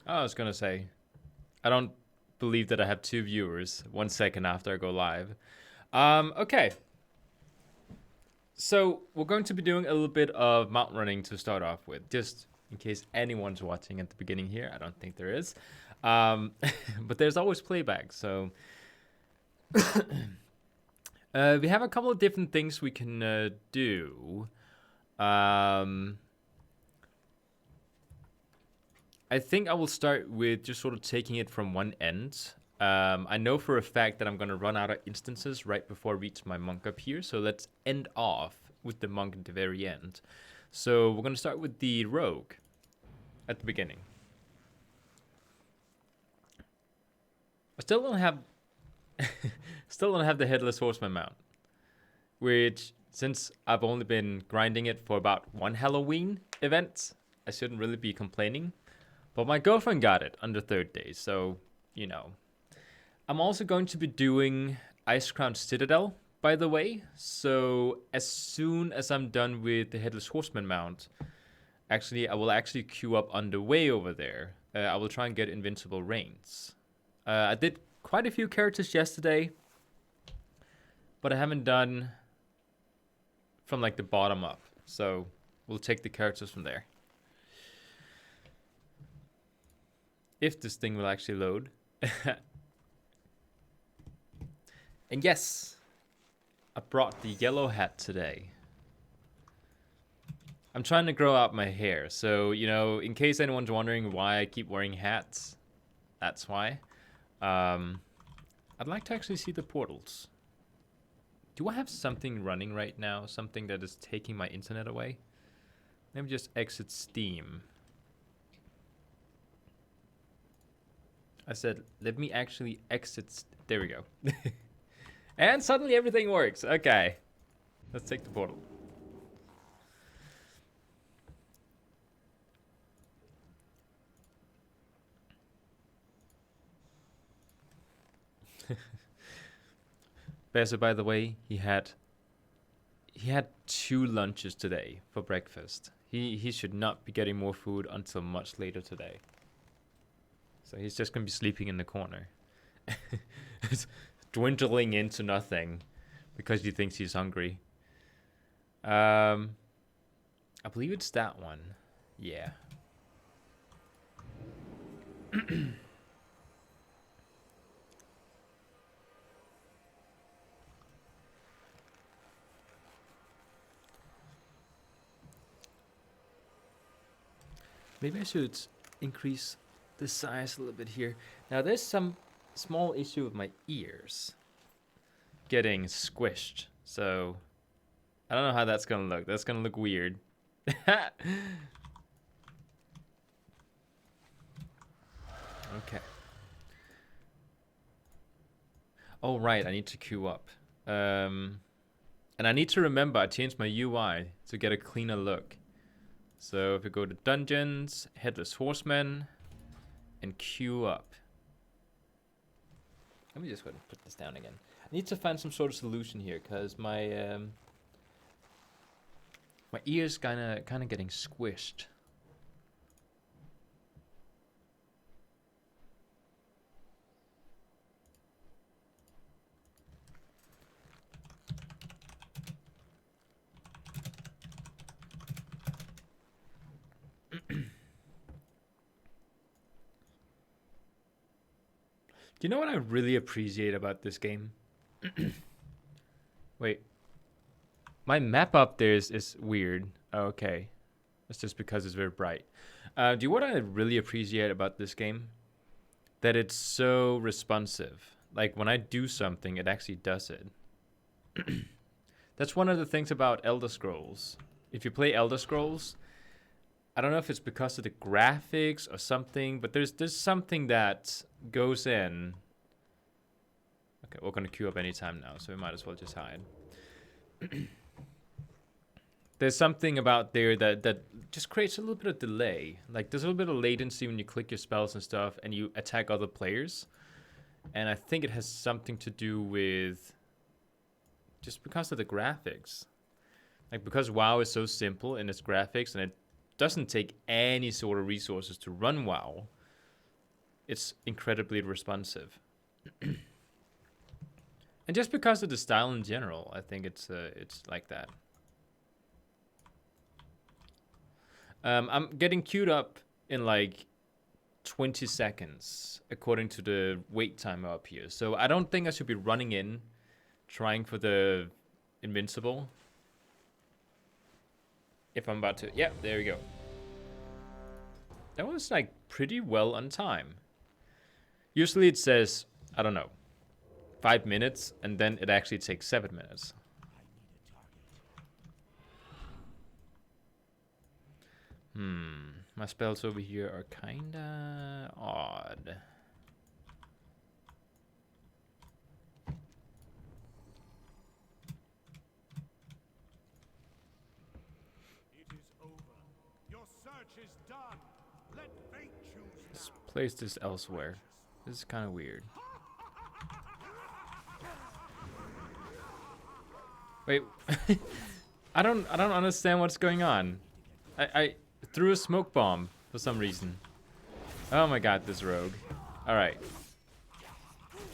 I was gonna say, I don't believe that I have 2 viewers 1 second after I go live. Okay. So we're going to be doing a little bit of mountain running to start off with, just in case anyone's watching at the beginning here. I don't think there is. But there's always playback, so we have a couple of different things we can do. I think I will start with just sort of taking it from one end. I know for a fact that I'm going to run out of instances right before I reach my monk up here. So let's end off with the monk at the very end. So we're going to start with the rogue at the beginning. I still don't have the headless horseman mount, which since I've only been grinding it for about one Halloween event, I shouldn't really be complaining. But my girlfriend got it on the third day, so, you know. I'm also going to be doing Ice Crown Citadel, by the way. So as soon as I'm done with the Headless Horseman mount, I will actually queue up on the way over there. I will try and get Invincible Reigns. I did quite a few characters yesterday, but I haven't done from like the bottom up. So we'll take the characters from there. If this thing will actually load. And yes, I brought the yellow hat today. I'm trying to grow out my hair. So, you know, in case anyone's wondering why I keep wearing hats, that's why. I'd like to actually see the portals. Do I have something running right now? Something that is taking my internet away? Let me just exit Steam. I said, let me actually exit. There we go. And suddenly everything works. Okay. Let's take the portal. Bessa, by the way, he had 2 lunches today for breakfast. He should not be getting more food until much later today. So he's just gonna be sleeping in the corner. It's dwindling into nothing because he thinks he's hungry. I believe it's that one. Yeah. Maybe I should increase the size a little bit here. Now there's some small issue with my ears getting squished, so I don't know how that's gonna look. That's gonna look weird. Okay. Oh right, I need to queue up. And I need to remember I changed my UI to get a cleaner look. So if we go to dungeons, Headless Horseman, and queue up. Let me just go ahead and put this down again. I need to find some sort of solution here because my my ears kind of getting squished. Do you know what I really appreciate about this game? Wait. My map up there is weird. Oh, okay. That's just because it's very bright. Do you know what I really appreciate about this game? That it's so responsive. Like, when I do something, it actually does it. That's one of the things about Elder Scrolls. If you play Elder Scrolls, I don't know if it's because of the graphics or something, but there's something that goes in. Okay, we're gonna queue up anytime now, so we might as well just hide. There's something about there that just creates a little bit of delay. Like there's a little bit of latency when you click your spells and stuff and you attack other players. And I think it has something to do with just because of the graphics. Like because WoW is so simple in its graphics and it doesn't take any sort of resources to run WoW. it's incredibly responsive. And just because of the style in general, I think it's like that. I'm getting queued up in like 20 seconds according to the wait timer up here. So I don't think I should be running in trying for the invincible. If I'm about to... Yeah, there we go. That was like pretty well on time. Usually it says, I don't know, 5 minutes, and then it actually takes 7 minutes. My spells over here are kinda odd. It is over. Your search is done. Let fate choose now. Let's place this elsewhere. This is kind of weird. Wait, I don't understand what's going on. I threw a smoke bomb for some reason. Oh my god, this rogue. All right.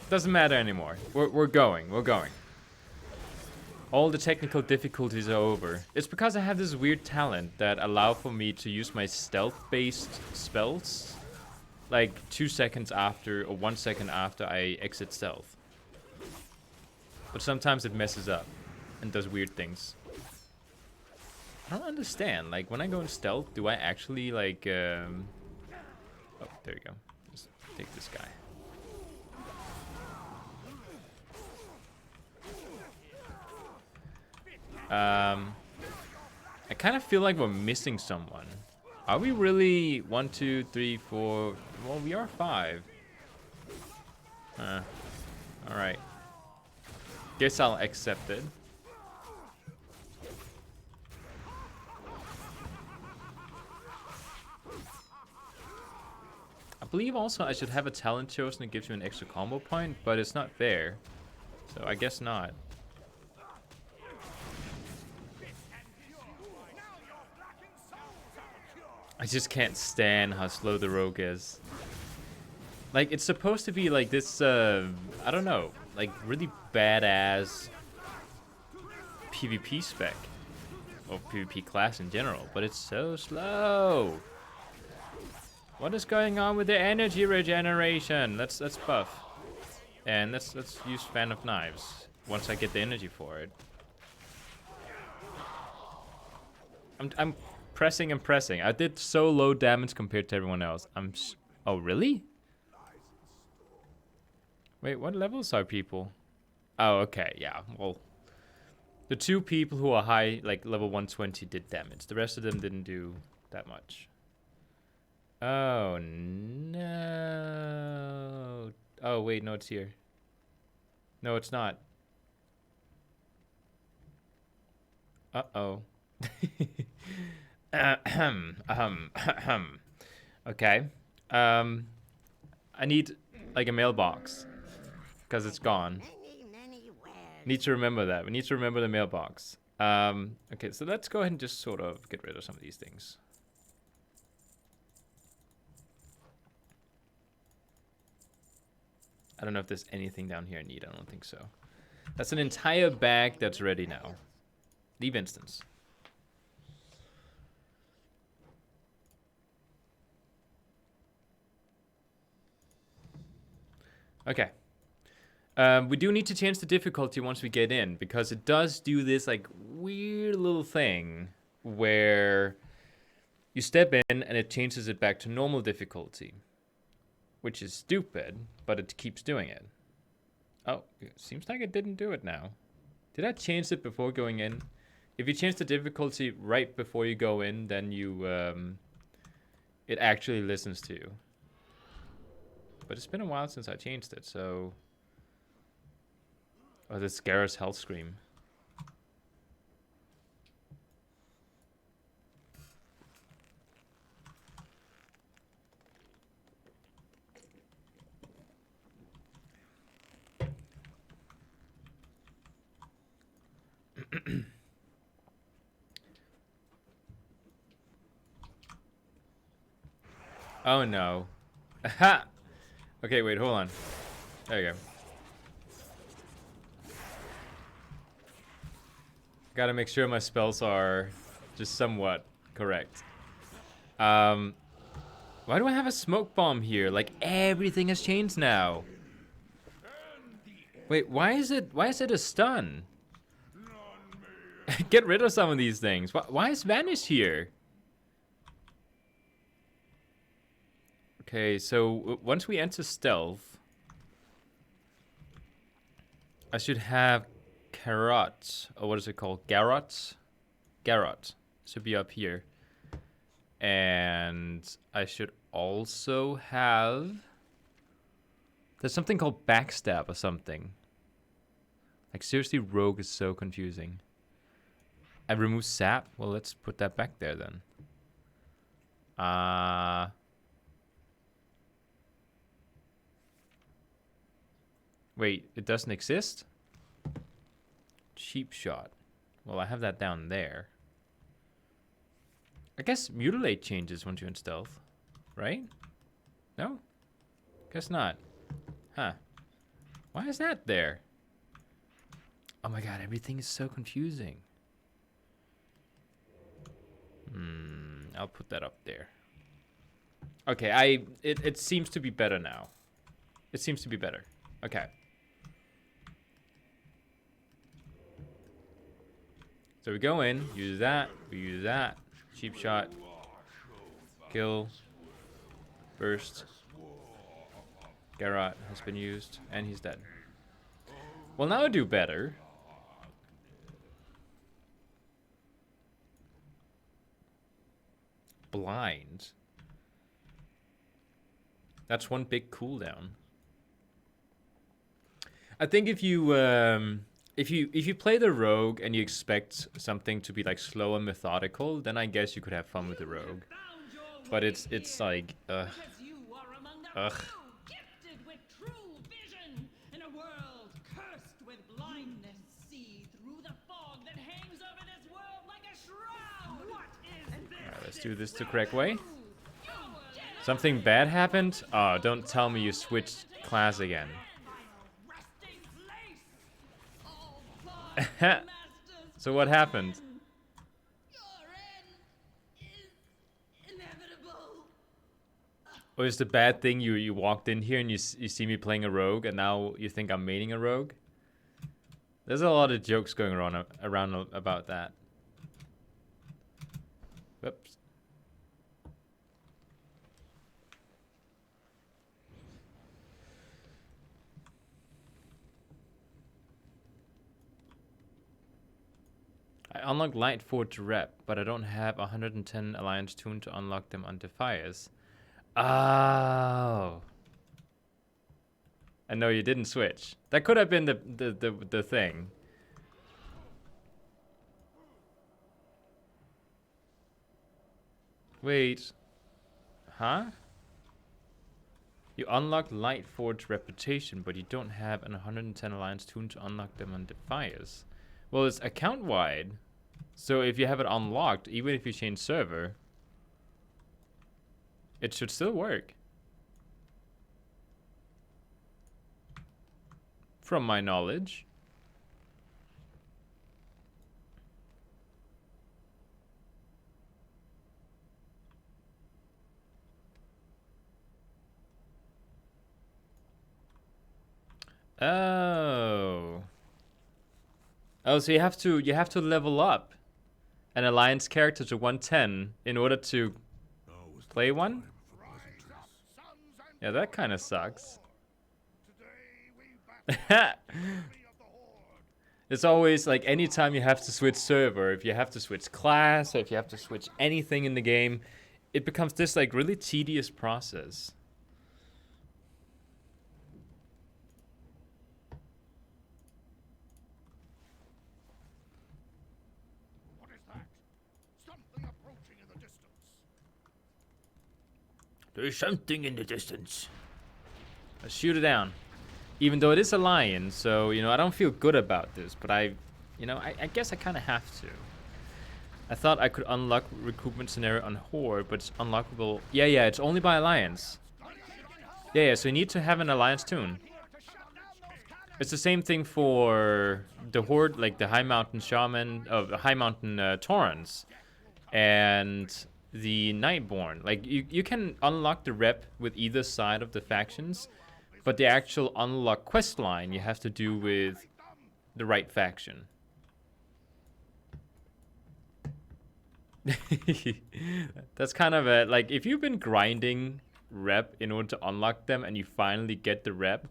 Doesn't matter anymore. We're going. All the technical difficulties are over. It's because I have this weird talent that allow for me to use my stealth-based spells like 2 seconds after or 1 second after I exit stealth. But sometimes it messes up and does weird things. I don't understand. Like, when I go in stealth, do I actually, like, Oh, there you go. Just take this guy. I kind of feel like we're missing someone. Are we really 1, 2, 3, 4? Well, we are 5. Alright. Guess I'll accept it. I believe also I should have a talent chosen that gives you an extra combo point, but it's not there. So I guess not. I just can't stand how slow the rogue is. Like, it's supposed to be like this, I don't know, like really badass PvP spec. Or PvP class in general, but it's so slow. What is going on with the energy regeneration? Let's buff. And let's use Fan of Knives once I get the energy for it. I'm pressing and pressing. I did so low damage compared to everyone else. Oh, really? Wait, what levels are people? Oh, okay, yeah. Well, the 2 people who are high, like level 120, did damage. The rest of them didn't do that much. Oh, no. Oh, wait, no, it's here. No, it's not. Uh-oh. Okay. I need, like, a mailbox. Because it's gone. Need to remember that. We need to remember the mailbox. Okay, so let's go ahead and just sort of get rid of some of these things. I don't know if there's anything down here I need. I don't think so. That's an entire bag that's ready now. Leave instance. Okay. We do need to change the difficulty once we get in, because it does do this like weird little thing where you step in and it changes it back to normal difficulty, which is stupid, but it keeps doing it. Oh, it seems like it didn't do it now. Did I change it before going in? If you change the difficulty right before you go in, then you it actually listens to you. But it's been a while since I changed it, so... Oh, this Garrus Health Scream. Oh no. Aha! Okay, wait, hold on. There you go. Gotta make sure my spells are just somewhat correct. Why do I have a smoke bomb here? Like everything has changed now. Wait, why is it a stun? Get rid of some of these things. Why is Vanish here? Okay, so once we enter stealth, I should have Carrot, or what is it called? Garrot? Garrot should be up here. And I should also have... There's something called Backstab or something. Like seriously, Rogue is so confusing. I remove Sap? Well, let's put that back there then. Wait, it doesn't exist? Cheap Shot. Well, I have that down there. I guess Mutilate changes once you're in stealth, right? No? Guess not. Huh. Why is that there? Oh my god, everything is so confusing. I'll put that up there. Okay, it seems to be better now. It seems to be better. Okay. So we go in, use that, we use that. Cheap Shot. Kill. Burst. Garrot has been used, and he's dead. Well, now I do better. Blind. That's one big cooldown. I think if you play the rogue and you expect something to be like slow and methodical, then I guess you could have fun with the rogue. But it's like ugh. Let's do this the correct way. Something bad happened? Oh, don't tell me you switched class again. So what happened? Or is the bad thing you walked in here and you see me playing a rogue and now you think I'm maining a rogue? There's a lot of jokes going around about that. Whoops. I unlocked Lightforge Rep, but I don't have 110 Alliance Tune to unlock them on Defiers. Oh. I know you didn't switch. That could have been the thing. Wait. Huh? You unlock Lightforge Reputation, but you don't have an 110 Alliance Tune to unlock them on Defiers. Well, it's account-wide. So if you have it unlocked, even if you change server, it should still work. From my knowledge. Oh. Oh, so you have to level up an alliance character to 110 in order to play one? Yeah, that kind of sucks. It's always like anytime you have to switch server, if you have to switch class, or if you have to switch anything in the game, it becomes this like really tedious process. What is that? Something approaching in the distance. There's something in the distance. Let's shoot it down. Even though it is a lion, so, you know, I don't feel good about this, but I guess I kind of have to. I thought I could unlock recruitment scenario on Horde, but it's unlockable. Yeah, it's only by alliance. Yeah, so you need to have an alliance tune. It's the same thing for the Horde, like the High Mountain Shaman, of High Mountain Taurens, and the Nightborn. Like, you can unlock the rep with either side of the factions, but the actual unlock quest line you have to do with the right faction. That's kind of a, like, if you've been grinding rep in order to unlock them and you finally get the rep,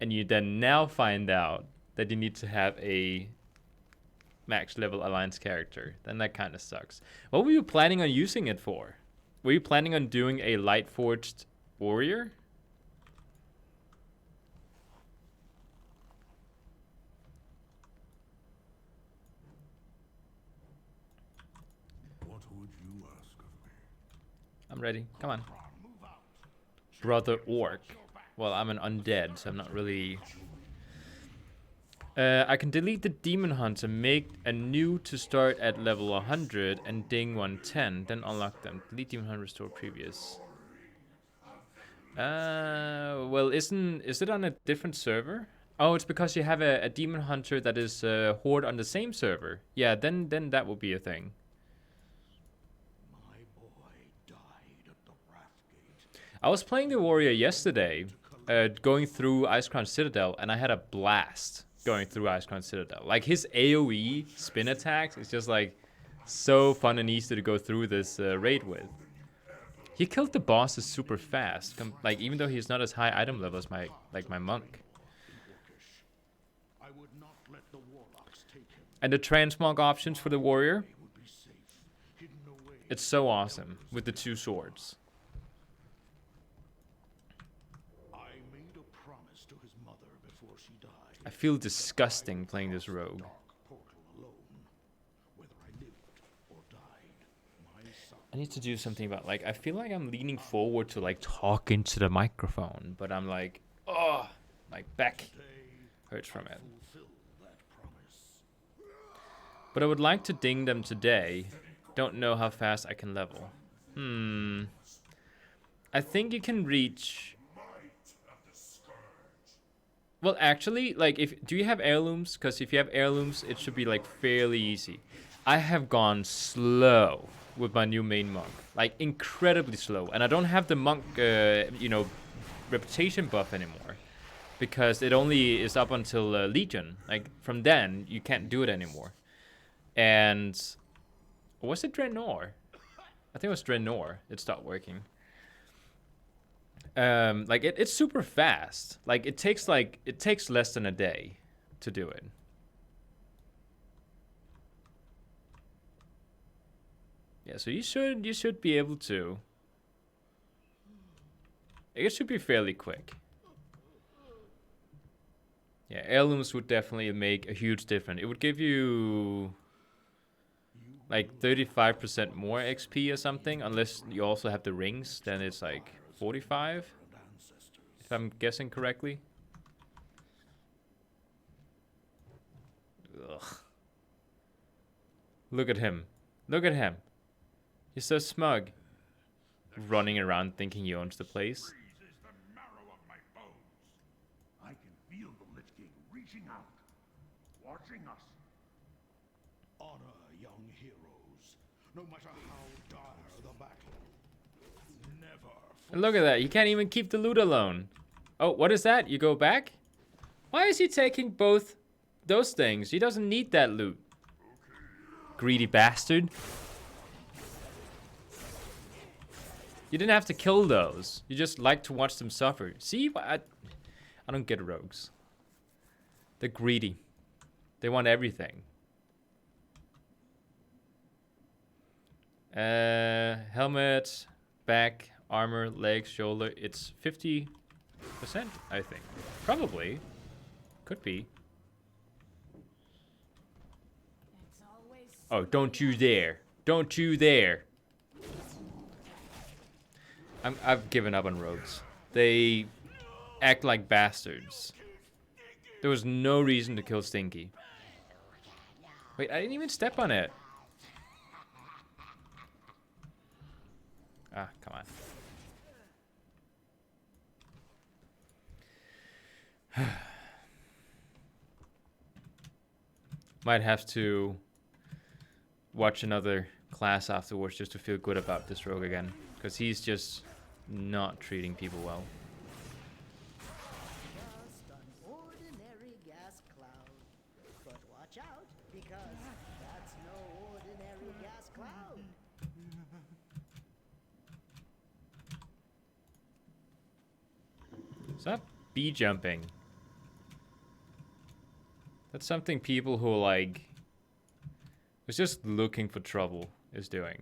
and you then now find out that you need to have a max level alliance character, then that kind of sucks. What were you planning on using it for? Were you planning on doing a light forged warrior? What would you ask of me? I'm ready. Come on. Brother Orc. Well, I'm an undead, so I'm not really... I can delete the Demon Hunter, make a new to start at level 100 and ding 110, then unlock them. Delete Demon Hunter, restore previous. Well, is it on a different server? Oh, it's because you have a Demon Hunter that is Horde on the same server. Yeah, then that will be a thing. My boy died at the Wrathgate. I was playing the warrior yesterday, going through Icecrown Citadel, and I had a blast going through Icecrown Citadel. Like, his AoE spin attacks is just like so fun and easy to go through this raid with. He killed the bosses super fast, like even though he's not as high item level as my monk. I would not let the warlocks take him. And the transmog options for the warrior, He would be safe, hidden away. it's so awesome with the 2 swords. I made a promise to his mother before she died. I feel disgusting playing this rogue. Dark portal alone. Whether I lived or died, my son. I need to do something about, like, I feel like I'm leaning forward to like talk into the microphone, but I'm like, oh, my back hurts from it. Fulfill that promise. But I would like to ding them today. Don't know how fast I can level. I think you can reach... Well, actually, like, do you have heirlooms? Because if you have heirlooms, it should be like fairly easy. I have gone slow with my new main monk, like incredibly slow, and I don't have the monk, reputation buff anymore, because it only is up until Legion. Like, from then you can't do it anymore. And was it Draenor? I think it was Draenor. It stopped working. Like, it's super fast. Like, it takes less than a day to do it. Yeah, so you should be able to. It should be fairly quick. Yeah, heirlooms would definitely make a huge difference. It would give you like 35% more XP or something, unless you also have the rings. Then it's like 45, if I'm guessing correctly. Ugh. Look at him. Look at him. He's so smug. Running around thinking he owns the place. Freezes the marrow of my bones. I can feel the Lich King reaching out, watching us. Honor young heroes, no matter how dire the battle. Never. And look at that. He can't even keep the loot alone. Oh, what is that? You go back? Why is he taking both those things? He doesn't need that loot. Greedy bastard. You didn't have to kill those. You just like to watch them suffer. See? I don't get rogues. They're greedy. They want everything. Helmet, back, armor, legs, shoulder. It's 50%, I think. Probably. Could be. Oh, don't you dare. Don't you dare. I've given up on rogues. They act like bastards. There was no reason to kill Stinky. Wait, I didn't even step on it. Ah, come on. Might have to watch another class afterwards just to feel good about this rogue again, because he's just not treating people well. Just an ordinary gas cloud. But watch out, because that's no ordinary gas cloud. Stop bee jumping. That's something people who like was just looking for trouble is doing.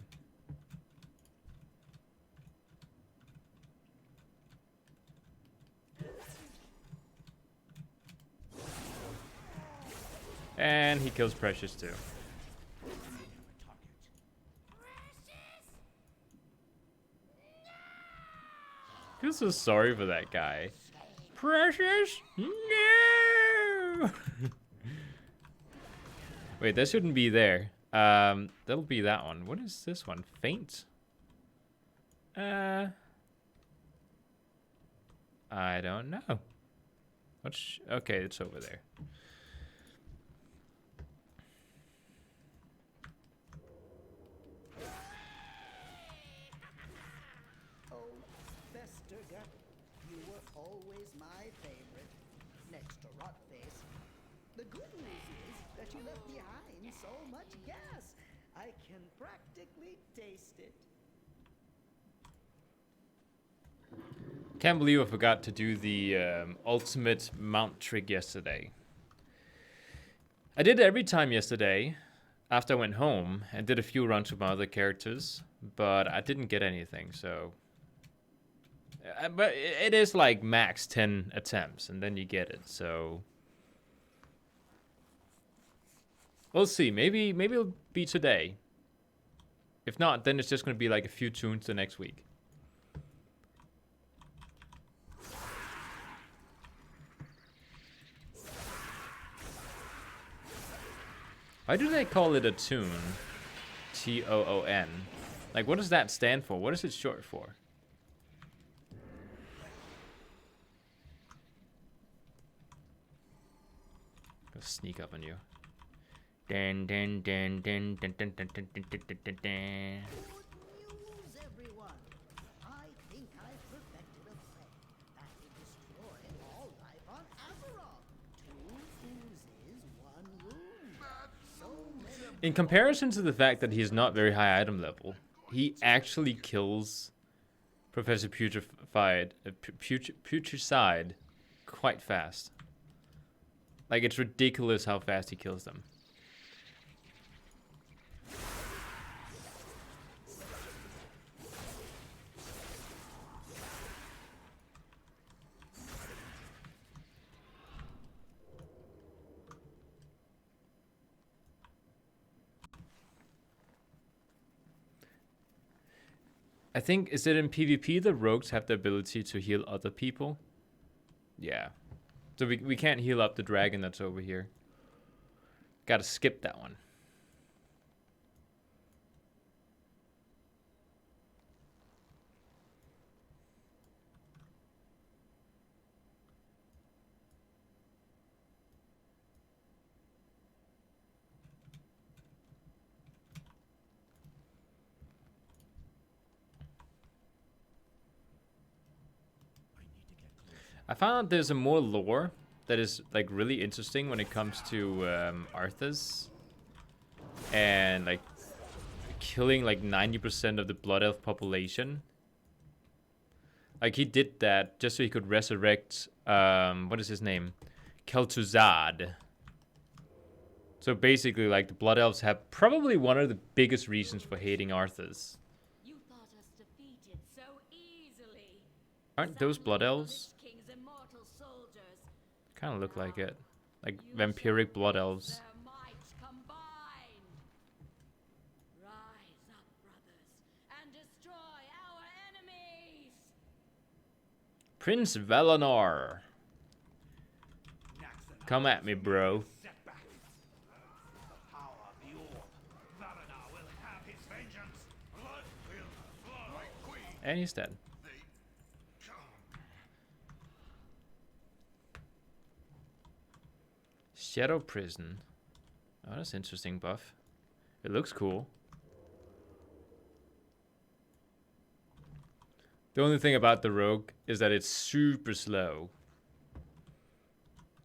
And he kills Precious too. I feel so sorry for that guy. Precious? No! Wait, that shouldn't be there. That'll be that one. What is this one? Faint? I don't know. Okay, it's over there. Oh, Festergut, you were always my favorite, next to Rotface. The good news is that you left behind so much gas, I can practically taste it. Can't believe I forgot to do the ultimate mount trick yesterday. I did it every time yesterday after I went home and did a few runs with my other characters, but I didn't get anything, so... but it is like max 10 attempts and then you get it, so... we'll see. Maybe it'll be today. If not, then it's just going to be like a few tunes the next week. Why do they call it a toon? T-O-O-N. Like, what does that stand for? What is it short for? Go sneak up on you. Dun, dun, dun, dun, dun, dun, dun, dun, dun, dun, dun, dun. Good news, everyone. I think I've perfected a plan that will destroy all life on Azeroth. 2 oozes, 1 room. So many In comparison to the fact that he's not very high item level, he actually kills Professor Putricide quite fast. Like, it's ridiculous how fast he kills them. I think, is it in PvP the rogues have the ability to heal other people? Yeah. So we can't heal up the dragon that's over here. Gotta skip that one. I found out there's a more lore that is like really interesting when it comes to Arthas and like killing like 90% of the Blood Elf population. Like he did that just so he could resurrect what is his name? Kel'Thuzad. So basically, like the Blood Elves have probably one of the biggest reasons for hating Arthas. You thought us defeated so easily. Aren't those Blood Elves? King's immortal soldiers. Kind of look like it. Like vampiric Blood Elves. Their might combine. Rise up, brothers, and destroy our enemies. Prince Valinor. Come at me, bro. Setback. The power of the orb. Valinor will have his vengeance. Blood will flow. My queen. And he's dead. They come. Shadow Prison. Oh, that's interesting buff. It looks cool. The only thing about the rogue is that it's super slow.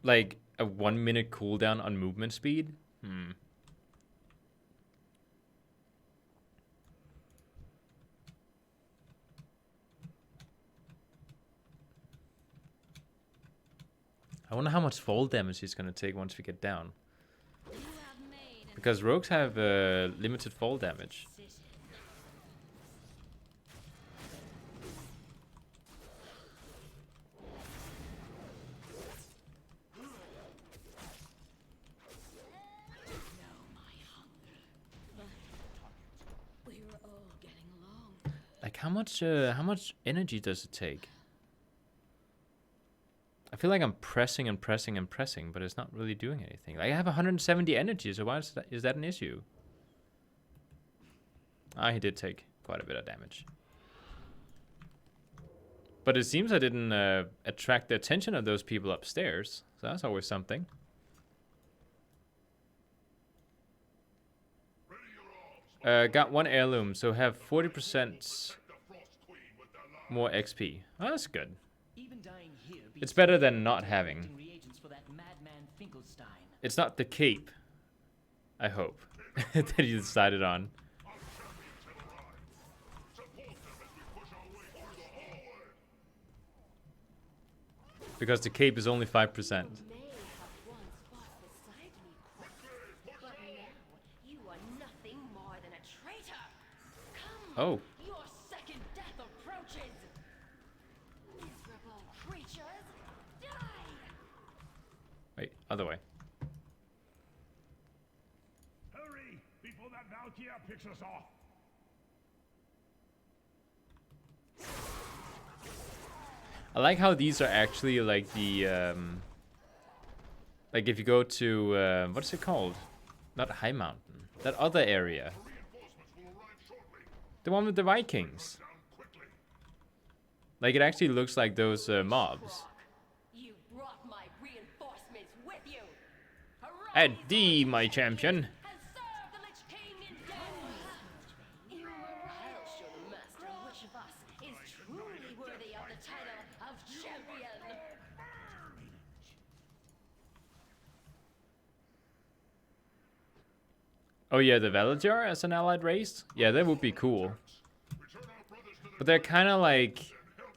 Like a 1 minute cooldown on movement speed. I wonder how much fall damage he's gonna take once we get down. You have made an Because rogues have limited fall damage. decision. Know my hunger. We were all getting along. Like how much energy does it take? I feel like I'm pressing and pressing and pressing, but it's not really doing anything. Like I have 170 energy, so why is that an issue? Ah, he did take quite a bit of damage. But it seems I didn't attract the attention of those people upstairs, so that's always something. Got one heirloom, so have 40% more XP. Oh, that's good. Even dying here It's better than not having. reagents for that madman Finkelstein. It's not the cape, I hope, that you decided on. Because the cape is only 5%. May have once fought beside me, but now you are nothing more than a traitor. Come, Oh, your second death approaches. Miserable creatures, die! wait, other way. Hurry, before that Valkyr picks us off. I like how these are actually like the, like if you go to, what's it called? Not High Mountain. That other area. The one with the Vikings. Like it actually looks like those mobs. You brought my reinforcements with you. At Arise, thee, my champion. and serve the Lich King in death. You will show the master which of us is truly worthy of the title of champion. Oh yeah, the Veladjar as an allied race? Yeah, that would be cool. But they're kind of like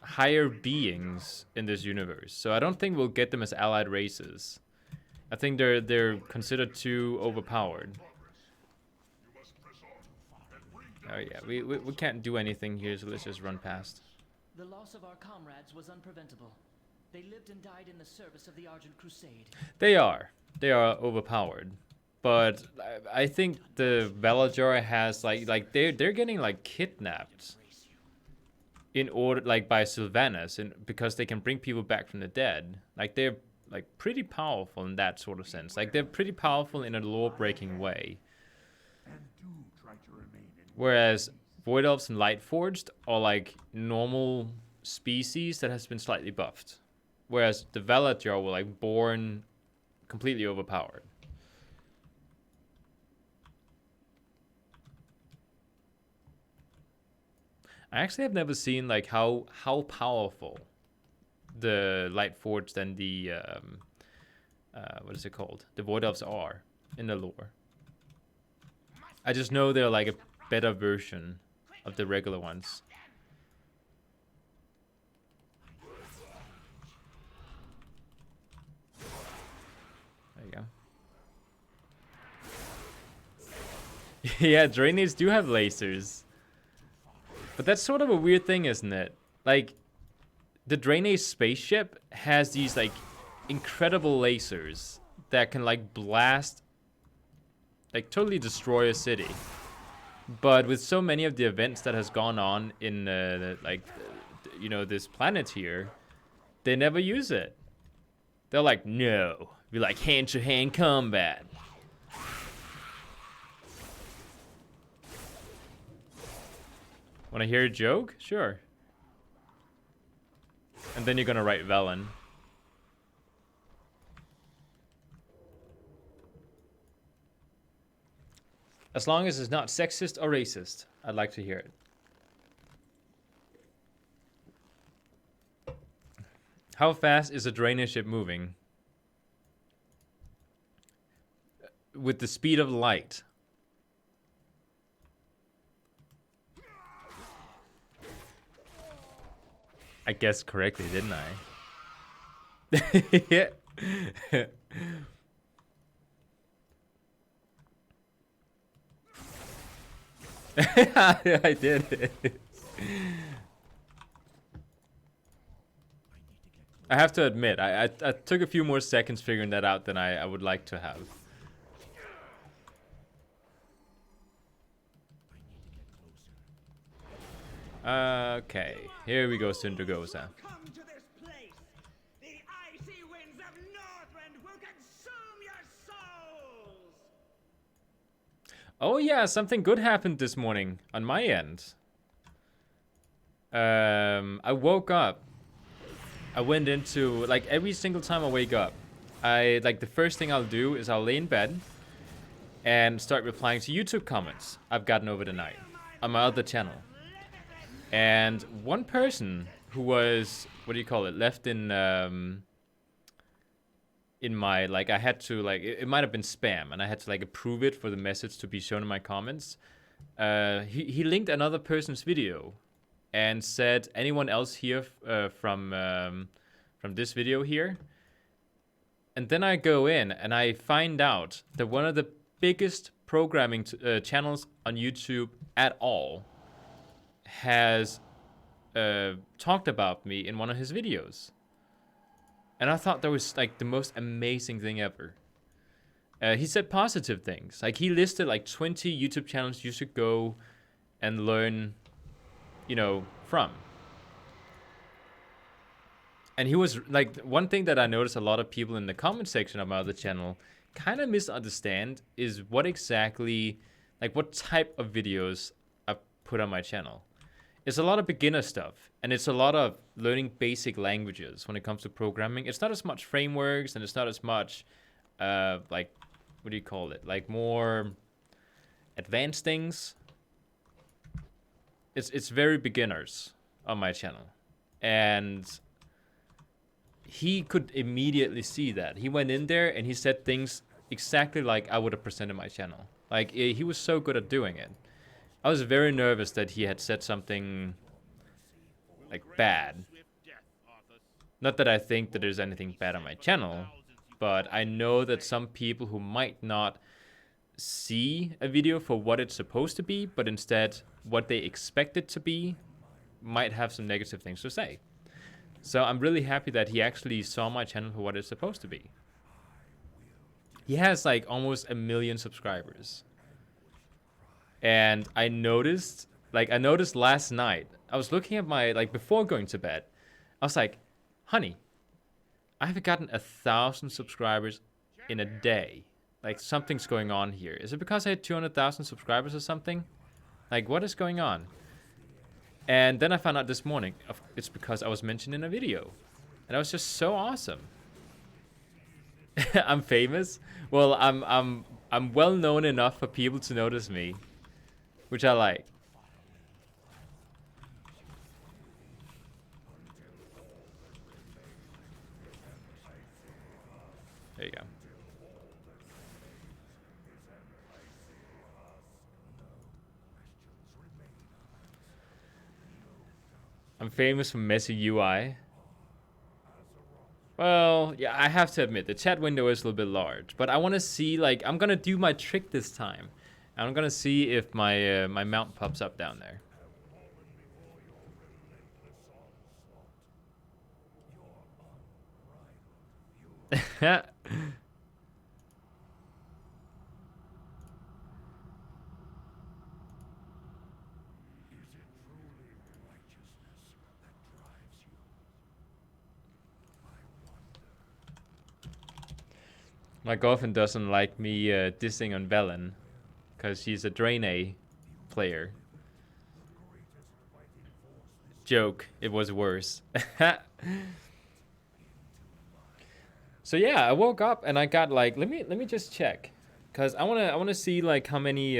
higher beings in this universe, so I don't think we'll get them as allied races. I think they're considered too overpowered. Oh yeah, we can't do anything here, so let's just run past. The loss of our comrades was unpreventable. They lived and died in the service of the Argent Crusade. They are overpowered, but I think the Veladjar has like they're getting like kidnapped in order, like by Sylvanas, and because they can bring people back from the dead. Like they're like pretty powerful in that sort of sense. Like they're pretty powerful in a law-breaking way. And do try to remain in Whereas Void Elves and Lightforged are like normal species that has been slightly buffed. Whereas the Veladjar were like born completely overpowered. I actually have never seen like how powerful the Lightforged and the what is it called? The Void Elves are in the lore. I just know they're like a better version of the regular ones. There you go. Yeah, Draenei's do have lasers. But that's sort of a weird thing, isn't it? Like, the Draenei spaceship has these, like, incredible lasers that can, like, blast, like, totally destroy a city. But with so many of the events that has gone on in, you know, this planet here, they never use it. They're like, no. We like hand-to-hand combat. Want to hear a joke? Sure. And then you're gonna write Velen. As long as it's not sexist or racist, I'd like to hear it. How fast is a drainer ship moving? With the speed of light. I guessed correctly, didn't I? Yeah. I did. I have to admit, I took a few more seconds figuring that out than I would like to have. Okay, here we go, Syndragosa. Come to this place. The icy winds of Northrend will consume your souls. Oh yeah, something good happened this morning on my end. I woke up. I went into, like, every single time I wake up, the first thing I'll do is I'll lay in bed and start replying to YouTube comments I've gotten over the night on my other channel. And one person who was, what do you call it, left in my, like, I had to, like, it might have been spam, and I had to, like, approve it for the message to be shown in my comments. He linked another person's video and said, anyone else here from this video here? And then I go in and I find out that one of the biggest programming channels on YouTube at all has talked about me in one of his videos. And I thought that was like the most amazing thing ever. He said positive things. Like, he listed like 20 YouTube channels you should go and learn, you know, from. And he was like, one thing that I noticed a lot of people in the comment section of my other channel kind of misunderstand is what exactly, like, what type of videos I put on my channel. It's a lot of beginner stuff, and it's a lot of learning basic languages when it comes to programming. It's not as much frameworks, and it's not as much, like, what do you call it? Like, more advanced things. It's very beginners on my channel. And he could immediately see that. He went in there and he said things exactly like I would have presented my channel. Like, he was so good at doing it. I was very nervous that he had said something, like, bad. Not that I think that there's anything bad on my channel, but I know that some people who might not see a video for what it's supposed to be, but instead what they expect it to be, might have some negative things to say. So I'm really happy that he actually saw my channel for what it's supposed to be. He has like almost 1 million subscribers. And I noticed last night, I was looking at my, like, before going to bed, I was like, honey, I have gotten 1,000 subscribers in a day. Like, something's going on here. Is it because I had 200,000 subscribers or something? Like, what is going on? And then I found out this morning, it's because I was mentioned in a video. And that was just so awesome. I'm famous? Well, I'm well known enough for people to notice me, which I like. There you go. I'm famous for messy UI. Well, yeah, I have to admit, the chat window is a little bit large. But I want to see, like, I'm going to do my trick this time. And I'm going to see if my my mount pops up down there. My girlfriend doesn't like me dissing on Velen, because she's a Draenei player. Joke, it was worse. So yeah, I woke up and I got like, let me just check, Cause I wanna see like how many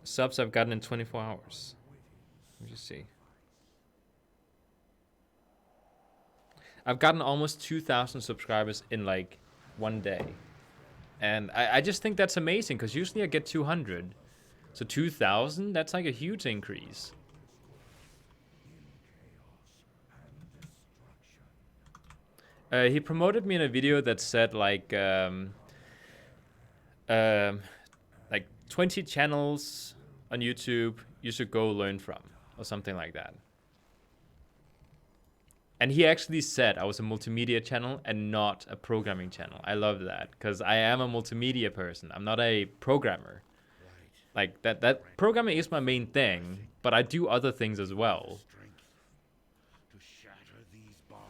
subs I've gotten in 24 hours. Let me just see. I've gotten almost 2,000 subscribers in like one day. And I just think that's amazing because usually I get 200. So 2,000, that's like a huge increase. He promoted me in a video that said like 20 channels on YouTube you should go learn from or something like that. And he actually said I was a multimedia channel and not a programming channel. I love that because I am a multimedia person. I'm not a programmer. Like that programming is my main thing, but I do other things as well. To shatter these bonds.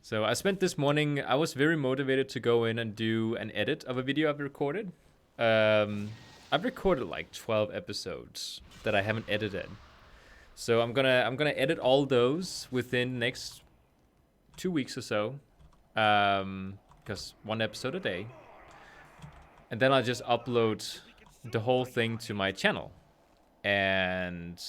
So I spent this morning, I was very motivated to go in and do an edit of a video I've recorded. I've recorded like 12 episodes that I haven't edited. So I'm gonna edit all those within the next 2 weeks or so. Because one episode a day. And then I'll just upload the whole thing to my channel. And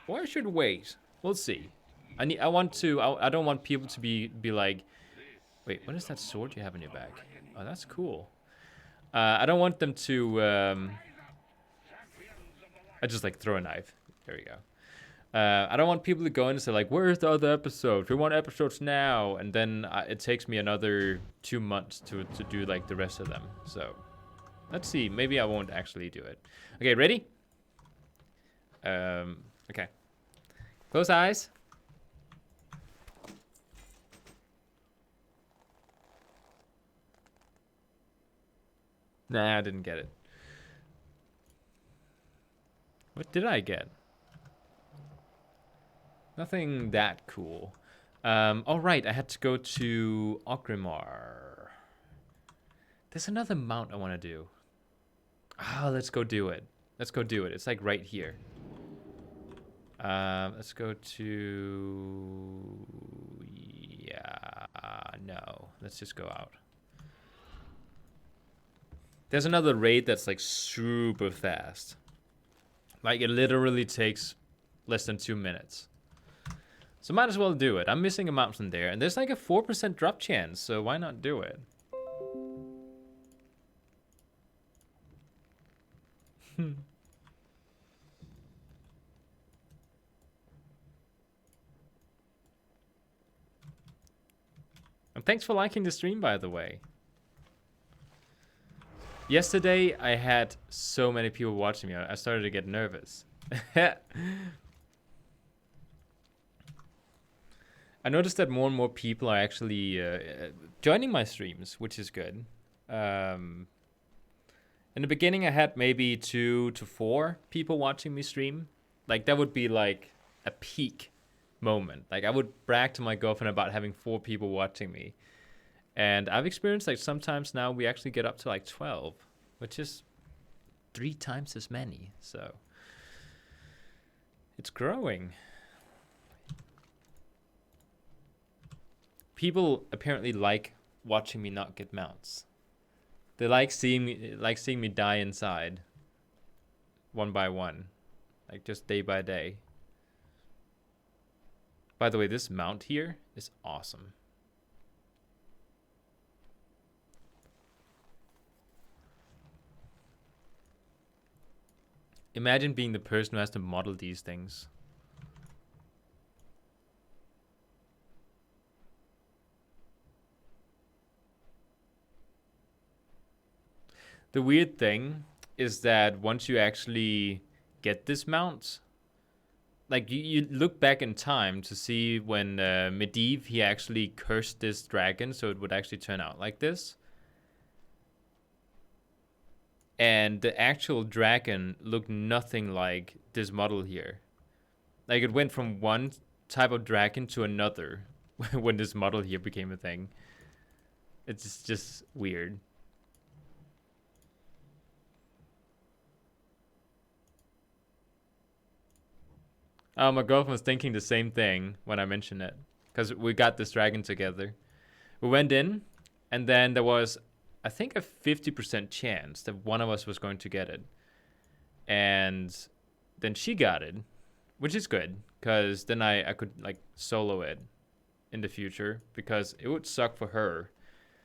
or I should wait. We'll see. I don't want people to be like, wait, what is that sword you have in your bag? Oh, that's cool. I don't want them to I just like throw a knife. There we go. I don't want people to go in and say like, where's the other episodes? We want episodes now. And then it takes me another 2 months to do like the rest of them. So let's see. Maybe I won't actually do it. Okay, ready? Okay. Close eyes. Nah, I didn't get it. What did I get? Nothing that cool. All right, I had to go to Ogrimmar. There's another mount I want to do. Ah, let's go do it. Let's go do it. It's like right here. Let's go to... Yeah, no. Let's just go out. There's another raid that's like super fast. Like it literally takes less than 2 minutes. So might as well do it. I'm missing a mountain there. And there's like a 4% drop chance. So why not do it? And thanks for liking the stream, by the way. Yesterday, I had so many people watching me. I started to get nervous. I noticed that more and more people are actually joining my streams, which is good. In the beginning, I had maybe 2 to 4 people watching me stream. Like, that would be like a peak moment. Like, I would brag to my girlfriend about having 4 people watching me. And I've experienced like sometimes now we actually get up to like 12, which is 3 times as many. So it's growing. People apparently like watching me not get mounts. They like seeing me die inside, one by one, like just day by day. By the way, this mount here is awesome. Imagine being the person who has to model these things. The weird thing is that once you actually get this mount, like you look back in time to see when Medivh, he actually cursed this dragon so it would actually turn out like this. And the actual dragon looked nothing like this model here. Like it went from one type of dragon to another when this model here became a thing. It's just weird. My girlfriend was thinking the same thing when I mentioned it. Because we got this dragon together. We went in And then there was, I think, a 50% chance that one of us was going to get it. And then she got it, which is good, because then I could like solo it in the future, because it would suck for her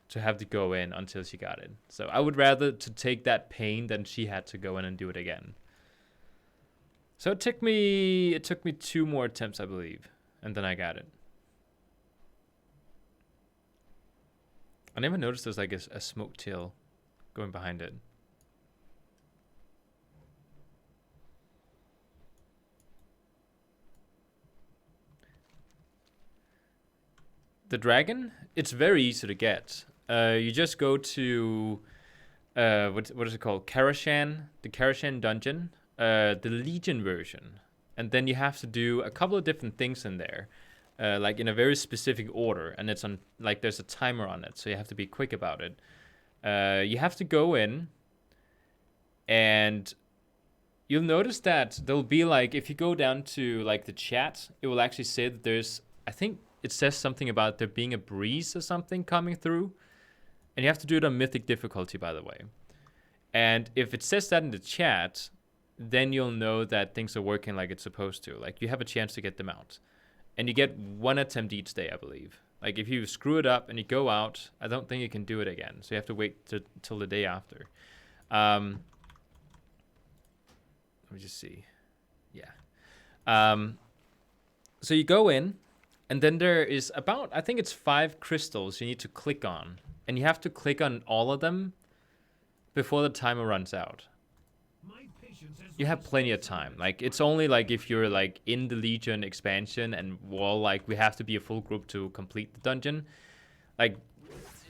to have to go in until she got it. So I would rather to take that pain than she had to go in and do it again. So it took me 2 more attempts, I believe, and then I got it. I never noticed there's like a smoke tail going behind it. The dragon, it's very easy to get. You just go to what is it called? Karashan, the Karashan dungeon, the Legion version, and then you have to do a couple of different things in there, like in a very specific order, and it's on like there's a timer on it, so you have to be quick about it. You have to go in, and you'll notice that there'll be like, if you go down to like the chat, it will actually say that there's, I think it says something about there being a breeze or something coming through. And you have to do it on mythic difficulty, by the way. And if it says that in the chat, then you'll know that things are working like it's supposed to. Like, you have a chance to get them out. And you get 1 attempt each day, I believe. Like, if you screw it up and you go out, I don't think you can do it again. So you have to wait till the day after. Let me just see. Yeah. So you go in, and then there is about, I think it's 5 crystals you need to click on. And you have to click on all of them before the timer runs out. You have plenty of time. Like, it's only like if you're like in the Legion expansion and well, like we have to be a full group to complete the dungeon. Like,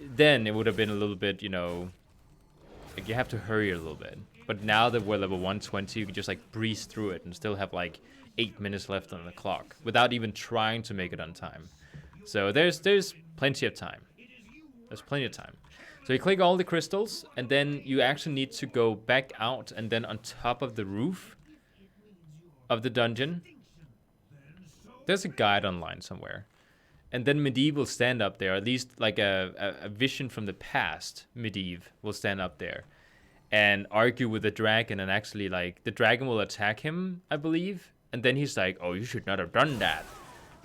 then it would have been a little bit, you know, like you have to hurry a little bit. But now that we're level 120, you can just like breeze through it and still have like 8 minutes left on the clock without even trying to make it on time. So there's plenty of time. There's plenty of time. So you click all the crystals, and then you actually need to go back out, and then on top of the roof of the dungeon, there's a guide online somewhere. And then Medivh will stand up there, at least like a vision from the past, Medivh will stand up there and argue with the dragon, and actually like the dragon will attack him, I believe. And then he's like, oh, you should not have done that.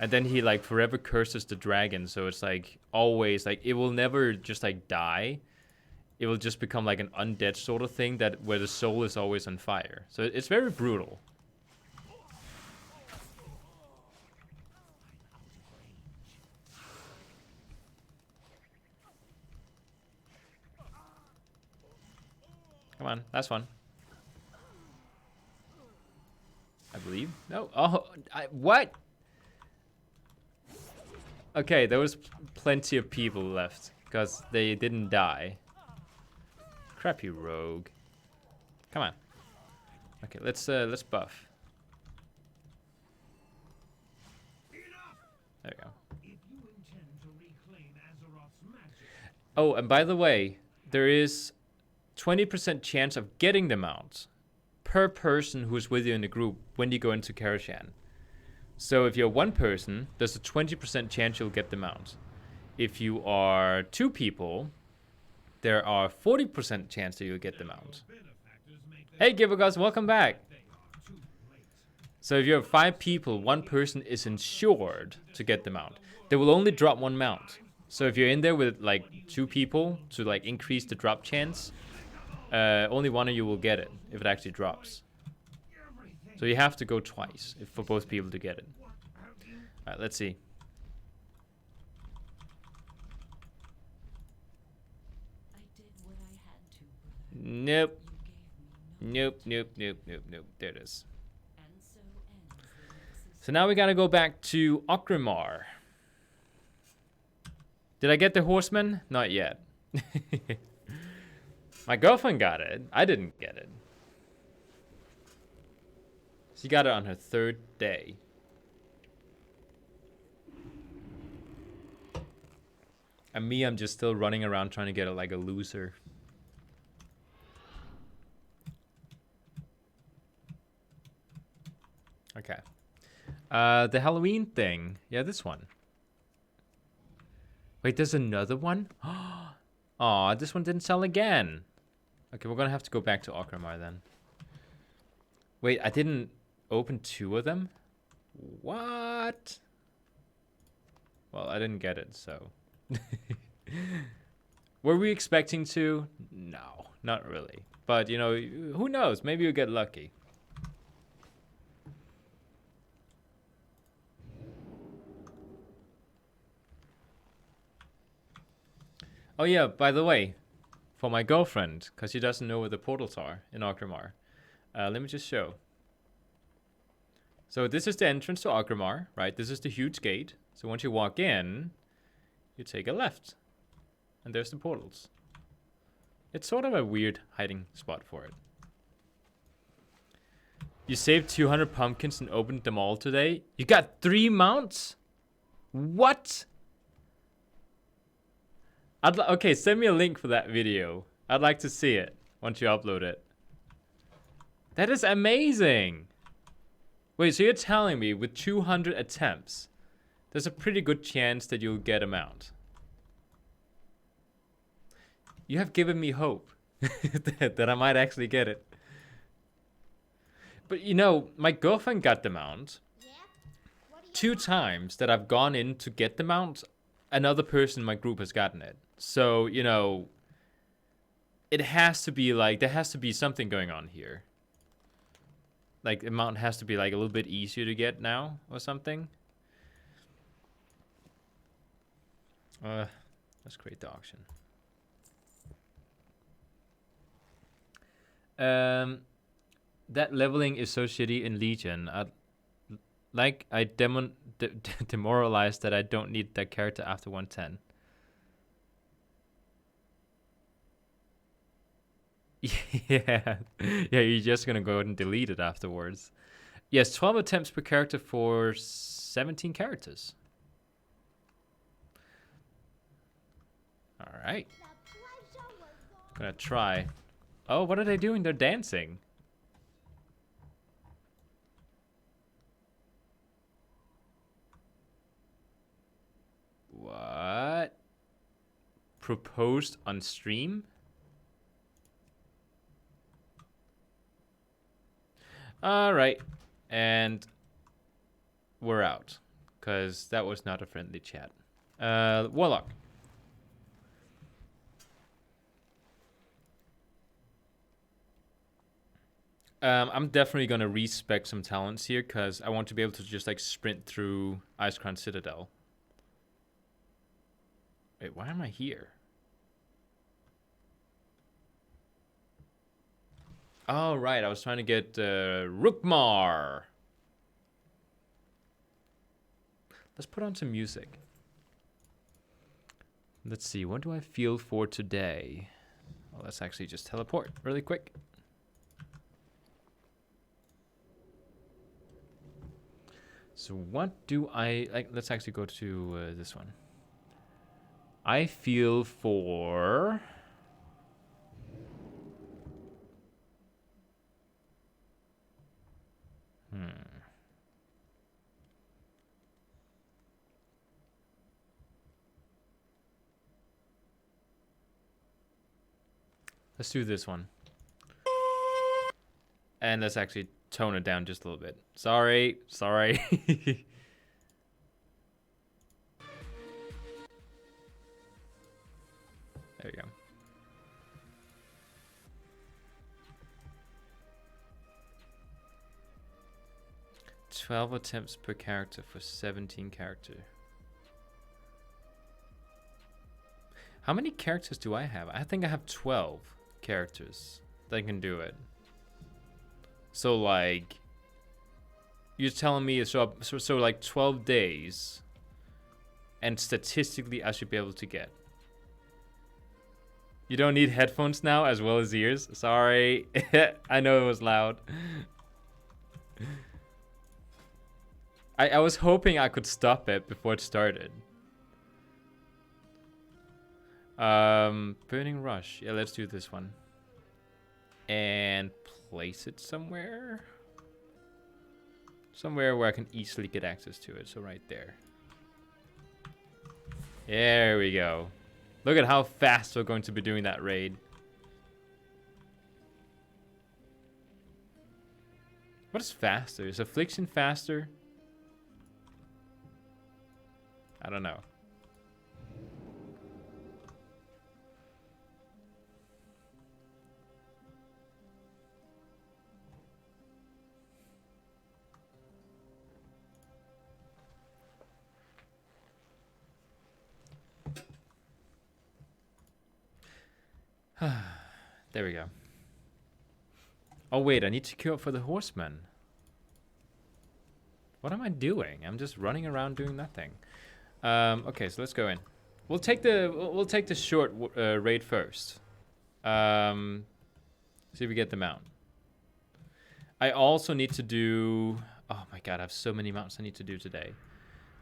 And then he like forever curses the dragon. So it's like always like it will never just like die. It will just become like an undead sort of thing that where the soul is always on fire. So it's very brutal. Come on, last one. I believe. No. Oh, what? Okay, there was plenty of people left because they didn't die. Crap, you rogue. Come on. Okay, let's buff. There we go. Oh, and by the way, there is 20% chance of getting them out per person who's with you in the group when you go into Karashan. So if you're 1 person, there's a 20% chance you'll get them out. If you are 2 people, there are 40% chance that you'll get them out. Hey, Gibbogos, welcome back. So if you have 5 people, 1 person is insured to get them out. They will only drop 1 mount. So if you're in there with like 2 people to like increase the drop chance, only 1 of you will get it if it actually drops. So you have to go twice for both people to get it. Alright, let's see. Nope. Nope, nope, nope, nope, nope. There it is. So now we gotta go back to Okrimar. Did I get the horseman? Not yet. My girlfriend got it. I didn't get it. She got it on her 3rd day. And me, I'm just still running around trying to get it like a loser. Okay. The Halloween thing. Yeah, this one. Wait, there's another one? Aw, this one didn't sell again. Okay, we're gonna have to go back to Orgrimmar then. Wait, I didn't open 2 of them? What? Well, I didn't get it, so. Were we expecting to? No, not really. But, you know, who knows? Maybe we'll get lucky. Oh yeah, by the way, for my girlfriend, because she doesn't know where the portals are in Orgrimmar, let me just show. So this is the entrance to Orgrimmar, right? This is the huge gate. So once you walk in, you take a left. And there's the portals. It's sort of a weird hiding spot for it. You saved 200 pumpkins and opened them all today? You got 3 mounts? What? Okay, send me a link for that video. I'd like to see it once you upload it. That is amazing. Wait, so you're telling me with 200 attempts, there's a pretty good chance that you'll get a mount? You have given me hope that I might actually get it. But you know, my girlfriend got the mount. 2 times that I've gone in to get the mount, another person in my group has gotten it. So, you know, it has to be like, there has to be something going on here. Like, the mount has to be like a little bit easier to get now or something. Let's create the auction. That leveling is so shitty in Legion. I demoralized that I don't need that character after 110. Yeah, you're just gonna go and delete it afterwards. Yes, 12 attempts per character for 17 characters. All right. Gonna try. Oh, what are they doing? They're dancing. What? Proposed on stream? Alright. And we're out. Because that was not a friendly chat. Warlock. I'm definitely going to respec some talents here because I want to be able to just like sprint through Icecrown Citadel. Wait, why am I here? Oh, right. I was trying to get Rookmar. Let's put on some music. Let's see. What do I feel for today? Well, let's actually just teleport really quick. So what do I like? Let's actually go to this one. I feel for Let's do this one. And let's actually tone it down just a little bit. Sorry. There you go. "12 attempts per character for 17 character." How many characters do I have? I think I have 12 characters that can do it. So like, you're telling me so like 12 days, and statistically I should be able to get. You don't need headphones now as well as ears? Sorry. I know it was loud. I was hoping I could stop it before it started. Burning Rush. Yeah, let's do this one. And place it somewhere. Somewhere where I can easily get access to it. So right there. There we go. Look at how fast we're going to be doing that raid. What is faster? Is Affliction faster? I don't know. There we go. Oh wait, I need to queue up for the horseman. What am I doing? I'm just running around doing nothing. Okay, so let's go in. We'll take the short raid first. See if we get the mount. I also need to do. Oh my god, I have so many mounts I need to do today.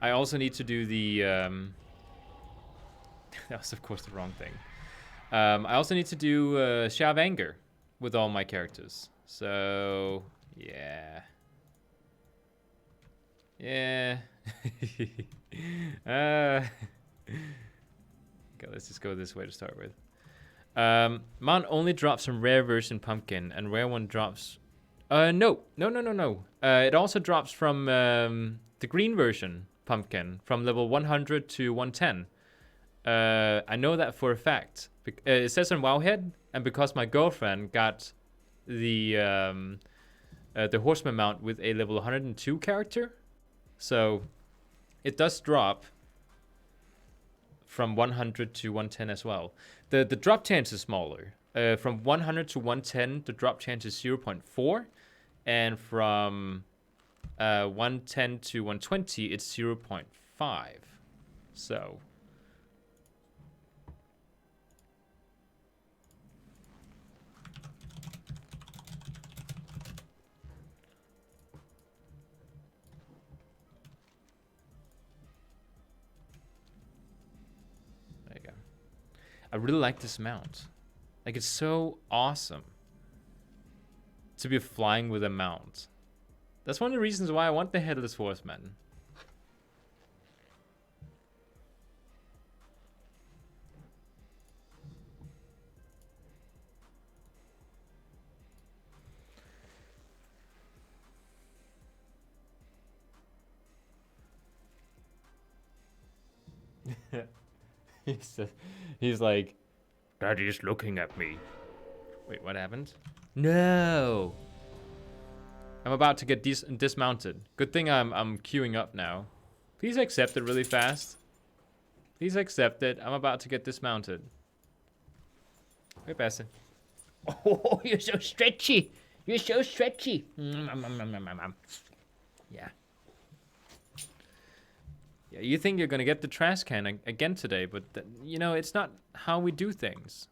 I also need to do the. That was of course the wrong thing. I also need to do Shout of Anger with all my characters. So yeah. Yeah. Okay, let's just go this way to start with. Mount only drops from rare version pumpkin, and rare one drops. No. It also drops from the green version pumpkin from level 100 to 110. I know that for a fact. It says on Wowhead, and because my girlfriend got the horseman mount with a level 102 character, so it does drop from 100 to 110 as well. The drop chance is smaller. From 100 to 110, the drop chance is 0.4, and from 110 to 120, it's 0.5. So. I really like this mount. Like, it's so awesome to be flying with a mount. That's one of the reasons why I want the Headless Horseman. He's like, Daddy's looking at me. Wait, what happened? No! I'm about to get dismounted. Good thing I'm queuing up now. Please accept it really fast. Please accept it. I'm about to get dismounted. Wait, Bessie. Oh, you're so stretchy. You're so stretchy. Yeah. Yeah, you think you're gonna get the trash can again today, but you know, it's not how we do things.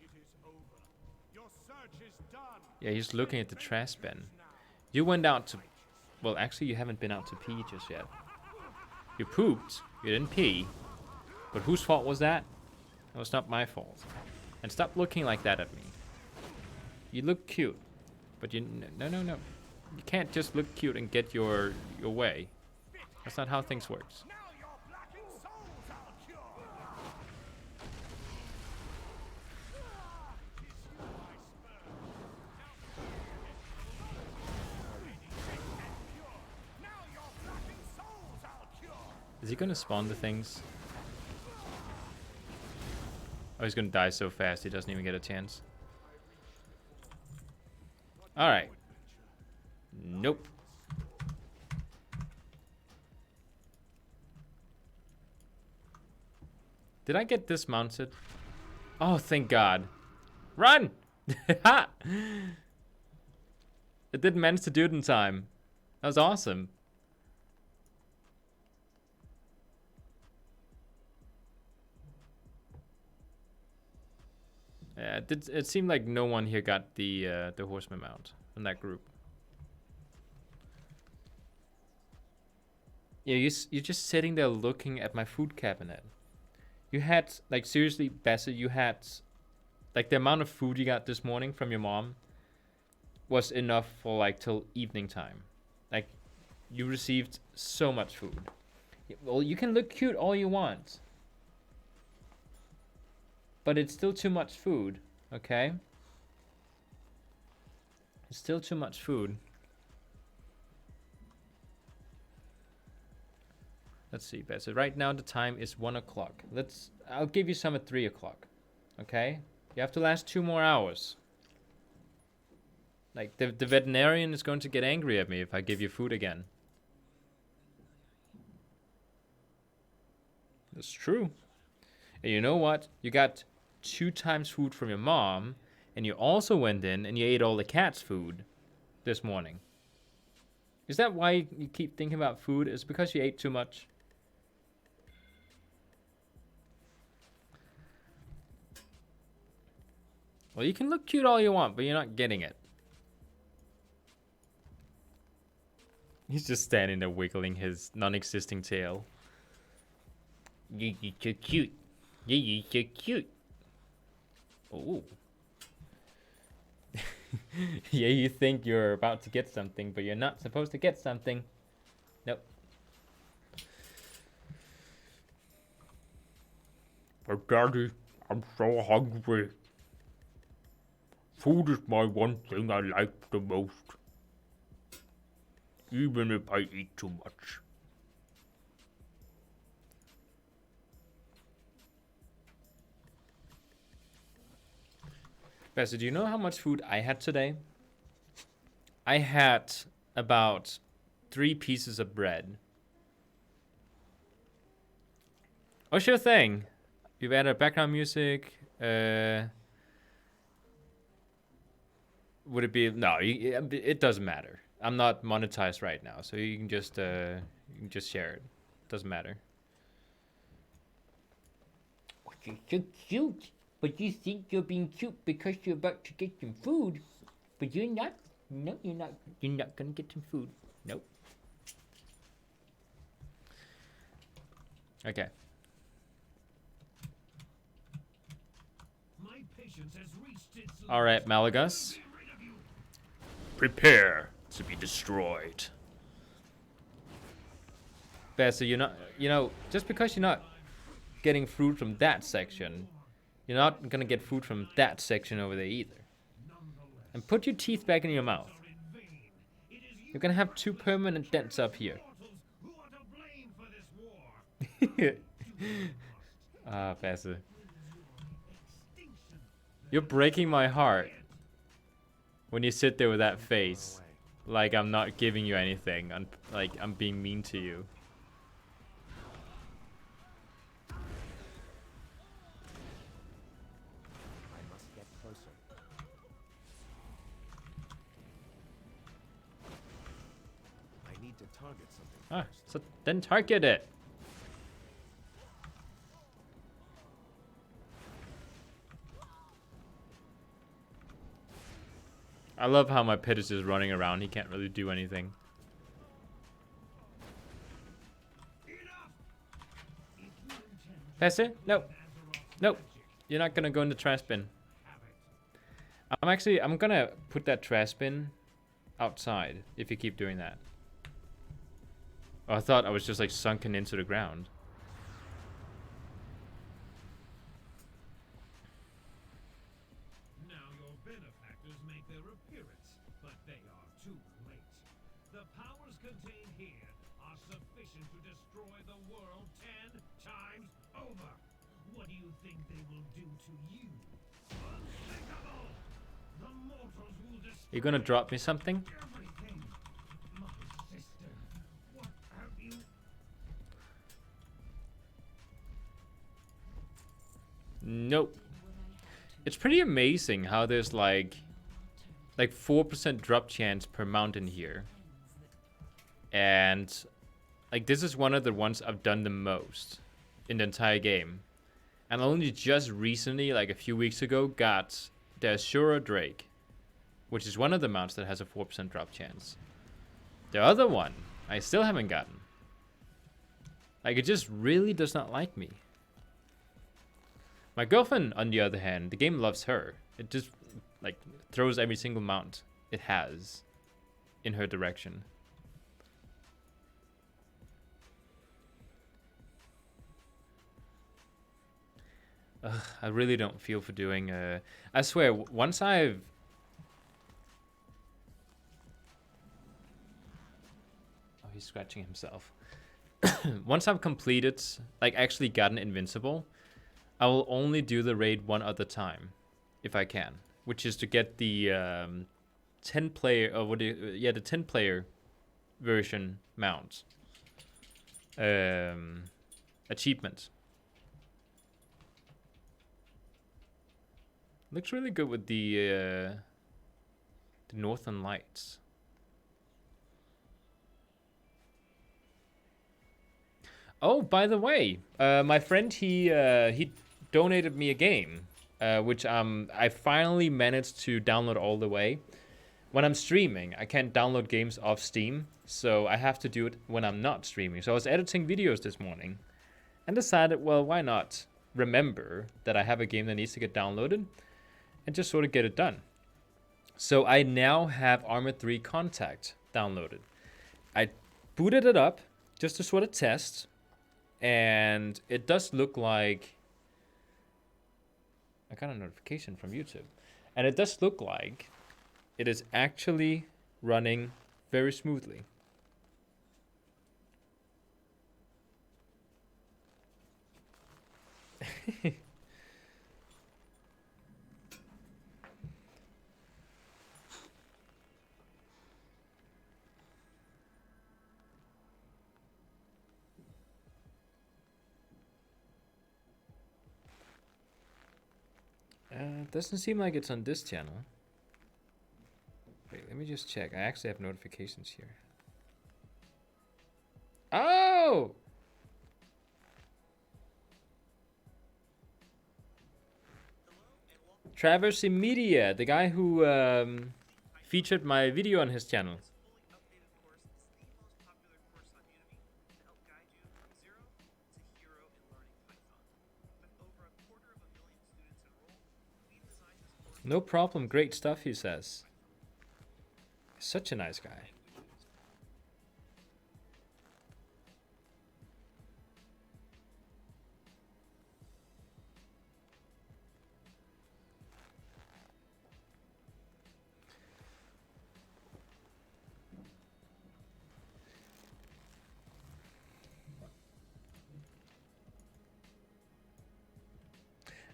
It is over. Your search is done. Yeah, he's looking at the trash bin. You went out to... Well, actually, you haven't been out to pee just yet. You pooped. You didn't pee. But whose fault was that? That was not my fault. And stop looking like that at me. You look cute. But you... No. You can't just look cute and get your way. That's not how things works. Now your blackened souls I'll cure. Now your blackened souls I'll cure. Is he gonna spawn the things? Oh, he's gonna die so fast he doesn't even get a chance. Alright. Nope. Did I get dismounted? Oh, thank God. Run! Ha! It didn't manage to do it in time. That was awesome. Yeah, it seemed like no one here got the horseman mount from that group. Yeah, you're just sitting there looking at my food cabinet. You had, like, seriously, Bassett, you had Like the amount of food you got this morning from your mom was enough for like till evening time. Like you received so much food. Well, you can look cute all you want, but it's still too much food, okay? It's still too much food. Let's see, so right now the time is 1 o'clock. I'll give you some at 3 o'clock, okay? You have to last 2 more hours. Like, the veterinarian is going to get angry at me if I give you food again. That's true. And you know what? You got 2 times food from your mom, and you also went in and you ate all the cat's food this morning. Is that why you keep thinking about food? Is it because you ate too much? Well, you can look cute all you want, but you're not getting it. He's just standing there wiggling his non-existing tail. You're so cute. You're so cute. Oh. Yeah, you think you're about to get something, but you're not supposed to get something. Nope. But Daddy, I'm so hungry. Food is my one thing I like the most. Even if I eat too much. Bessie, do you know how much food I had today? I had about 3 pieces of bread. Oh, sure thing. You've added background music. Would it be... No, it doesn't matter. I'm not monetized right now, so you can just share it. Doesn't matter. You're so cute, but you think you're being cute because you're about to get some food, but you're not. No, you're not. You're not gonna get some food. Nope. Okay. My patience has reached its All right, Malagus. Prepare to be destroyed. Bessie, you're not... You know, just because you're not getting food from that section, you're not gonna get food from that section over there either. And put your teeth back in your mouth. You're gonna have 2 permanent dents up here. who are to blame for this war. Ah, Bessie. You're breaking my heart when you sit there with that face, like I'm not giving you anything, like I'm being mean to you. I must get closer. I need to target something Ah, first. so then target it. I love how my pet is just running around. He can't really do anything. That's it? Nope. Nope. You're not gonna go in the trash bin. I'm gonna put that trash bin outside if you keep doing that. Oh, I thought I was just like sunken into the ground. Now your benefactors make their appearance, but they are too late. The powers contained here are sufficient to destroy the world 10 times over. What do you think they will do to you? Unthinkable! The mortals will destroy You gonna drop me something? everything. My sister, what have you... Nope. It's pretty amazing how there's like 4% drop chance per mountain here. And like this is one of the ones I've done the most in the entire game. And only just recently, like a few weeks ago, got the Ashura Drake, which is one of the mounts that has a 4% drop chance. The other one, I still haven't gotten. Like, it just really does not like me. My girlfriend, on the other hand, the game loves her. It just like throws every single mount it has in her direction. Ugh, I really don't feel for doing. I swear, once I've. Oh, he's scratching himself. Once I've completed, like actually gotten invincible, I will only do the raid one other time, if I can, which is to get the 10 player, or what? Yeah, the 10 player version mount achievement. Looks really good with the Northern Lights. Oh, by the way, my friend he donated me a game, which I finally managed to download all the way. When I'm streaming, I can't download games off Steam, so I have to do it when I'm not streaming. So I was editing videos this morning, and decided, well, why not remember that I have a game that needs to get downloaded, and just sort of get it done. So I now have Armored 3 Contact downloaded. I booted it up just to sort of test, and it does look like I got a notification from YouTube, and it does look like it is actually running very smoothly. Doesn't seem like it's on this channel. Wait, let me just check. I actually have notifications here. Oh! Traverse Media, the guy who featured my video on his channel. No problem, great stuff, he says. Such a nice guy.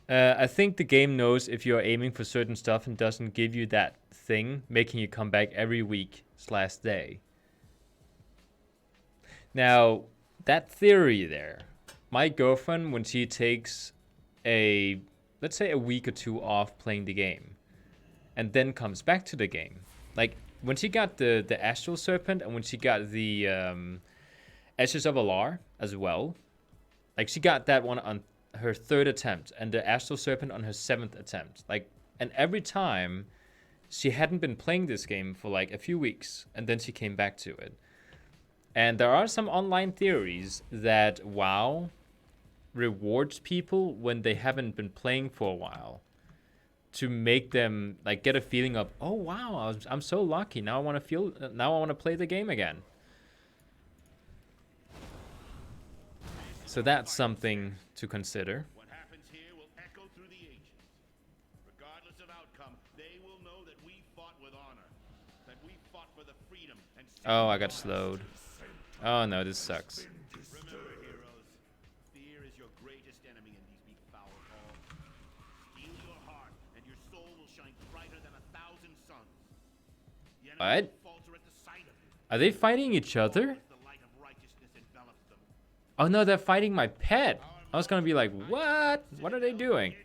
I think the game knows if you're aiming for certain stuff and doesn't give you that thing, making you come back every week/day. Now, that theory there, my girlfriend, when she takes let's say a week or two off playing the game, and then comes back to the game, like when she got the Astral Serpent and when she got the Ashes of Alar as well, like she got that one on her 3rd attempt and the Astral Serpent on her 7th attempt. Like, and every time she hadn't been playing this game for like a few weeks, and then she came back to it. And there are some online theories that WoW rewards people when they haven't been playing for a while, to make them like get a feeling of, oh wow, I'm so lucky. Now I want to play the game again. So that's something to consider. What happens here will echo through the ages. Regardless of outcome, they will know that we fought with honor, that we fought for the freedom and Oh, I got slowed. Oh no, this sucks. remember, heroes, fear is your greatest enemy in these befouled halls. Steel your heart, and your soul will shine brighter than 1,000 suns. The enemy What? will falter at the sight of you. Are they fighting each other? As the light of righteousness envelops them. Oh no, they're fighting my pet. I was gonna be like, what? What are they doing? Ends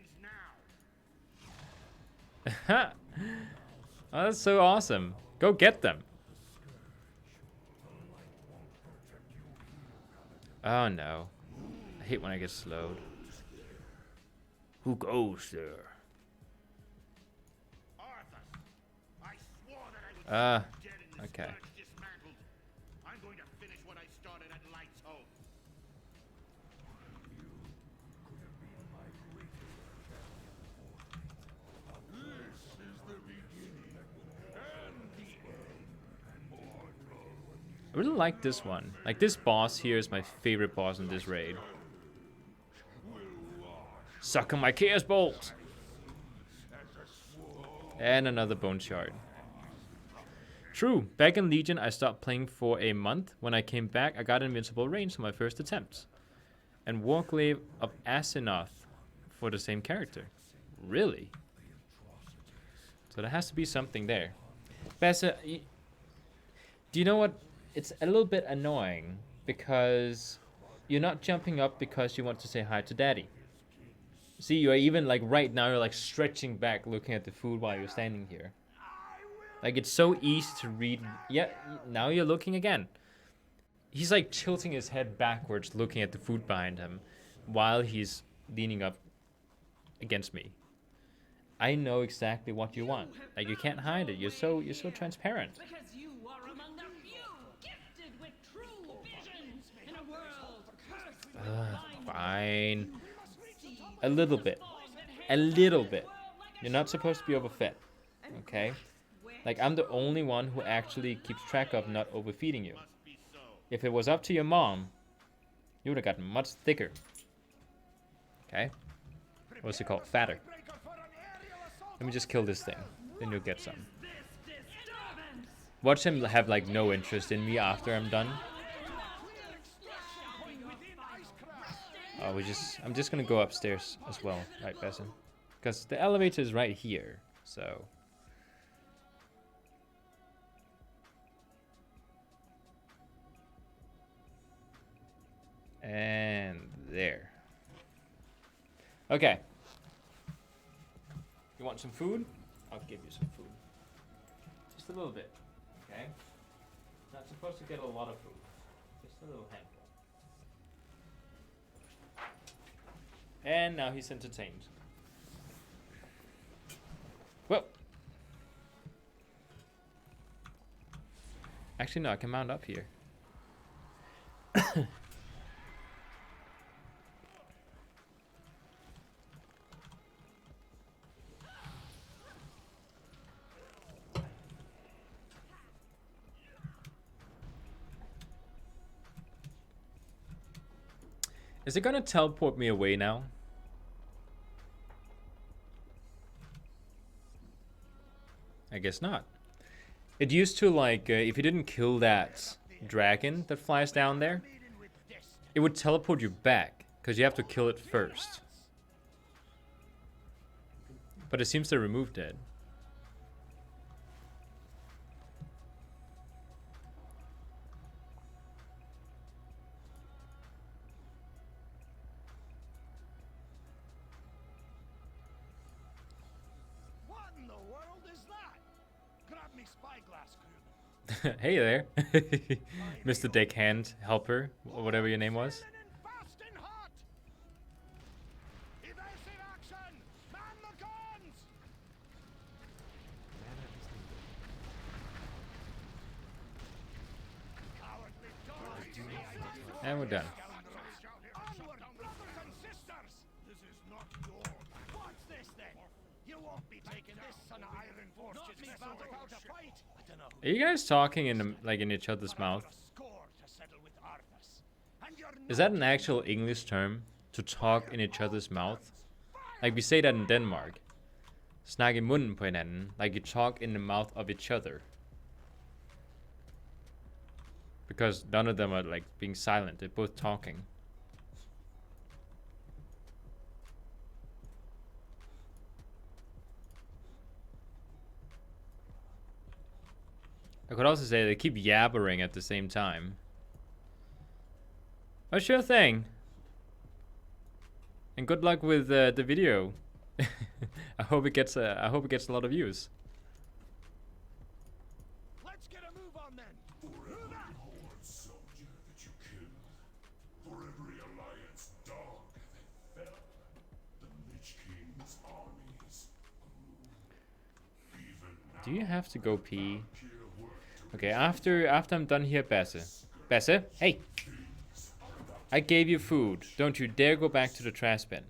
now. Oh, that's so awesome. Go get them. Oh no. I hate when I get slowed. Who goes there? Arthas, I swore that I would see you dead in this okay. village dismantled. I'm going to finish what I started at Light's Hope. I really like this one. Like, this boss here is my favorite boss in this raid. Suck on my Chaos Bolt! And another Bone Shard. True, back in Legion, I stopped playing for a month. When I came back, I got invincible range on my first attempt. And Warglaive of Asenath for the same character. Really? So there has to be something there. Bessa, do you know what? It's a little bit annoying because you're not jumping up because you want to say hi to daddy. See, you're even like right now, you're like stretching back looking at the food while you're standing here. Like, it's so easy to read. Yeah, now you're looking again. He's like tilting his head backwards looking at the food behind him while he's leaning up against me. I know exactly what you want. Like, you can't hide it. You're so transparent. Because you are among the few gifted with true visions in a world cursed with Fine. A little bit. A little bit. You're not supposed to be overfed. Okay? Like, I'm the only one who actually keeps track of not overfeeding you. If it was up to your mom, you would have gotten much thicker. Okay? What's it called? Fatter. Let me just kill this thing. Then you'll get some. Watch him have, like, no interest in me after I'm done. Oh, I'm just gonna go upstairs as well, right, Besson? Because the elevator is right here, so. And there. Okay. You want some food? I'll give you some food. Just a little bit, okay? Not supposed to get a lot of food. Just a little handful. And now he's entertained. Well. Actually, no, I can mount up here. Is it gonna teleport me away now? I guess not. It used to, like, if you didn't kill that dragon that flies down there, it would teleport you back, because you have to kill it first. But it seems they removed it. What in the world is that? Grab me spyglass, Kuhn. Hey there, Mr. Deckhand Helper, or whatever your name was. Fast and hot! Evasive action! Man the guns! Cowardly dogs! And we're done. Onward, brothers and sisters! This is not your... What's this then? You won't be taking this on Iron Forge's vessel without a fight! I don't know. Are you guys talking in like in each other's mouth? Is that an actual English term? To talk in each other's mouth? Like we say that in Denmark. Snak i munden på hinanden. Like you talk in the mouth of each other. Because none of them are like being silent. They're both talking. I could also say they keep yabbering at the same time. Oh, sure thing. And good luck with the video. I hope it gets a lot of views. Let's get a move on then. For every Horde soldier that you killed, for every Alliance dog that fell, the Lich King's armies grew. Even now, Do you have to go pee? Okay, after I'm done here, Basse. Basse, hey! I gave you food. Don't you dare go back to the trash bin.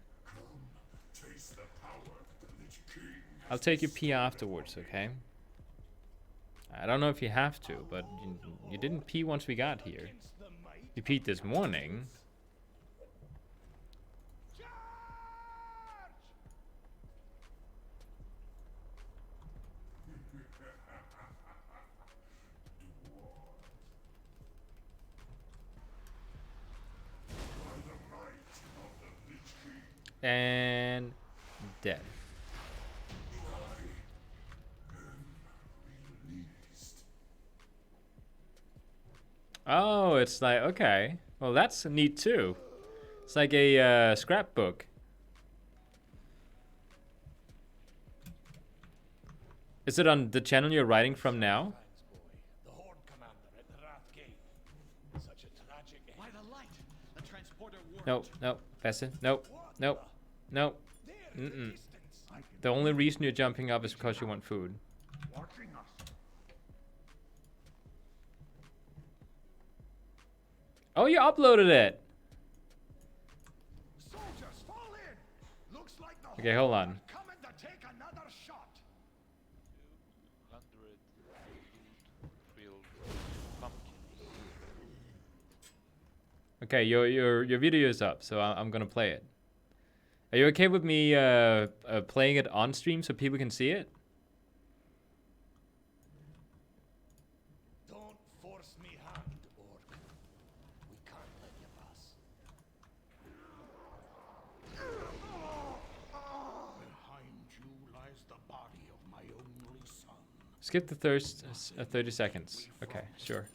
taste the power that the Lich King I'll take your pee afterwards, okay? I don't know if you have to, but you didn't pee once we got here. You peed this morning. And death. Oh, it's like, okay. Well, that's neat too. It's like a scrapbook. Is it on the channel you're writing from now? The Horde commander at the Wrath Gate. Such a tragic end. By the light, the transporter warped. No, no, Bessie. Nope, nope, nope. There in the distance. I can The only reason you're jumping up is because you want food. watching us. Oh, you uploaded it. Soldiers, fall in. Looks like the Okay, hold on. coming to take another shot. 100 grilled pumpkins. Okay, your video is up, so I'm gonna play it. Are you okay with me playing it on stream so people can see it? Don't force me hand, Orc. We can't let you pass. Behind you lies the body of my only son. Skip the first 30 seconds. Okay, sure.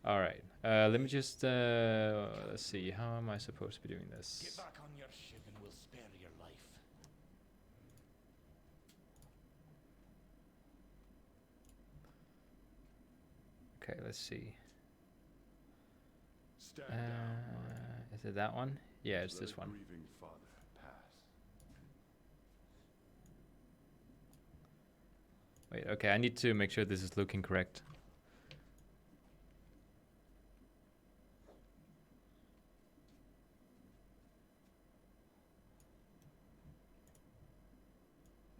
All right. Let me just let's see. How am I supposed to be doing Get this? back on your ship and we'll spare your life. Okay, let's see. Stand down. Is it that one? Yeah, it's Let this a one. grieving father pass. Wait, okay, I need to make sure this is looking correct.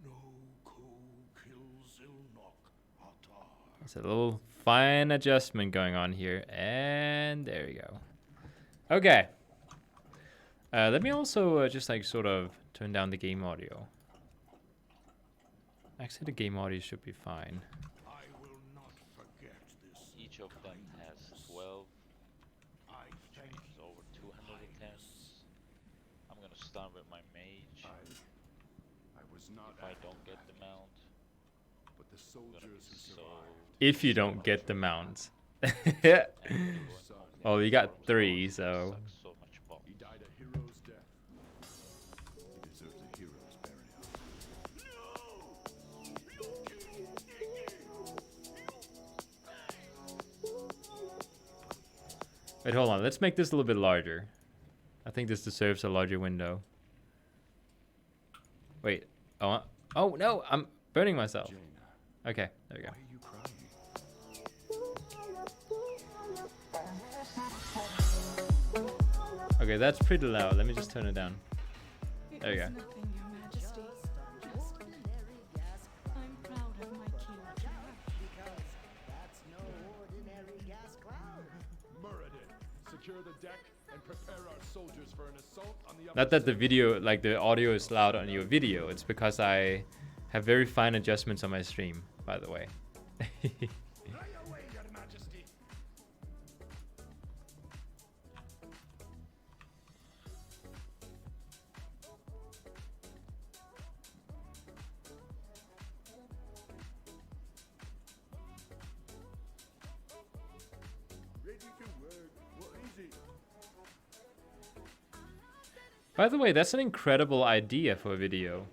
No co kills Ilnok Atar. There's a little fine adjustment going on here, and there you go. Okay. Let me also just like sort of turn down the game audio. Actually, the game audio should be fine. I will not forget this. Each of them has 12 I thank chains, you. over 200 attempts. I'm gonna start with my mage. I was not If I at don't get that the gate, mount, but the I'm gonna soldiers be who so survived. If you don't get the mount. Well, you got 3, so. sucks so much bomb. He died a hero's death. He deserves a hero's burial. Wait, hold on. Let's make this a little bit larger. I think this deserves a larger window. Wait. Oh no! I'm burning myself. Jaina, Okay, there we go. why are you crying? Okay, that's pretty loud. Let me just turn it down. There you go. Nothing, Your Majesty. Just Ordinary gas I'm proud of my king. because that's no ordinary gas cloud. Muradin, secure the deck and prepare our soldiers for an assault on the Not that the video, like the audio is loud on your video. It's because I have very fine adjustments on my stream, by the way. Right away, Your Majesty. Ready to work. What is it? By the way, that's an incredible idea for a video.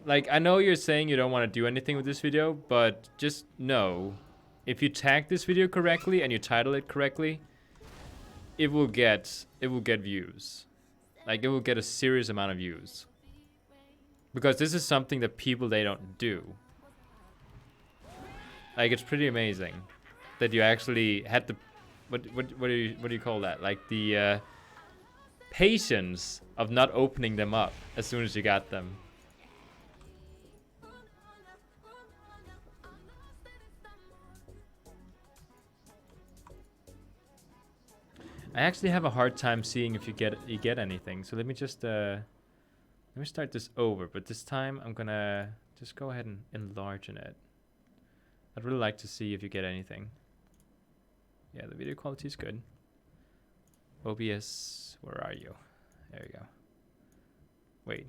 Like, I know you're saying you don't want to do anything with this video, but just know, if you tag this video correctly and you title it correctly, it will get views. Like, it will get a serious amount of views. Because this is something that people, they don't do. Like, it's pretty amazing that you actually had the what do you call that? Like the patience of not opening them up as soon as you got them. I actually have a hard time seeing if you get anything. So let me just let me start this over. But this time I'm gonna just go ahead and enlarge it. I'd really like to see if you get anything. Yeah, the video quality is good. OBS, where are you? There you go. Wait.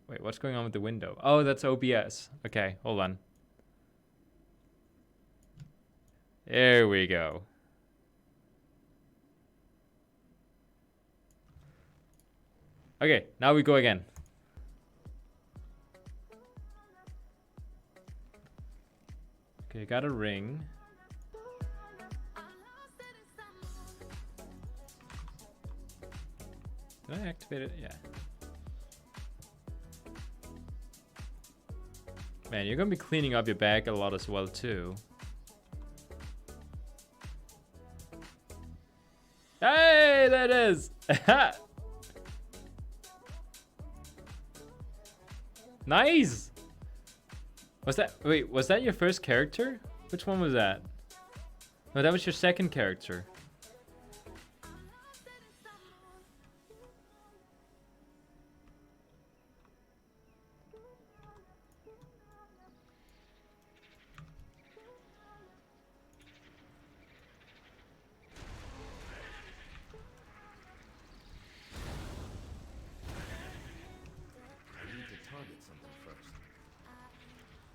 Wait, what's going on with the window? Oh, that's OBS. Okay, hold on. There we go. Okay, now we go again. Okay, got a ring. Did I activate it? Yeah. Man, you're gonna be cleaning up your bag a lot as well too. Hey, there it is! Nice! Was that your first character? Which one was that? No, that was your second character.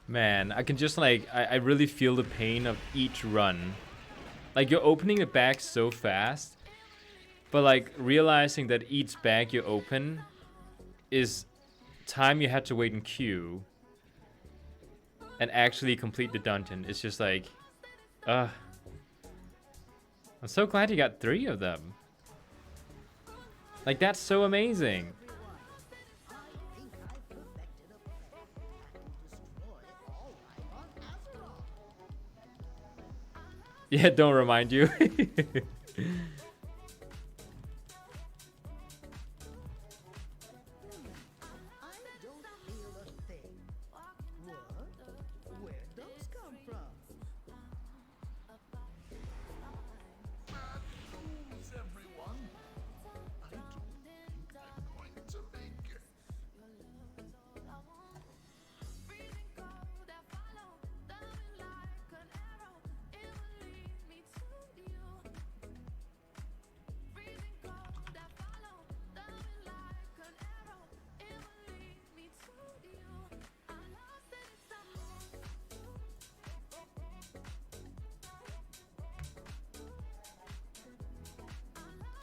Man, I can just like, I really feel the pain of each run. Like you're opening the bag so fast, but like realizing that each bag you open is time you had to wait in queue and actually complete the dungeon. It's just like, I'm so glad you got 3 of them. Like that's so amazing. Yeah, don't remind you.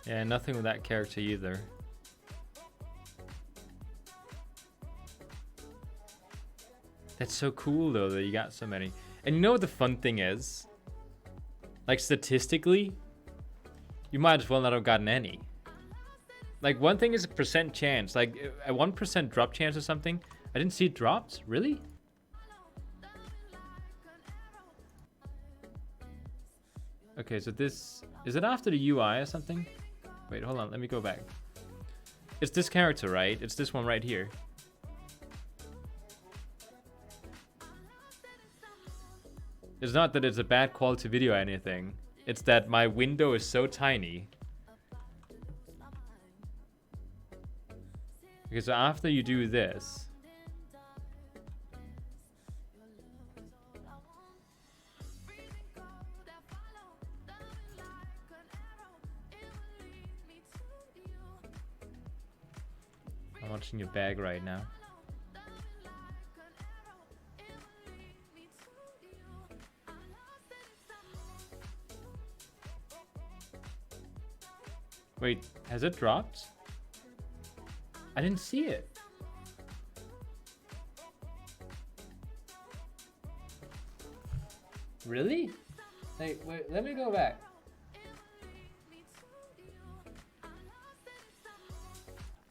Yeah, nothing with that character either. That's so cool though that you got so many. And you know what the fun thing is? Like statistically, you might as well not have gotten any. Like one thing is a percent chance, like a 1% drop chance or something. I didn't see it dropped, really? Okay, so this, is it after the UI or something? Wait, hold on, let me go back. It's this character, right? It's this one right here. It's not that it's a bad quality video or anything. It's that my window is so tiny. Okay, so after you do this, I'm watching your bag right now. Wait, has it dropped? I didn't see it. Really? Wait, let me go back.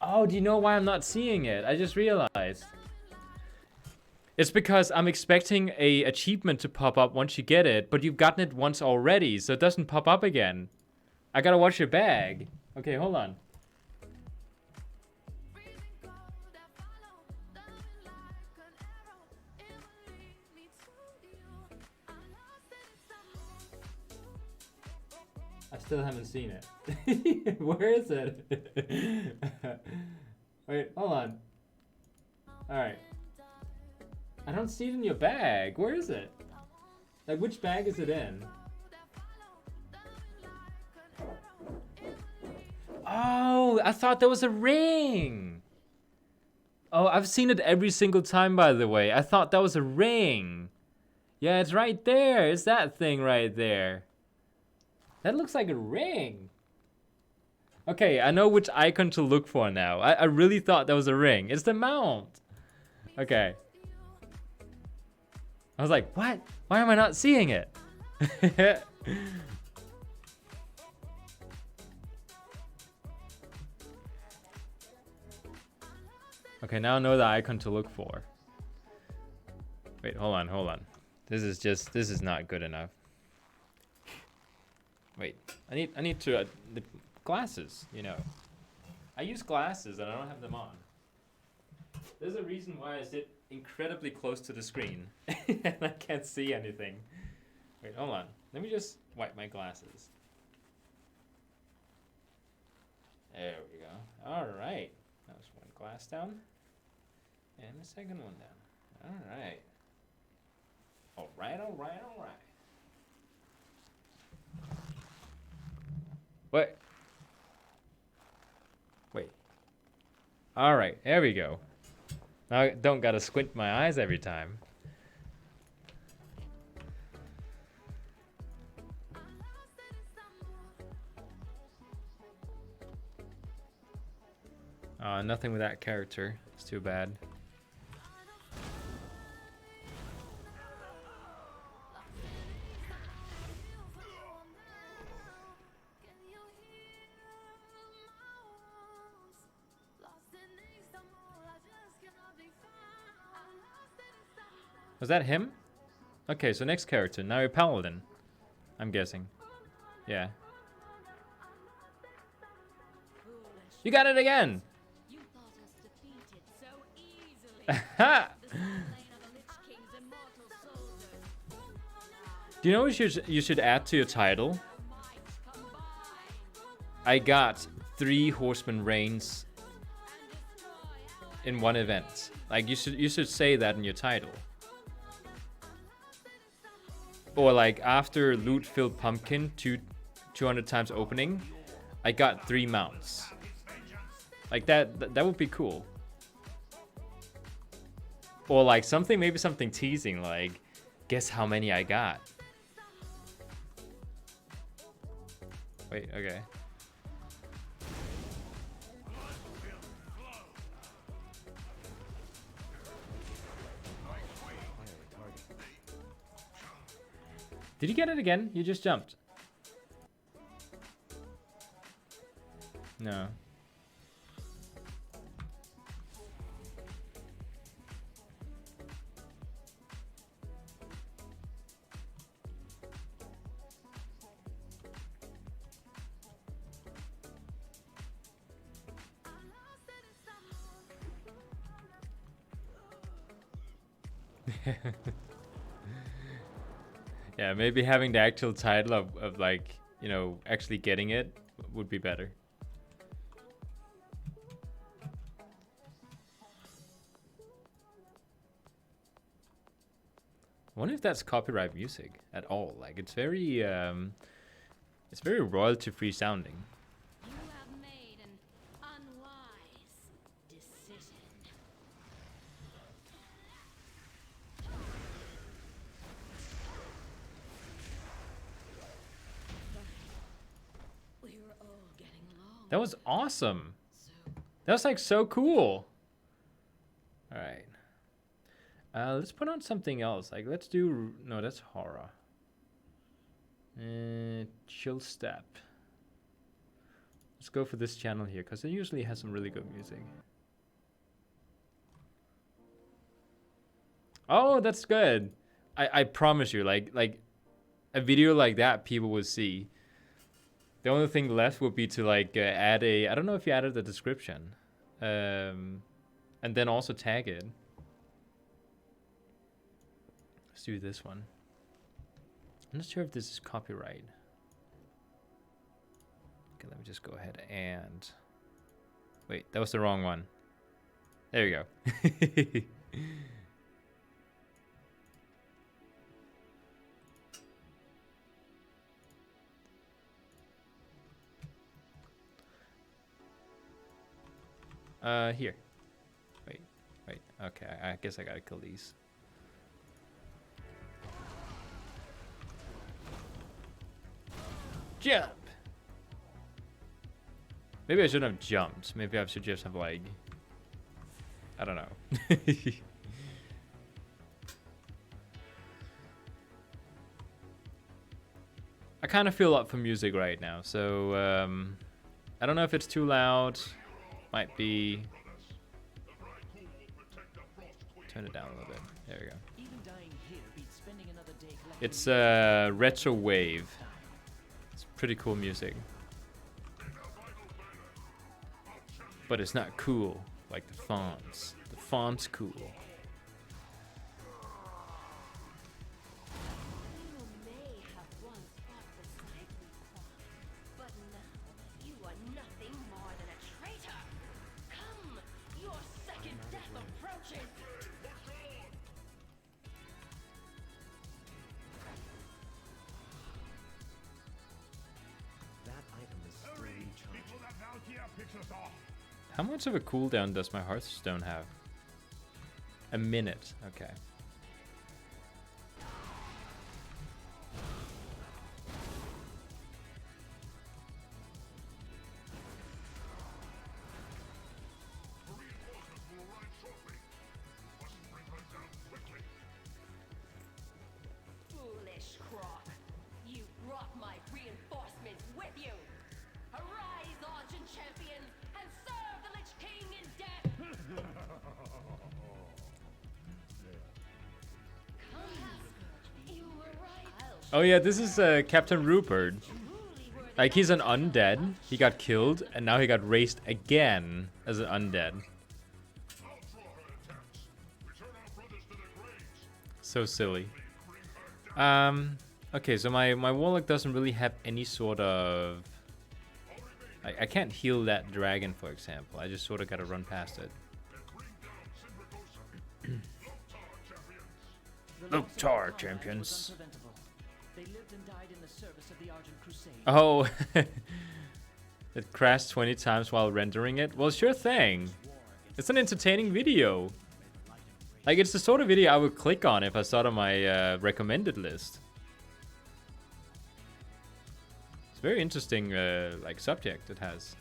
Oh, do you know why I'm not seeing it? I just realized. It's because I'm expecting a achievement to pop up once you get it, but you've gotten it once already, so it doesn't pop up again. I gotta watch your bag. Okay, hold on. I still haven't seen it. Where is it? Wait, hold on. Alright. I don't see it in your bag. Where is it? Like, which bag is it in? Oh, I thought that was a ring. Oh, I've seen it every single time, by the way. I thought that was a ring. Yeah, it's right there. It's that thing right there. That looks like a ring. Okay, I know which icon to look for now. I really thought that was a ring. It's the mount. Okay. I was like, what? Why am I not seeing it? Okay, now I know the icon to look for. Wait, hold on. This is not good enough. Wait, I need to the glasses, you know. I use glasses and I don't have them on. There's a reason why I sit incredibly close to the screen and I can't see anything. Wait, hold on. Let me just wipe my glasses. There we go. All right. That was one glass down. And the second one down. All right. All right. What? Wait. All right, there we go. Now I don't gotta squint my eyes every time. Nothing with that character. It's too bad. Was that him? Okay, so next character. Now you're Paladin. I'm guessing. Yeah. You got it again! You thought us defeated so easily. Ha! The slain of the Lich King's immortal soldiers. Do you know what you should add to your title? Might combine I got 3 Horseman Reigns and destroy our in one event. Like you should say that in your title. Or like after loot filled pumpkin 200 times opening, I got 3 mounts. Like that would be cool. Or like maybe something teasing like, guess how many I got. Wait, okay. Did you get it again? You just jumped. No. Yeah, maybe having the actual title of like, you know, actually getting it would be better. I wonder if that's copyright music at all. Like it's very royalty free sounding. You have made an unwise decision. We were all getting along. That was awesome. So That was like so cool. All right. Let's put on something else. Like let's do no, that's horror. Chill step. Let's go for this channel here because it usually has some really good music. Oh, that's good. I promise you, like a video like that people will see. The only thing left would be to like add a. I don't know if you added the description, and then also tag it. Let's do this one. I'm not sure if this is copyright. Okay, let me just go ahead and wait. That was the wrong one. There you go. Here. Wait. Okay, I guess I gotta kill these. Jump! Maybe I shouldn't have jumped. Maybe I should just have, like... I don't know. I kind of feel up for music right now, so... I don't know if it's too loud. Might be... Turn it down a little bit. There we go. It's retro wave. It's pretty cool music. But it's not cool like the fonts. The font's cool. How much of a cooldown does my Hearthstone have? A minute, okay. Foolish croc. You brought my reinforcements with you. Arise, Argent champion, and serve the Lich King in death. You were right. Oh yeah, this is Captain Rupert. Like, he's an undead. He got killed, and now he got raised again as an undead. So silly. Okay, so my warlock doesn't really have any sort of... I can't heal that dragon, for example. I just sort of gotta run past it. Loktar champions. They lived and died in the service of the Argent Crusade. Oh, it crashed 20 times while rendering it. Well, sure thing. It's an entertaining video. Like, it's the sort of video I would click on if I saw it on my recommended list. It's a very interesting, like, subject it has.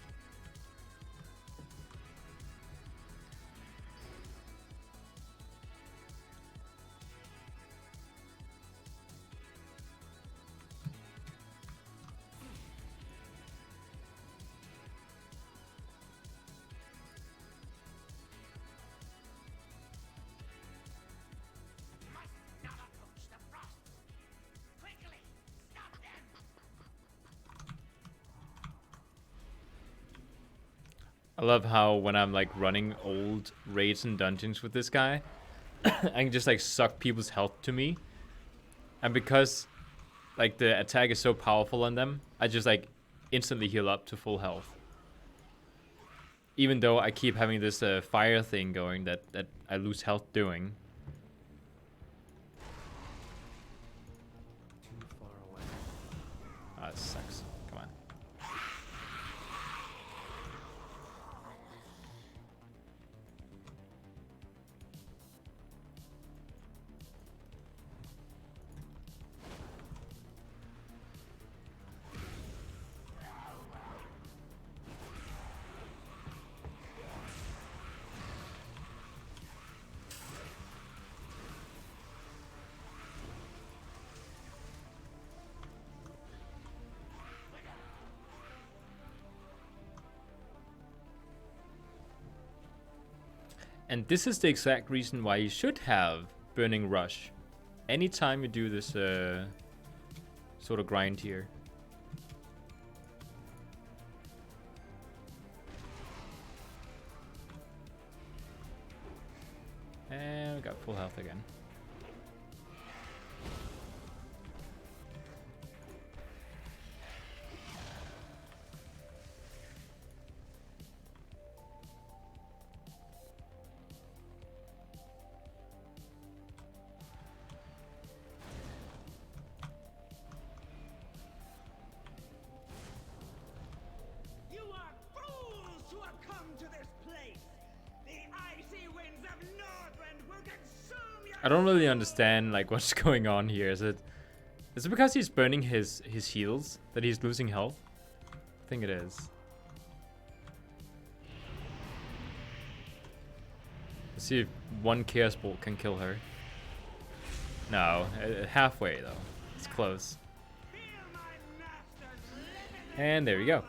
I love how when I'm like running old raids and dungeons with this guy, I can just like suck people's health to me. And because like the attack is so powerful on them, I just like instantly heal up to full health. Even though I keep having this fire thing going that I lose health doing. Too far away. Ah, it sucks. Come on. And this is the exact reason why you should have Burning Rush anytime you do this sort of grind here. And we got full health again. You are fools who have come to this place! The icy winds of Northrend will consume your... I don't really understand like what's going on here. Is it because he's burning his heals that he's losing health? I think it is. Let's see if one Chaos Bolt can kill her. No, halfway though. It's close. And there we go.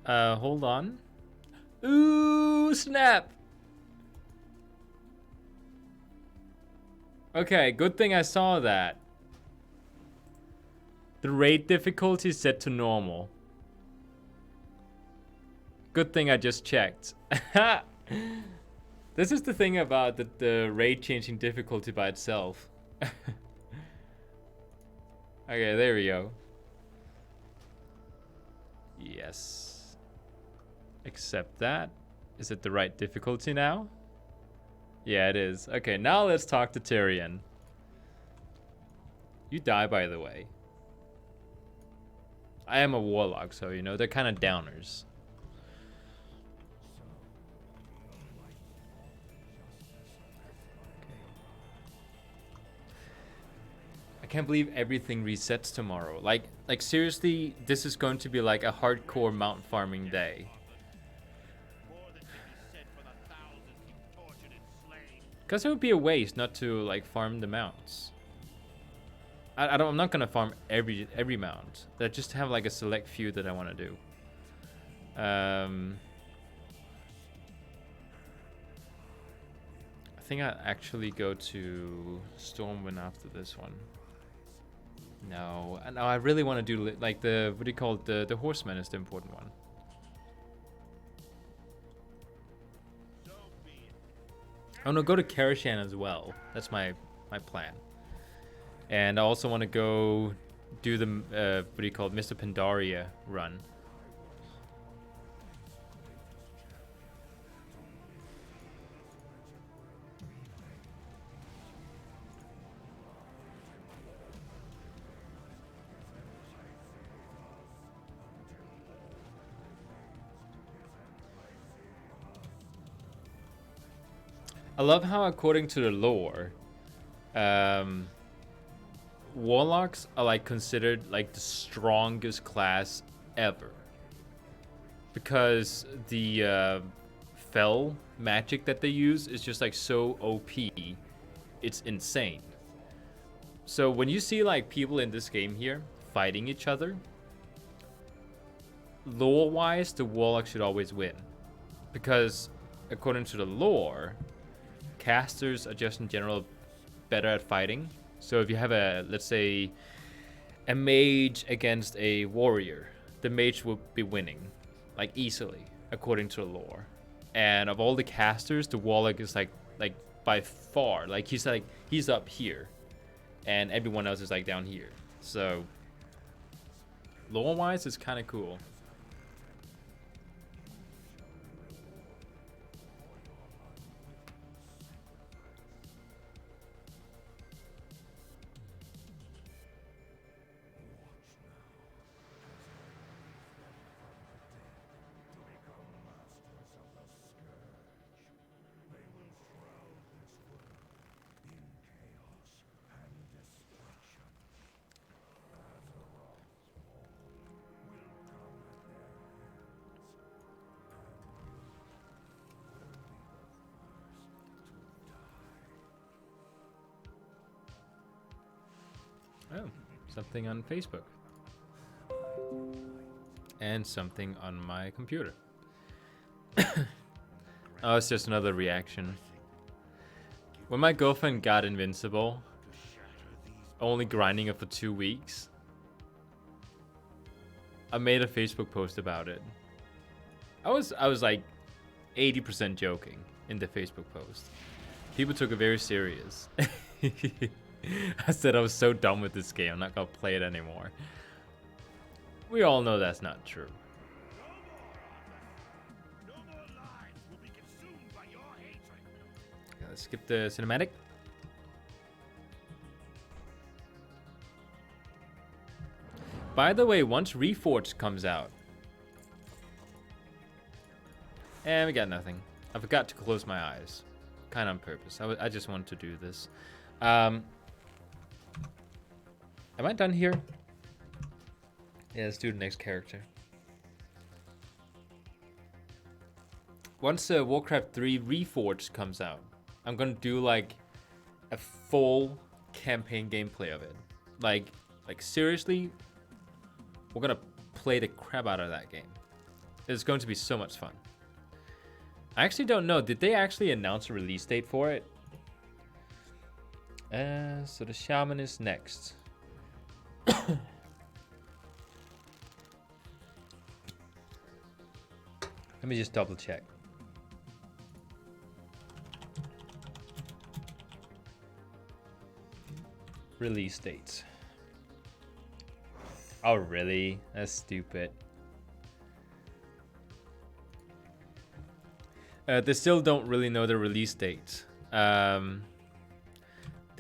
Hold on. Ooh, snap. Okay, good thing I saw that. The raid difficulty is set to normal. Good thing I just checked. This is the thing about the raid changing difficulty by itself. Okay, there we go. Yes. Accept that. Is it the right difficulty now? Yeah, it is. Okay, now let's talk to Tyrion. You die, by the way. I am a warlock, so, you know, they're kind of downers. I can't believe everything resets tomorrow. Like seriously, this is going to be like a hardcore mount farming day. Because it would be a waste not to like farm the mounts. I'm not gonna farm every mount. I just have like a select few that I want to do. I think I actually go to Stormwind after this one. No, I really want to do like the what do you call it? The Horseman is the important one. Oh no, go to Karashan as well. That's my plan. And I also want to go do the what do you call it? Mr. Pandaria run. I love how, according to the lore, warlocks are like considered like the strongest class ever, because the fell magic that they use is just like so OP, it's insane. So when you see like people in this game here fighting each other, lore-wise, the warlock should always win, because according to the lore, casters are just in general better at fighting. So if you have a, let's say, a mage against a warrior, the mage will be winning, like easily, according to the lore. And of all the casters, the warlock is like by far, like he's up here, and everyone else is like down here. So lore-wise, it's kind of cool. Oh, something on Facebook. And something on my computer. Oh, it's just another reaction. When my girlfriend got invincible, only grinding it for 2 weeks, I made a Facebook post about it. I was like 80% joking in the Facebook post. People took it very serious. I said I was so done with this game, I'm not gonna play it anymore. We all know that's not true. Okay, let's skip the cinematic. By the way, once Reforged comes out, and we got nothing. I forgot to close my eyes, kind of on purpose. I just wanted to do this. Am I done here? Yeah, let's do the next character. Once Warcraft 3 Reforged comes out, I'm gonna do like a full campaign gameplay of it. Like seriously, we're gonna play the crap out of that game. It's going to be so much fun. I actually don't know. Did they actually announce a release date for it? So the Shaman is next. Let me just double check. Release dates. Oh, really? That's stupid. They still don't really know the release date. They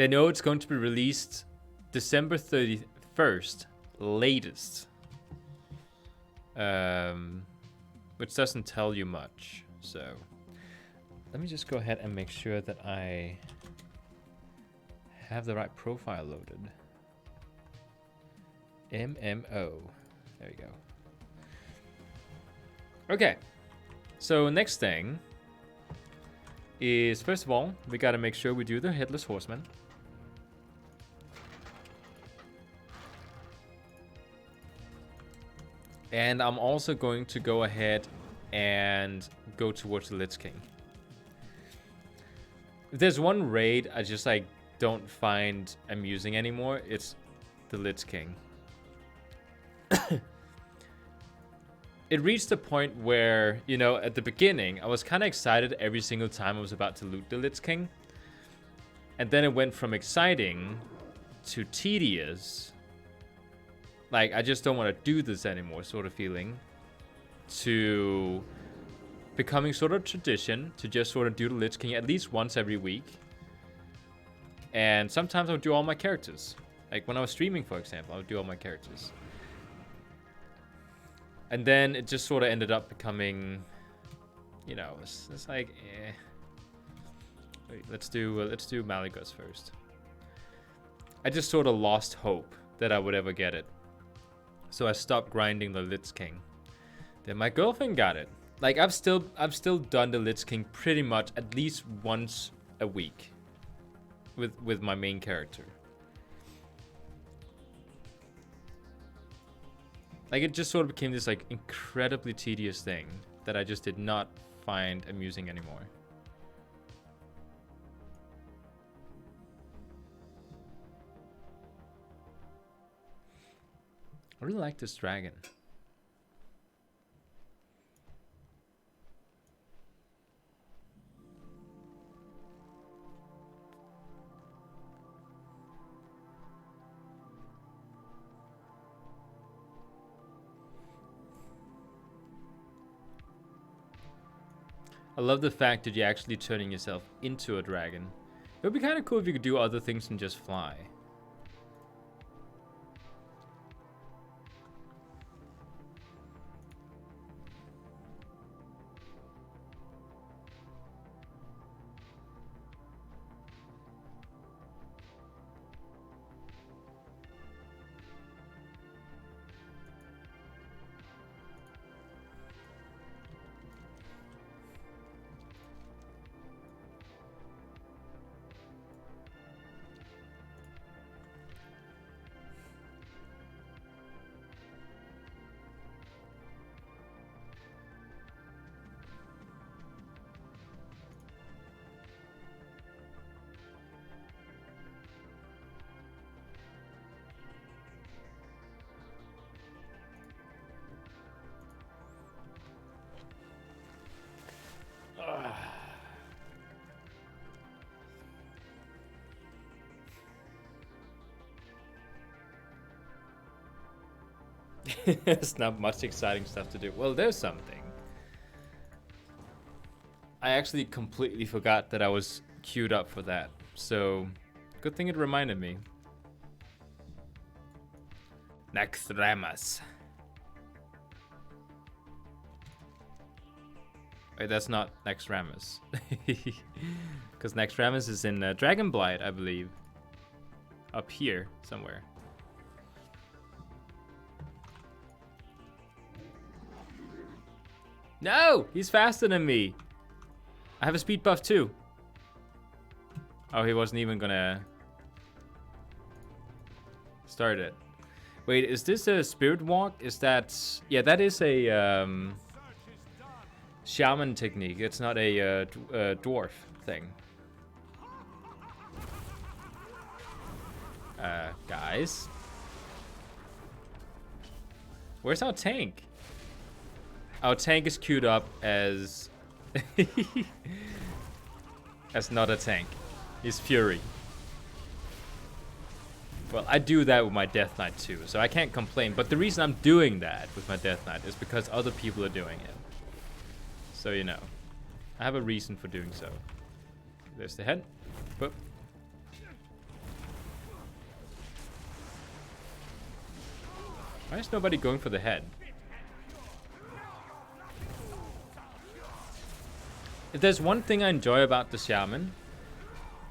know it's going to be released December 31st, latest. Which doesn't tell you much. So let me just go ahead and make sure that I have the right profile loaded. MMO. There we go. Okay. So next thing is, first of all, we gotta make sure we do the Headless Horseman. And I'm also going to go ahead and go towards the Lich King. If there's one raid I just like don't find amusing anymore, it's the Lich King. It reached a point where, you know, at the beginning, I was kind of excited every single time I was about to loot the Lich King. And then it went from exciting to tedious. Like, I just don't want to do this anymore, sort of feeling. To becoming sort of tradition to just sort of do the Lich King at least once every week. And sometimes I would do all my characters. Like, when I was streaming, for example, I would do all my characters. And then it just sort of ended up becoming, you know, it's like, eh. Wait, let's do Malygos first. I just sort of lost hope that I would ever get it. So I stopped grinding the Lich King. Then my girlfriend got it. Like, I've still done the Lich King pretty much at least once a week with my main character. Like, it just sort of became this like incredibly tedious thing that I just did not find amusing anymore. I really like this dragon. I love the fact that you're actually turning yourself into a dragon. It would be kind of cool if you could do other things than just fly. There's not much exciting stuff to do. Well, there's something. I actually completely forgot that I was queued up for that. So, good thing it reminded me. Next Ramas. Wait, that's not Next Ramas. Because Next Ramas is in Dragonblight, I believe. Up here, somewhere. No! He's faster than me! I have a speed buff too. Oh, he wasn't even gonna start it. Wait, is this a spirit walk? Is that... Yeah, that is a shaman technique. It's not a dwarf thing. Guys. Where's our tank? Our tank is queued up as... as not a tank. He's Fury. Well, I do that with my Death Knight too, so I can't complain. But the reason I'm doing that with my Death Knight is because other people are doing it. So, you know. I have a reason for doing so. There's the head. Boop. Why is nobody going for the head? If there's one thing I enjoy about the Shaman,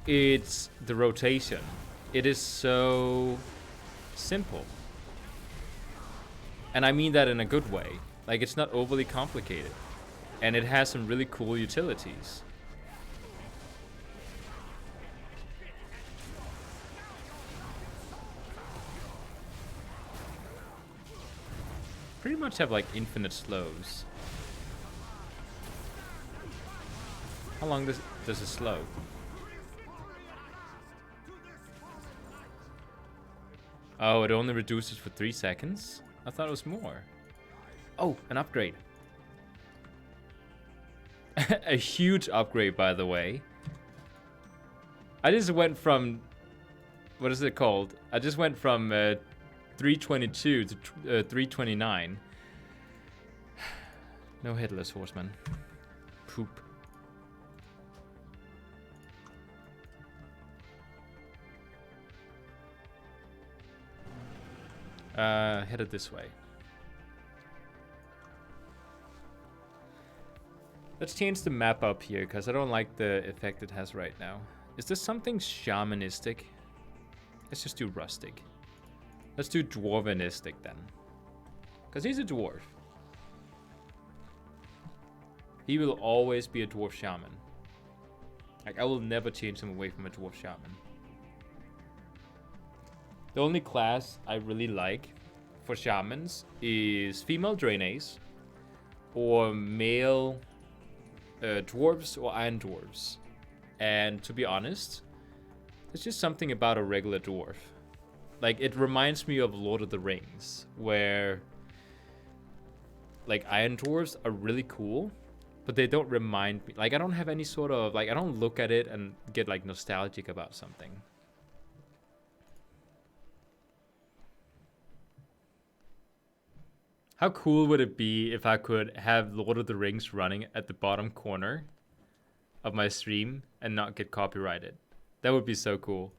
it's the rotation. It is so simple. And I mean that in a good way. Like, it's not overly complicated. And it has some really cool utilities. Pretty much have like infinite slows. How long does it slow? Oh, it only reduces for 3 seconds? I thought it was more. Oh, an upgrade. A huge upgrade, by the way. I just went from... What is it called? I just went from 322 to 329. No headless horseman. Poop. Headed this way. Let's change the map up here, because I don't like the effect it has right now. Is this something shamanistic? Let's just do rustic. Let's do dwarvenistic then. Because he's a dwarf. He will always be a dwarf shaman. Like, I will never change him away from a dwarf shaman. The only class I really like for shamans is female draenays or male dwarves or iron dwarves. And to be honest, there's just something about a regular dwarf. Like, it reminds me of Lord of the Rings, where like iron dwarves are really cool, but they don't remind me. Like, I don't have any sort of, like, I don't look at it and get like nostalgic about something. How cool would it be if I could have Lord of the Rings running at the bottom corner of my stream and not get copyrighted? That would be so cool.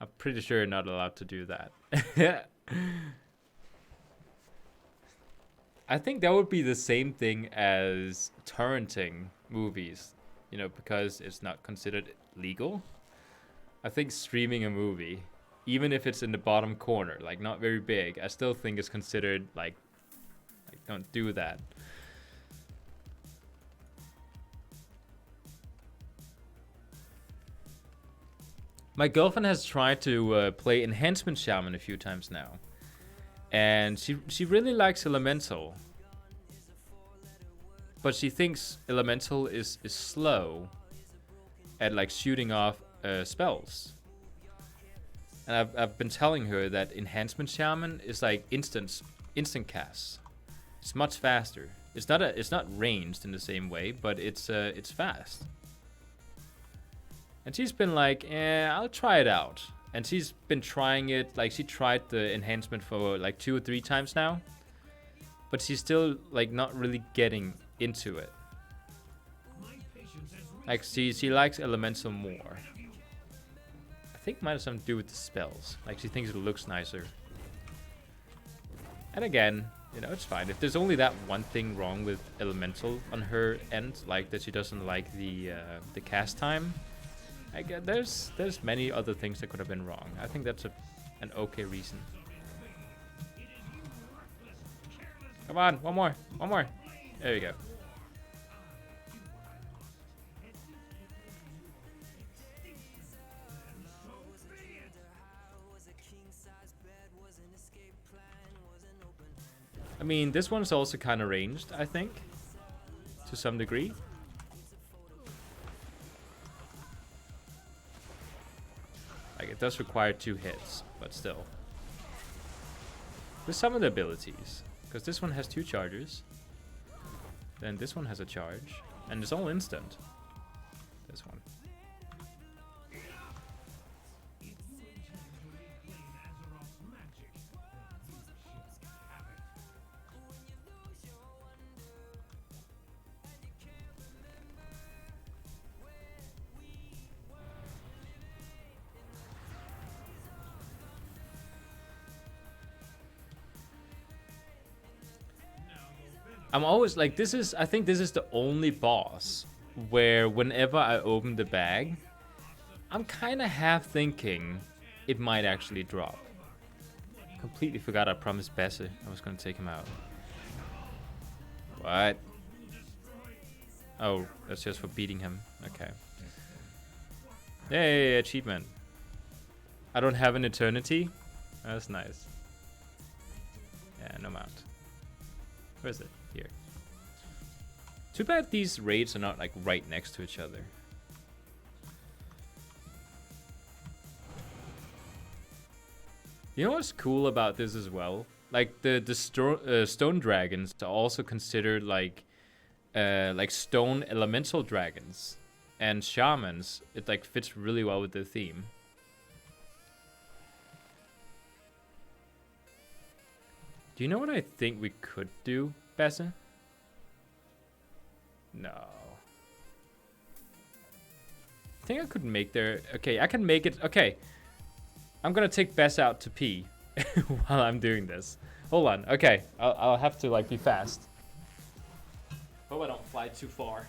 I'm pretty sure you're not allowed to do that. I think that would be the same thing as torrenting movies, you know, because it's not considered legal. I think streaming a movie, even if it's in the bottom corner, like not very big, I still think it's considered like don't do that. My girlfriend has tried to play Enhancement Shaman a few times now. And she really likes Elemental. But she thinks Elemental is slow at like shooting off spells. And I've been telling her that Enhancement Shaman is like instant casts. It's much faster. It's not ranged in the same way, but it's fast. And she's been like, I'll try it out. And she's been trying it, like she tried the enhancement for like 2 or 3 times now. But she's still like not really getting into it. Like she likes elemental more. I think it might have something to do with the spells. Like she thinks it looks nicer. And again, you know, it's fine. If there's only that one thing wrong with elemental on her end, like that she doesn't like the cast time, I get there's many other things that could have been wrong. I think that's an okay reason. Come on, one more. There you go. I mean, this one's also kind of ranged, I think, to some degree. Like, it does require 2 hits, but still. With some of the abilities, because this one has 2 charges, then this one has a charge, and it's all instant. This one. I'm always like, I think this is the only boss where whenever I open the bag, I'm kind of half thinking it might actually drop. Completely forgot I promised Bessie I was going to take him out. What? Oh, that's just for beating him. Okay. Yay, achievement. I don't have an eternity. That's nice. Yeah, no mount. Where is it? Here. Too bad these raids are not like right next to each other. You know what's cool about this as well? Like the stone dragons are also considered like stone elemental dragons and shamans. It like fits really well with the theme. Do you know what I think we could do, Bessa? No. I think I could make their... Okay, I can make it... Okay. I'm gonna take Bess out to pee while I'm doing this. Hold on. Okay. I'll have to, like, be fast. Hope I don't fly too far.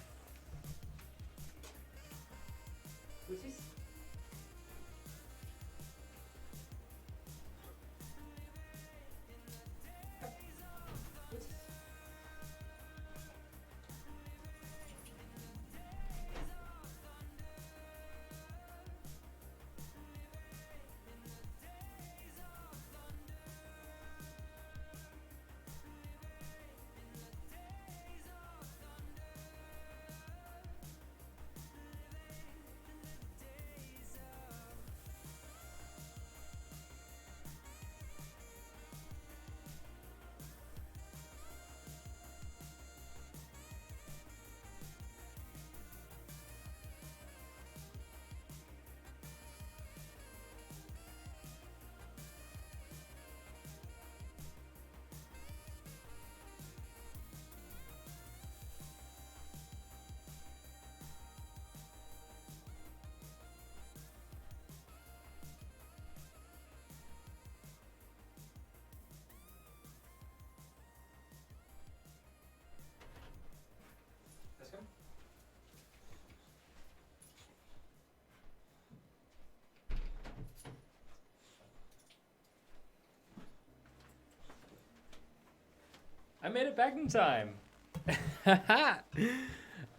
I made it back in time.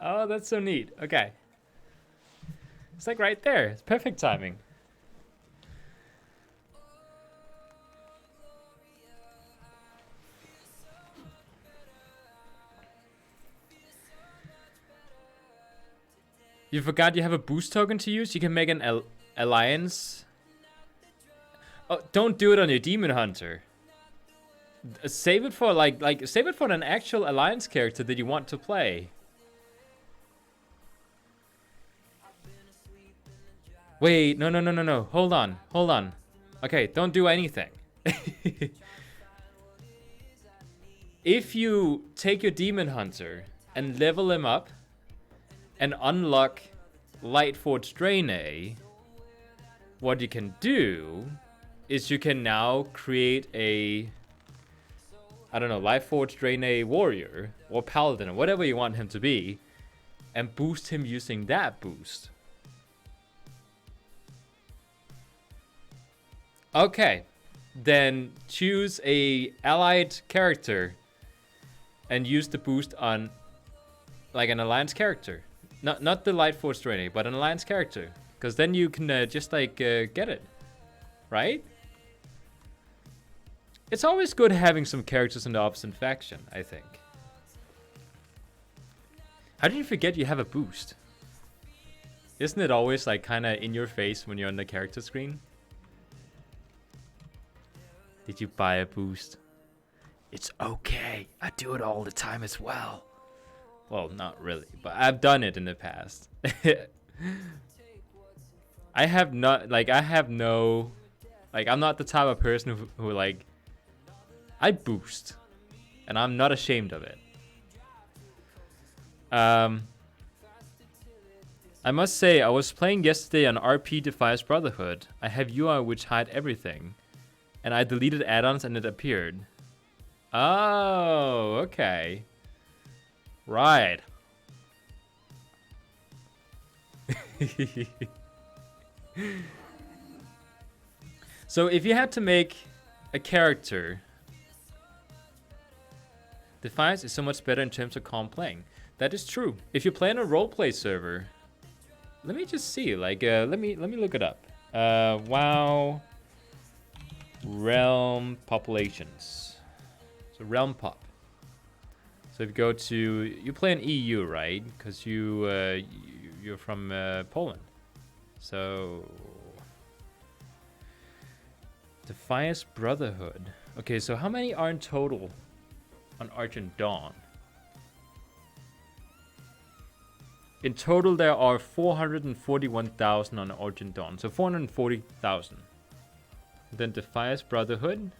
Oh, that's so neat. Okay. It's like right there. It's perfect timing. You forgot you have a boost token to use? You can make an alliance. Oh, don't do it on your demon hunter. Save it for save it for an actual alliance character that you want to play. Wait, no, no, no, no, no. Hold on, hold on. Okay, don't do anything. If you take your Demon Hunter and level him up and unlock Lightforged Draenei, what you can do is you can now create a, I don't know, Lightforged Draenei warrior or paladin or whatever you want him to be, and boost him using that boost. Okay, then choose a allied character and use the boost on like an alliance character. Not the Lightforged Draenei, but an alliance character. Because then you can just like get it, right? It's always good having some characters in the opposite faction, I think. How did you forget you have a boost? Isn't it always like kind of in your face when you're on the character screen? Did you buy a boost? It's okay. I do it all the time as well. Well, not really, but I've done it in the past. I have not, like, I have no, like, I'm not the type of person who like, I boost. And I'm not ashamed of it. I must say, I was playing yesterday on RP Defies Brotherhood. I have UI which hide everything. And I deleted add-ons and it appeared. Oh, okay. Right. So if you had to make a character, Defiance is so much better in terms of calm playing. That is true. If you play on a roleplay server, let me just see. Like, let me look it up. WoW realm populations. So realm pop. So if you go to, you play in EU, right? Because you're from Poland. So Defiance Brotherhood. Okay, so how many are in total on Argent Dawn? In total, there are 441,000 on Argent Dawn. So 440,000. Then Defiance Brotherhood.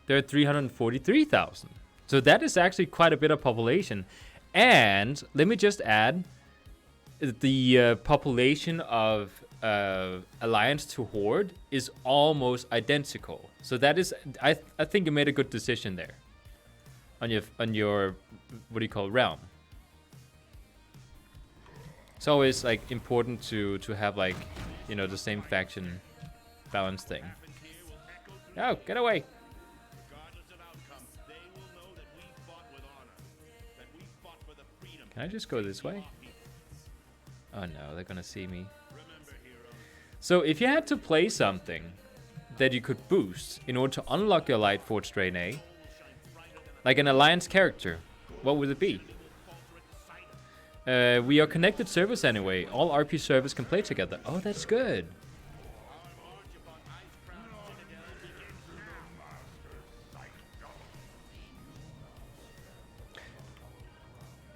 There are 343,000. So that is actually quite a bit of population. And let me just add, the population of Alliance to Horde is almost identical. So that is, I think you made a good decision there. On your what do you call, realm. It's always like important to have like, you know, the same faction balance thing. Oh, get away. Can I just go this way? Oh no, they're gonna see me. So if you had to play something that you could boost in order to unlock your Lightforged Draenei, like an alliance character, what would it be? We are connected servers anyway. All RP servers can play together. Oh, that's good.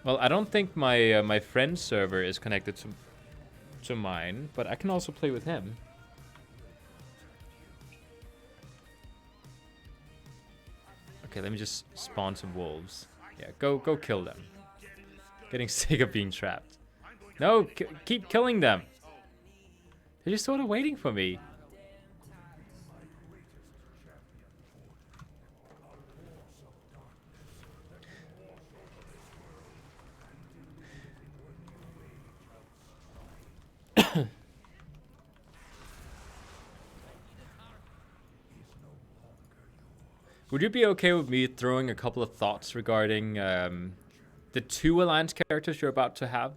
Well, I don't think my my friend's server is connected to mine, but I can also play with him. Okay, let me just spawn some wolves. Yeah, go kill them. Getting sick of being trapped. No, keep killing them. They're just sort of waiting for me. Would you be okay with me throwing a couple of thoughts regarding the two Alliance characters you're about to have?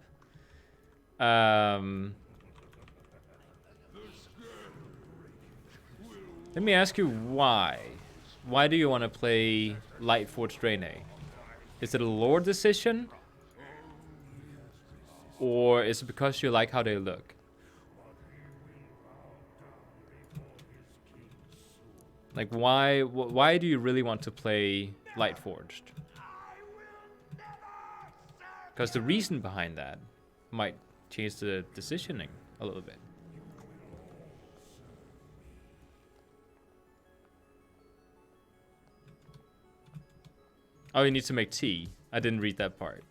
Let me ask you why. Why do you want to play Lightforged Draenei? Is it a lore decision? Or is it because you like how they look? Like, why do you really want to play Lightforged? Because the reason behind that might change the decisioning a little bit. Oh, you need to make tea. I didn't read that part.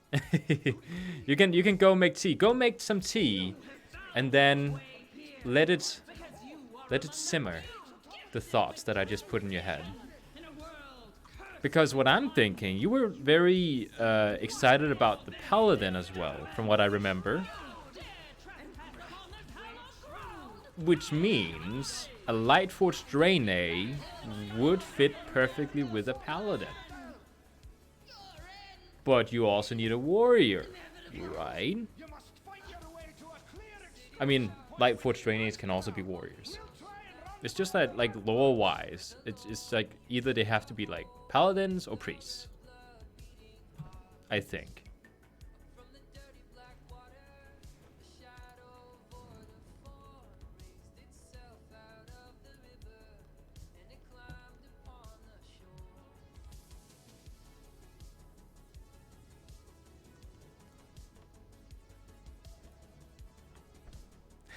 You can go make tea. Go make some tea, and then let it simmer. The thoughts that I just put in your head. Because what I'm thinking, you were very excited about the paladin as well, from what I remember. Which means a Lightforged Draenei would fit perfectly with a paladin. But you also need a warrior, right? I mean, Lightforged Draineis can also be warriors. It's just that, like, lore-wise, it's like either they have to be like paladins or priests. I think.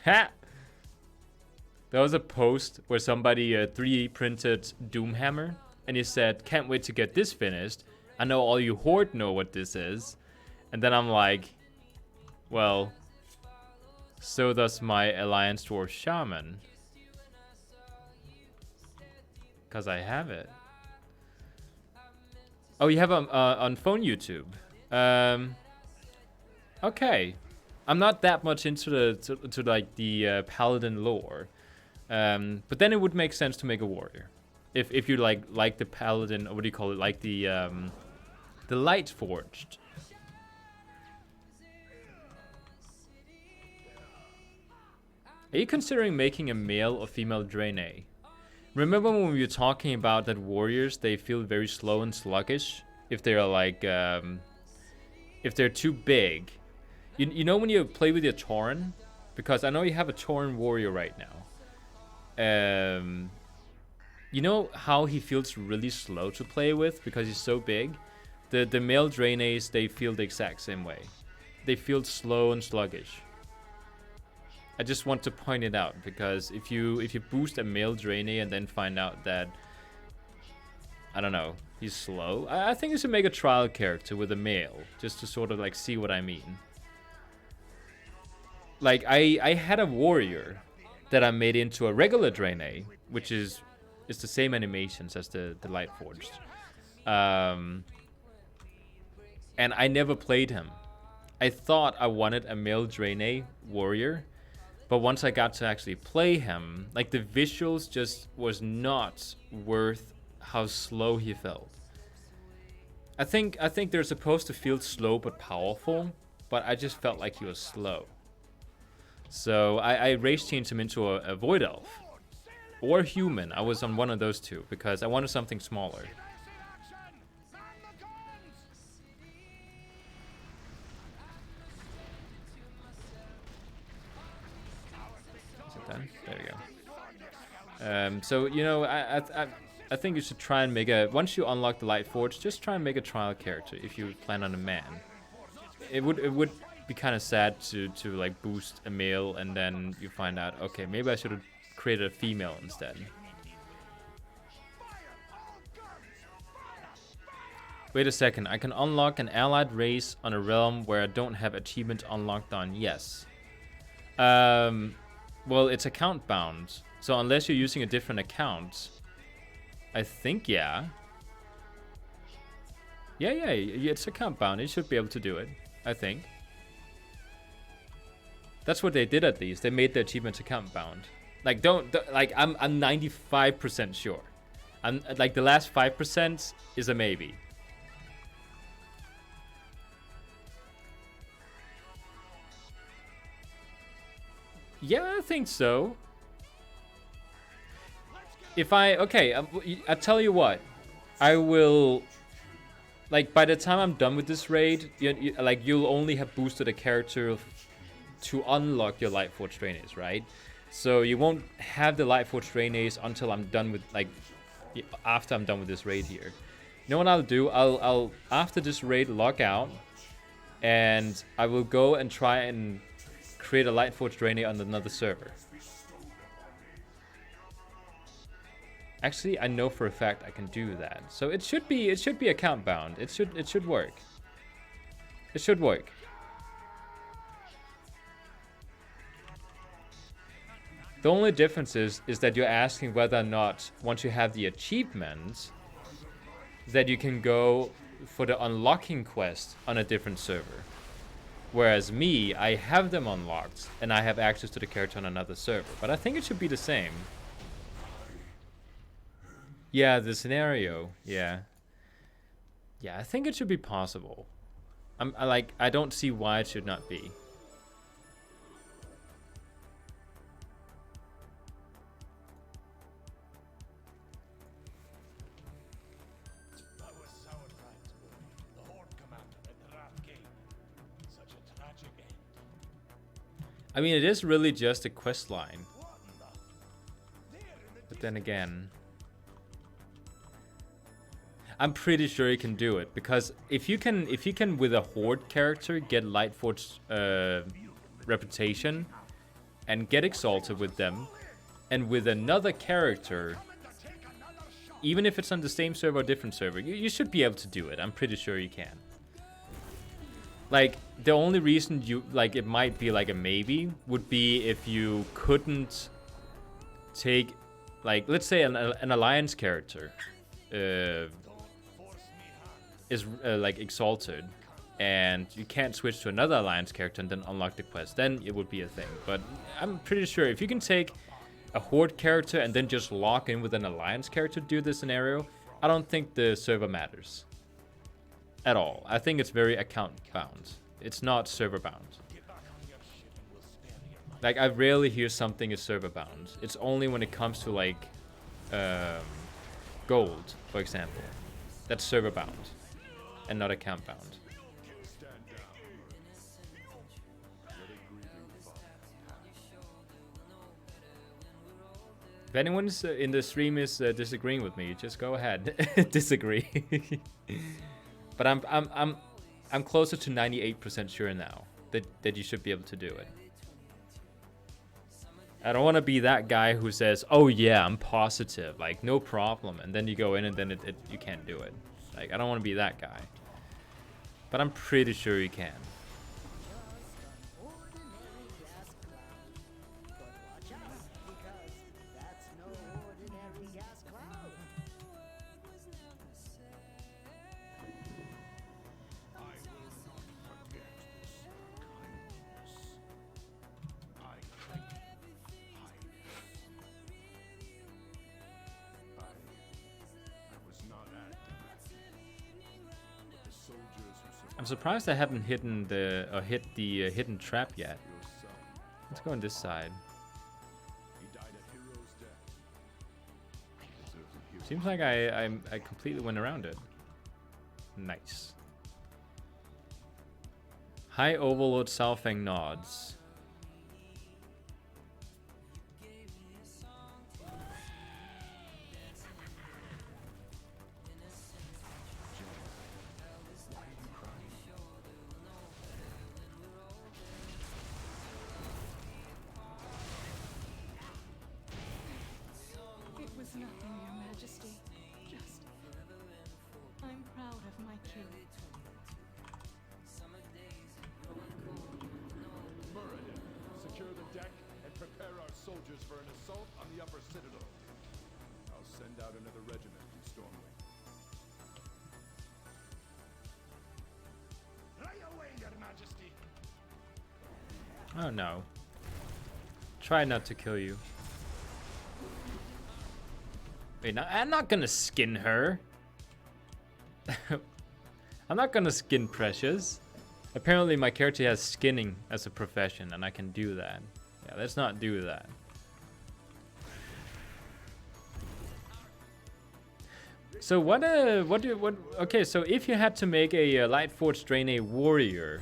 Ha! There was a post where somebody 3D printed Doomhammer, and he said, "Can't wait to get this finished. I know all you Horde know what this is." And then I'm like, well, so does my Alliance Dwarf Shaman. Because I have it. Oh, you have on phone YouTube. Okay. I'm not that much into the like the paladin lore, but then it would make sense to make a warrior, if you like the paladin, or what do you call it, like the Lightforged. Are you considering making a male or female Draenei? Remember when we were talking about that warriors, they feel very slow and sluggish if they're like if they're too big. You know when you play with your Tauren? Because I know you have a Tauren warrior right now. You know how he feels really slow to play with because he's so big? The male Draeneis, they feel the exact same way. They feel slow and sluggish. I just want to point it out because if you boost a male Draenei and then find out that, I don't know, he's slow, I think you should make a trial character with a male just to sort of like see what I mean. Like, I had a warrior that I made into a regular Draenei, which is the same animations as the Lightforged. And I never played him. I thought I wanted a male Draenei warrior, but once I got to actually play him, like the visuals just was not worth how slow he felt. I think they're supposed to feel slow but powerful, but I just felt like he was slow. So I race changed him into a Void Elf. Or human. I was on one of those two because I wanted something smaller. Is it done? There we go. So, you know, I think you should try and make a... Once you unlock the Lightforged, just try and make a trial character if you plan on a man. It would be kind of sad to like boost a male and then you find out, okay, maybe I should have created a female instead. Wait a second, I can unlock an allied race on a realm where I don't have achievement unlocked on. Yes. Well, it's account bound, so unless you're using a different account, I think, yeah, it's account bound. You should be able to do it, I think. That's what they did at least. They made the achievements account bound. Like, don't like, I'm 95% sure. I'm like, the last 5% is a maybe. Yeah, I think so. If I tell you what, I will, like, by the time I'm done with this raid, you'll only have boosted a character to unlock your Lightforged Draenei, right? So you won't have the Lightforged Draenei until I'm done with, like, after I'm done with this raid here. You know what I'll do? I'll after this raid log out, and I will go and try and create a Lightforged Draenei on another server. Actually, I know for a fact I can do that. So it should be account bound. It should work. It should work. The only difference is that you're asking whether or not, once you have the achievement, that you can go for the unlocking quest on a different server. Whereas me, I have them unlocked, and I have access to the character on another server. But I think it should be the same. Yeah, the scenario. Yeah. Yeah, I think it should be possible. I don't see why it should not be. I mean, it is really just a quest line. But then again, I'm pretty sure you can do it, because if you can with a Horde character get Lightforged reputation and get exalted with them, and with another character, even if it's on the same server or different server, you should be able to do it. I'm pretty sure you can. Like, the only reason it might be like a maybe would be if you couldn't take, like, let's say an alliance character is like exalted, and you can't switch to another alliance character and then unlock the quest. Then it would be a thing. But I'm pretty sure if you can take a Horde character and then just lock in with an alliance character to do this scenario, I don't think the server matters at all. I think it's very account bound. It's not server bound. Like, I rarely hear something is server bound. It's only when it comes to like gold, for example. That's server bound and not account bound. If anyone in the stream is disagreeing with me, just go ahead, disagree. But I'm closer to 98% sure now that you should be able to do it. I don't want to be that guy who says, "Oh yeah, I'm positive, like no problem," and then you go in and then you can't do it. Like, I don't want to be that guy. But I'm pretty sure you can. I'm surprised I haven't hit the hidden trap yet. Let's go on this side. Seems like I completely went around it. Nice. High Overlord Southang nods. Oh no. Try not to kill you. Wait, no, I'm not gonna skin her. I'm not gonna skin Precious. Apparently my character has skinning as a profession and I can do that. Yeah, let's not do that. So okay, so if you had to make a Lightforged Draenei warrior,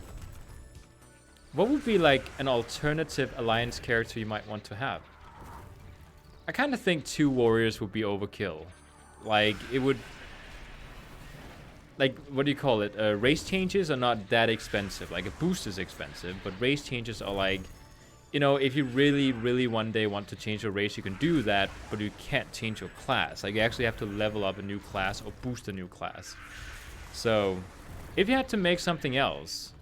what would be like an alternative alliance character you might want to have? I kind of think 2 warriors would be overkill. Like, it would... like, what do you call it? Race changes are not that expensive. Like, a boost is expensive, but race changes are like, you know, if you really, really one day want to change your race, you can do that, but you can't change your class. Like, you actually have to level up a new class or boost a new class. So, if you had to make something else,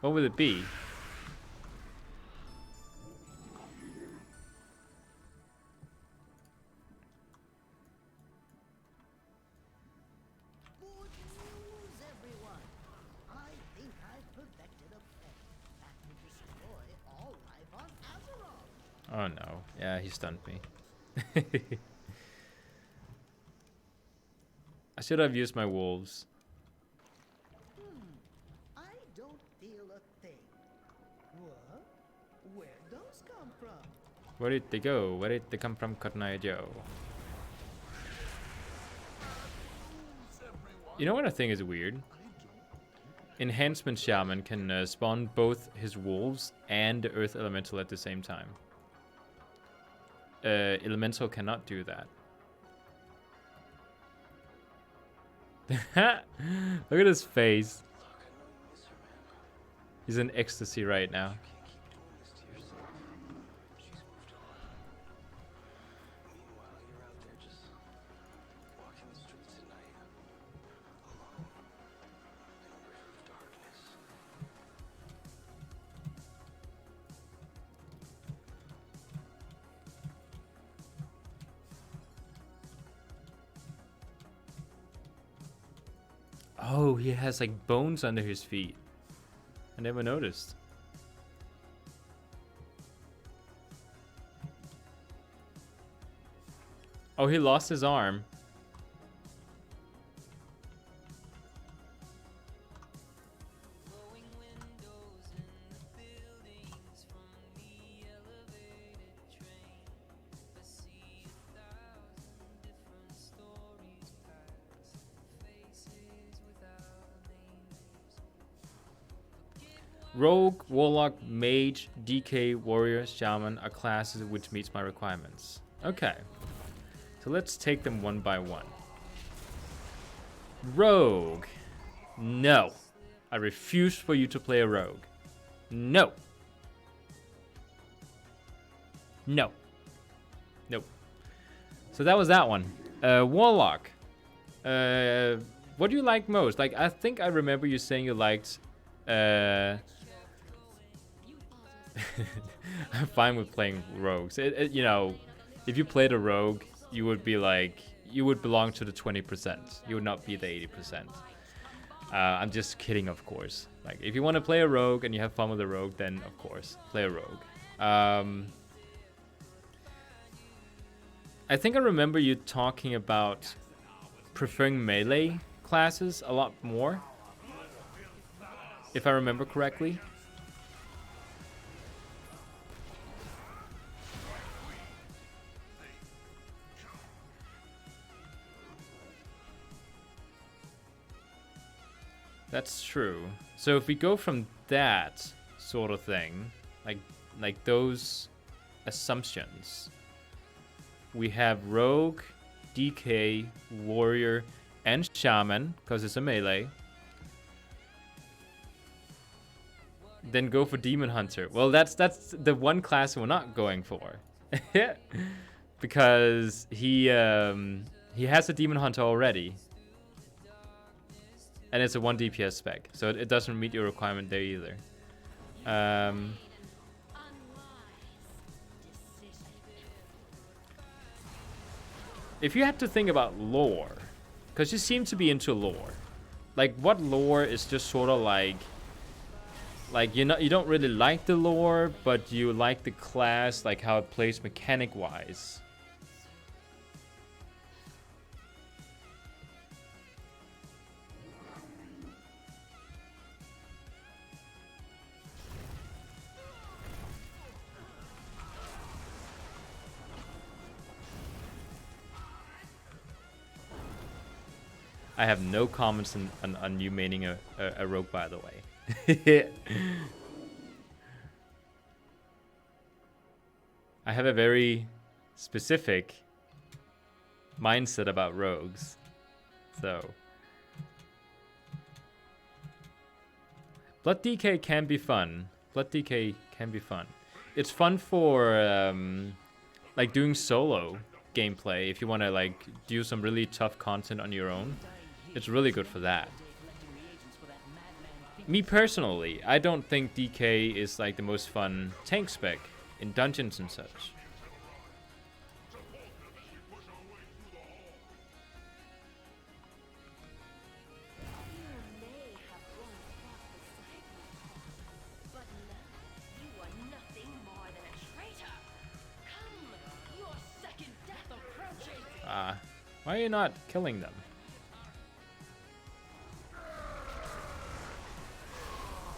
what would it be? Good news, everyone. I think I've perfected a plan that will destroy all life on Azeroth. Oh no. Yeah, he stunned me. I should have used my wolves. I don't feel a thing. What? Where'd those come from? Where did they go? Where did they come from, Katnaya Joe? You know what I think is weird? Enhancement Shaman can spawn both his wolves and the Earth Elemental at the same time. Elemental cannot do that. Look at his face. He's in ecstasy right now. Oh, he has like bones under his feet. I never noticed. Oh, he lost his arm. Rogue, Warlock, Mage, DK, Warrior, Shaman are classes which meets my requirements. Okay. So let's take them one by one. Rogue. No. I refuse for you to play a rogue. No. No. Nope. So that was that one. Warlock. What do you like most? Like, I think I remember you saying you liked... I'm fine with playing rogues. You know, if you played a rogue, you would be like, you would belong to the 20%. You would not be the 80%. I'm just kidding, of course. Like, if you want to play a rogue and you have fun with a rogue, then of course, play a rogue. I think I remember you talking about preferring melee classes a lot more, if I remember correctly. That's true. So if we go from that sort of thing, like those assumptions, we have Rogue, DK, Warrior, and Shaman, because it's a melee. Then go for Demon Hunter. Well, that's the one class we're not going for. Because he has a Demon Hunter already. And it's a 1 DPS spec, so it doesn't meet your requirement there either. If you had to think about lore, because you seem to be into lore, like what lore is just sort of like you don't really like the lore, but you like the class, like how it plays mechanic wise. I have no comments on you maining a rogue, by the way. I have a very specific mindset about rogues. So, Blood DK can be fun. Blood DK can be fun. It's fun for like doing solo gameplay if you want to like do some really tough content on your own. It's really good for that. Me personally, I don't think DK is like the most fun tank spec in dungeons and such. Why are you not killing them?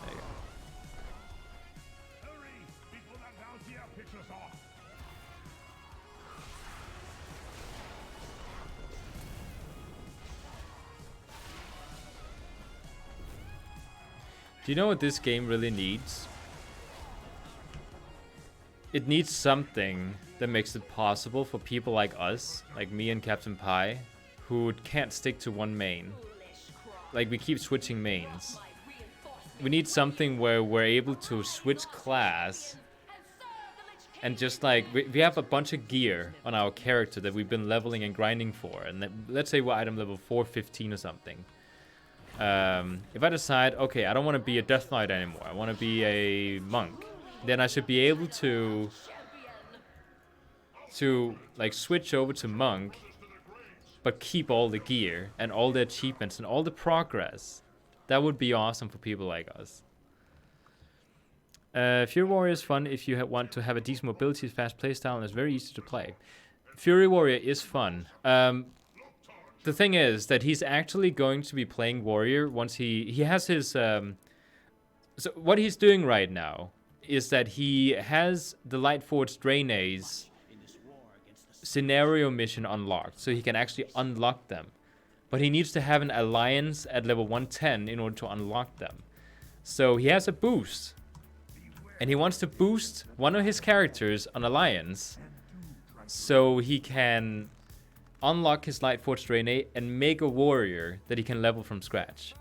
There you go. Hurry, before that Valkyrie picks us off. Do you know what this game really needs? It needs something that makes it possible for people like us, like me and Captain Pie, who can't stick to one main. Like, we keep switching mains. We need something where we're able to switch class and just like, we have a bunch of gear on our character that we've been leveling and grinding for. And let's say we're item level 415 or something. If I decide, okay, I don't want to be a Death Knight anymore, I want to be a monk, then I should be able to like switch over to monk, but keep all the gear and all the achievements and all the progress. That would be awesome for people like us. Fury Warrior is fun if you want to have a decent mobility, fast playstyle, and it's very easy to play. Fury Warrior is fun. The thing is that he's actually going to be playing Warrior once he has his... so what he's doing right now is that he has the Lightforged Draenei's scenario mission unlocked, so he can actually unlock them. But he needs to have an alliance at level 110 in order to unlock them. So he has a boost, and he wants to boost one of his characters on alliance, so he can unlock his Lightforged Draenei and make a warrior that he can level from scratch.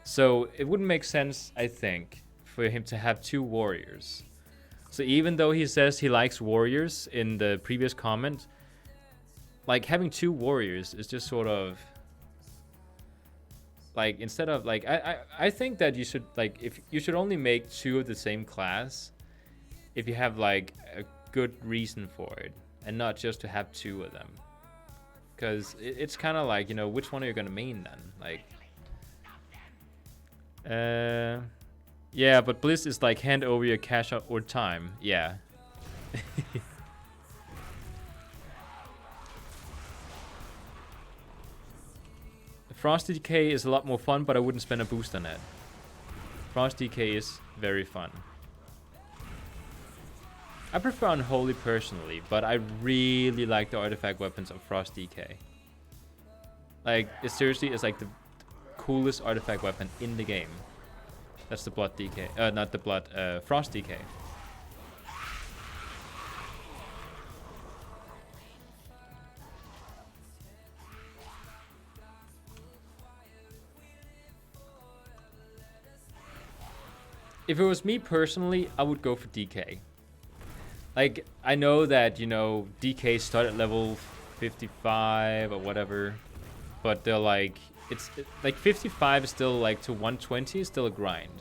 So it wouldn't make sense, I think, for him to have two warriors. So even though he says he likes warriors in the previous comment, like having two warriors is just sort of like, instead of like, I think that you should like, if you should only make two of the same class if you have like a good reason for it, and not just to have two of them. Because it's kind of like, you know, which one are you gonna main then? Like, yeah, but Bliss is like, hand over your cash or time. Yeah. Frost DK is a lot more fun, but I wouldn't spend a boost on it. Frost DK is very fun. I prefer Unholy personally, but I really like the artifact weapons of Frost DK. Like, it seriously is like the coolest artifact weapon in the game. That's the Blood DK. Not the Blood, Frost DK. If it was me personally, I would go for DK. Like, I know that, you know, DK start at level 55 or whatever, but they're like, like 55 is still like, to 120 is still a grind.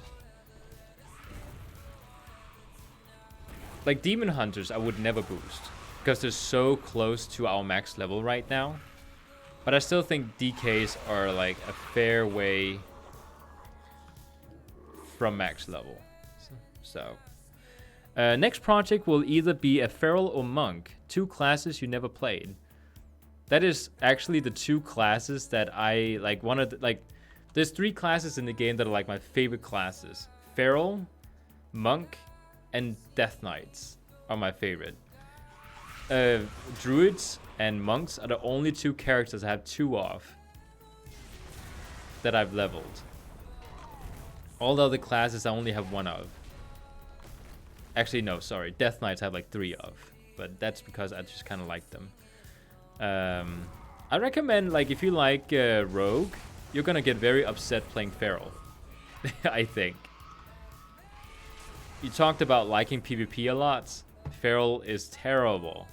Like Demon Hunters, I would never boost, because they're so close to our max level right now. But I still think DKs are like a fair way from max level. So next project will either be a feral or monk, two classes you never played. That is actually the two classes that I like. There's three classes in the game that are like my favorite classes: feral, monk, and death knights are my favorite. Druids and monks are the only two characters I have two of that I've leveled. All the other classes I only have one of. Actually, no, sorry. Death Knights I have like three of. But that's because I just kind of like them. I recommend, like, if you like Rogue, you're going to get very upset playing Feral. I think. you talked about liking PvP a lot. Feral is terrible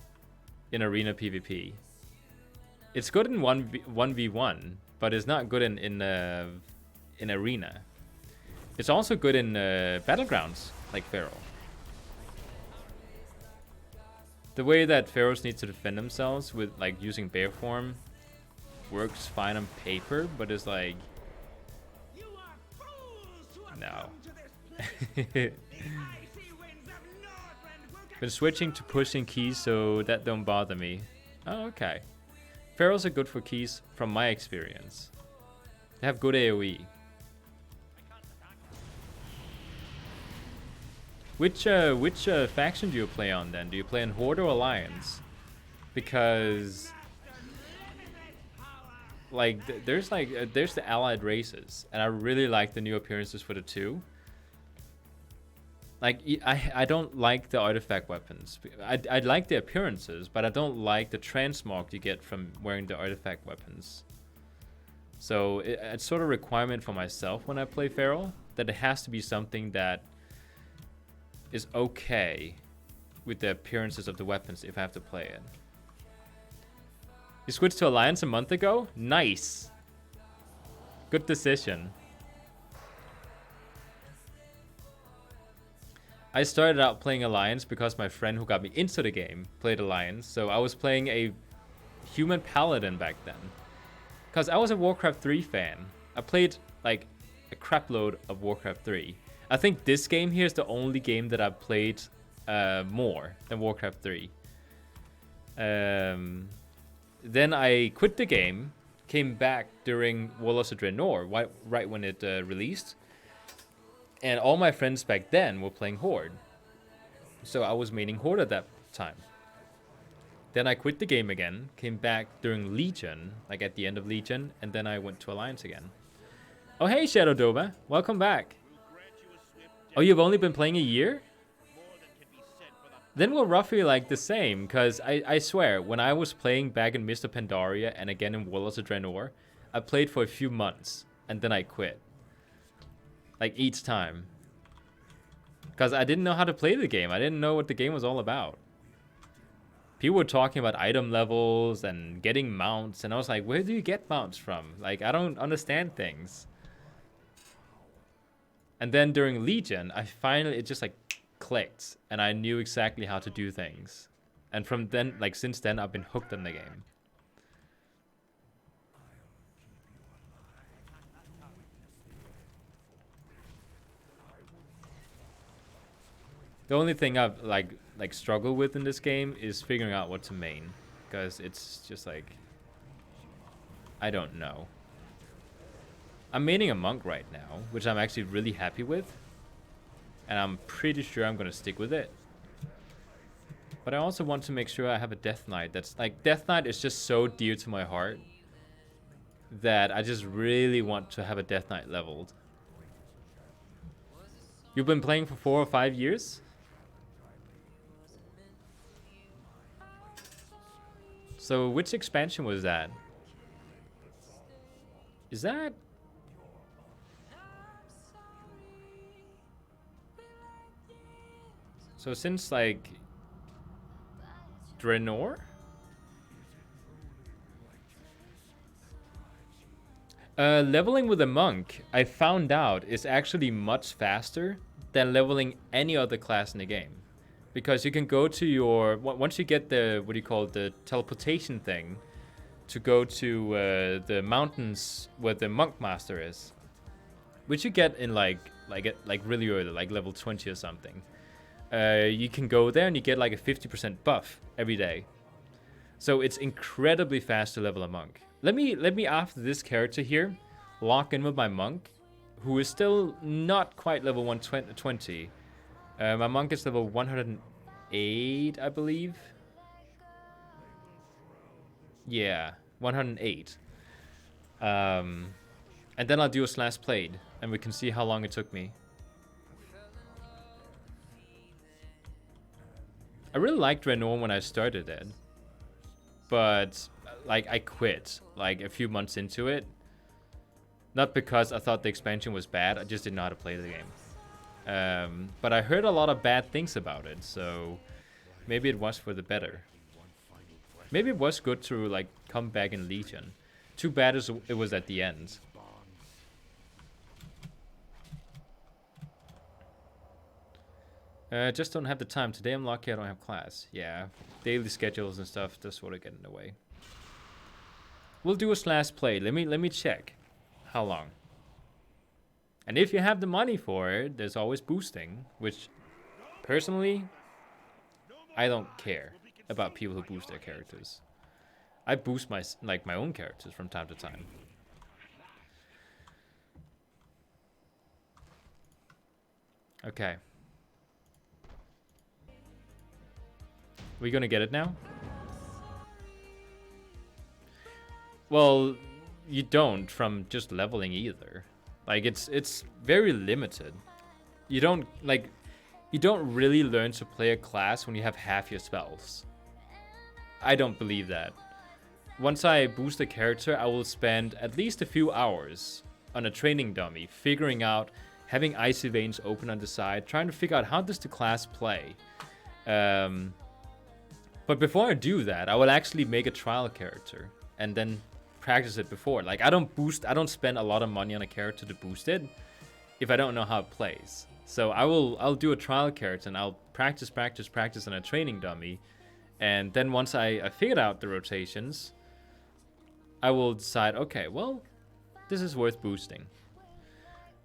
in arena PvP. It's good in 1v1, but it's not good in arena. It's also good in battlegrounds, like Feral. The way that Pharaohs need to defend themselves with like using bear form works fine on paper, but it's like You are fools to have no. come to this place. The icy winds of Northrend will get Been switching to pushing keys so that don't bother me. Oh, okay. Pharaohs are good for keys from my experience. They have good AoE. Which faction do you play on then? Do you play on Horde or Alliance? Because like there's the allied races, and I really like the new appearances for the two. Like I don't like the artifact weapons. I like the appearances, but I don't like the transmog you get from wearing the artifact weapons. So it's sort of a requirement for myself when I play Feral that it has to be something that is okay with the appearances of the weapons if I have to play it. You switched to Alliance a month ago? Nice. Good decision. I started out playing Alliance because my friend who got me into the game played Alliance, so I was playing a human paladin back then. Because I was a Warcraft 3 fan. I played like a crapload of Warcraft 3. I think this game here is the only game that I've played more than Warcraft 3. Then I quit the game, came back during Warlords of Draenor, right when it released. And all my friends back then were playing Horde. So I was maining Horde at that time. Then I quit the game again, came back during Legion, like at the end of Legion, and then I went to Alliance again. Oh hey Shadow Doba, welcome back. Oh, you've only been playing a year? Then we're roughly like the same, because I swear, when I was playing back in Mist of Pandaria and again in Warlords of Draenor, I played for a few months, and then I quit. Like each time. Because I didn't know how to play the game. I didn't know what the game was all about. People were talking about item levels and getting mounts, and I was like, where do you get mounts from? Like, I don't understand things. And then during Legion, it just like clicked, and I knew exactly how to do things. And from then, like since then, I've been hooked on the game. The only thing I've like struggled with in this game is figuring out what to main, because it's just like I don't know. I'm maining a monk right now, which I'm actually really happy with, and I'm pretty sure I'm gonna stick with it. But I also want to make sure I have a Death Knight. That's like Death Knight is just so dear to my heart that I just really want to have a Death Knight leveled. You've been playing for 4 or 5 years? So which expansion was that? Is that? So since like Draenor? Leveling with a monk, I found out, is actually much faster than leveling any other class in the game. Because you can go to your... Once you get the, what do you call it, the teleportation thing, to go to the mountains where the monk master is, which you get in like really early, like level 20 or something. You can go there and you get like a 50% buff every day. So it's incredibly fast to level a monk. Let me after this character here, lock in with my monk, who is still not quite level 120. My monk is level 108, I believe. Yeah, 108. And then I'll do a slash blade, and we can see how long it took me. I really liked Draenor when I started it, but like I quit like a few months into it. Not because I thought the expansion was bad, I just didn't know how to play the game. But I heard a lot of bad things about it, so maybe it was for the better. Maybe it was good to like come back in Legion. Too bad it was at the end. Just don't have the time. Today I'm lucky I don't have class. Yeah, daily schedules and stuff just sort of get in the way. We'll do a slash play. Let me check. How long? And if you have the money for it, there's always boosting, which personally I don't care about people who boost their characters. I boost my own characters from time to time. Okay. We gonna get it now? Well, you don't from just leveling either. Like it's very limited. You don't really learn to play a class when you have half your spells. I don't believe that. Once I boost a character, I will spend at least a few hours on a training dummy, figuring out, having icy veins open on the side, trying to figure out how does the class play. But before I do that, I will actually make a trial character and then practice it before. Like I don't spend a lot of money on a character to boost it if I don't know how it plays. So I'll do a trial character and I'll practice on a training dummy, and then once I figured out the rotations, I will decide, okay, well, this is worth boosting.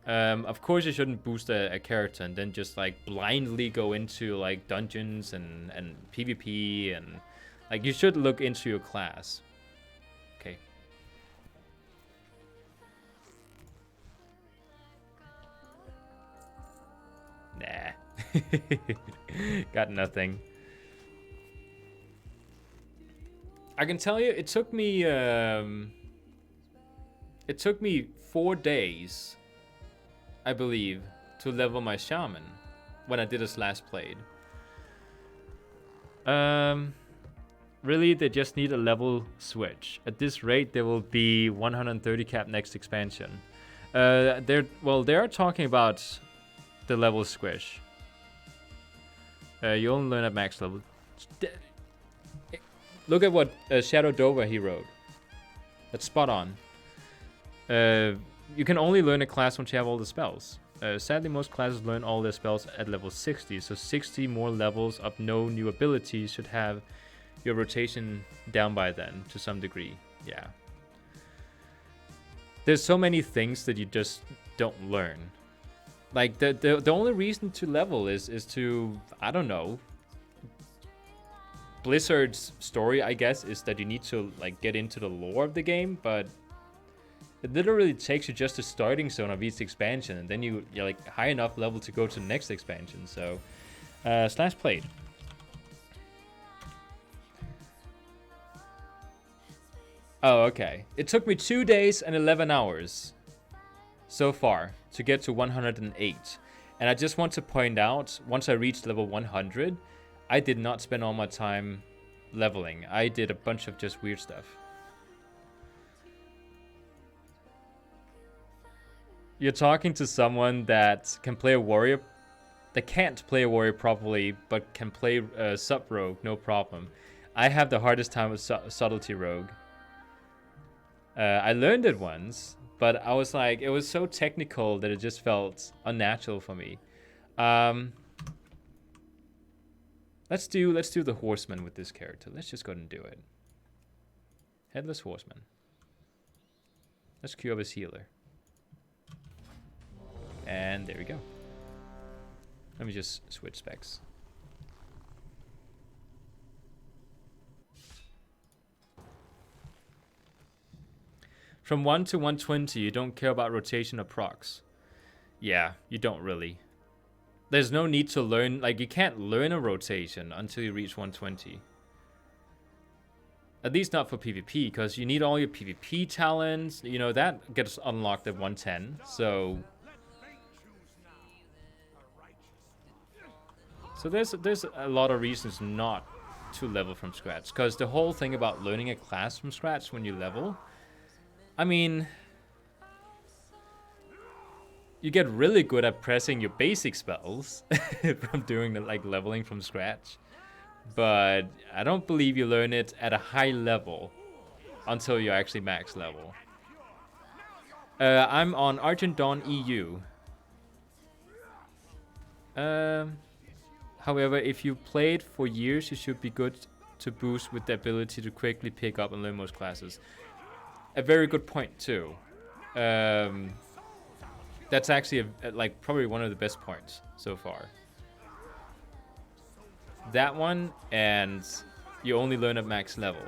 Of course, you shouldn't boost a character and then just like blindly go into like dungeons and PvP, and like you should look into your class. Okay. Nah. Got nothing. I can tell you, it took me 4 days, I believe, to level my shaman when I did a slash played. Really, they just need a level switch. At this rate, there will be 130 cap next expansion. They are talking about the level squish. You only learn at max level. Look at what Shadow Dover he wrote. That's spot on. You can only learn a class once you have all the spells. Sadly, most classes learn all their spells at level 60, so 60 more levels of no new abilities should have your rotation down by then, to some degree. Yeah. There's so many things that you just don't learn. Like, the only reason to level is to, I don't know. Blizzard's story, I guess, is that you need to, like, get into the lore of the game, but it literally takes you just a starting zone of each expansion, and then you're like high enough level to go to the next expansion. So, slash played. Oh, okay. It took me 2 days and 11 hours so far to get to 108. And I just want to point out, once I reached level 100, I did not spend all my time leveling. I did a bunch of just weird stuff. You're talking to someone that can play a warrior, that can't play a warrior properly, but can play sub-rogue, no problem. I have the hardest time with subtlety rogue. I learned it once, but I was like, it was so technical that it just felt unnatural for me. Let's do the horseman with this character. Let's just go ahead and do it. Headless horseman. Let's queue up his healer. And there we go. Let me just switch specs. From 1 to 120, you don't care about rotation or procs. Yeah, you don't really. There's no need to learn, like, you can't learn a rotation until you reach 120. At least not for PvP, because you need all your PvP talents. You know, that gets unlocked at 110, so... So there's a lot of reasons not to level from scratch, because the whole thing about learning a class from scratch when you level, I mean, you get really good at pressing your basic spells from doing the like leveling from scratch. But I don't believe you learn it at a high level until you're actually max level. I'm on Argent Dawn EU. However, if you played for years, you should be good to boost with the ability to quickly pick up and learn most classes. A very good point too. That's actually like probably one of the best points so far. That one, and you only learn at max level.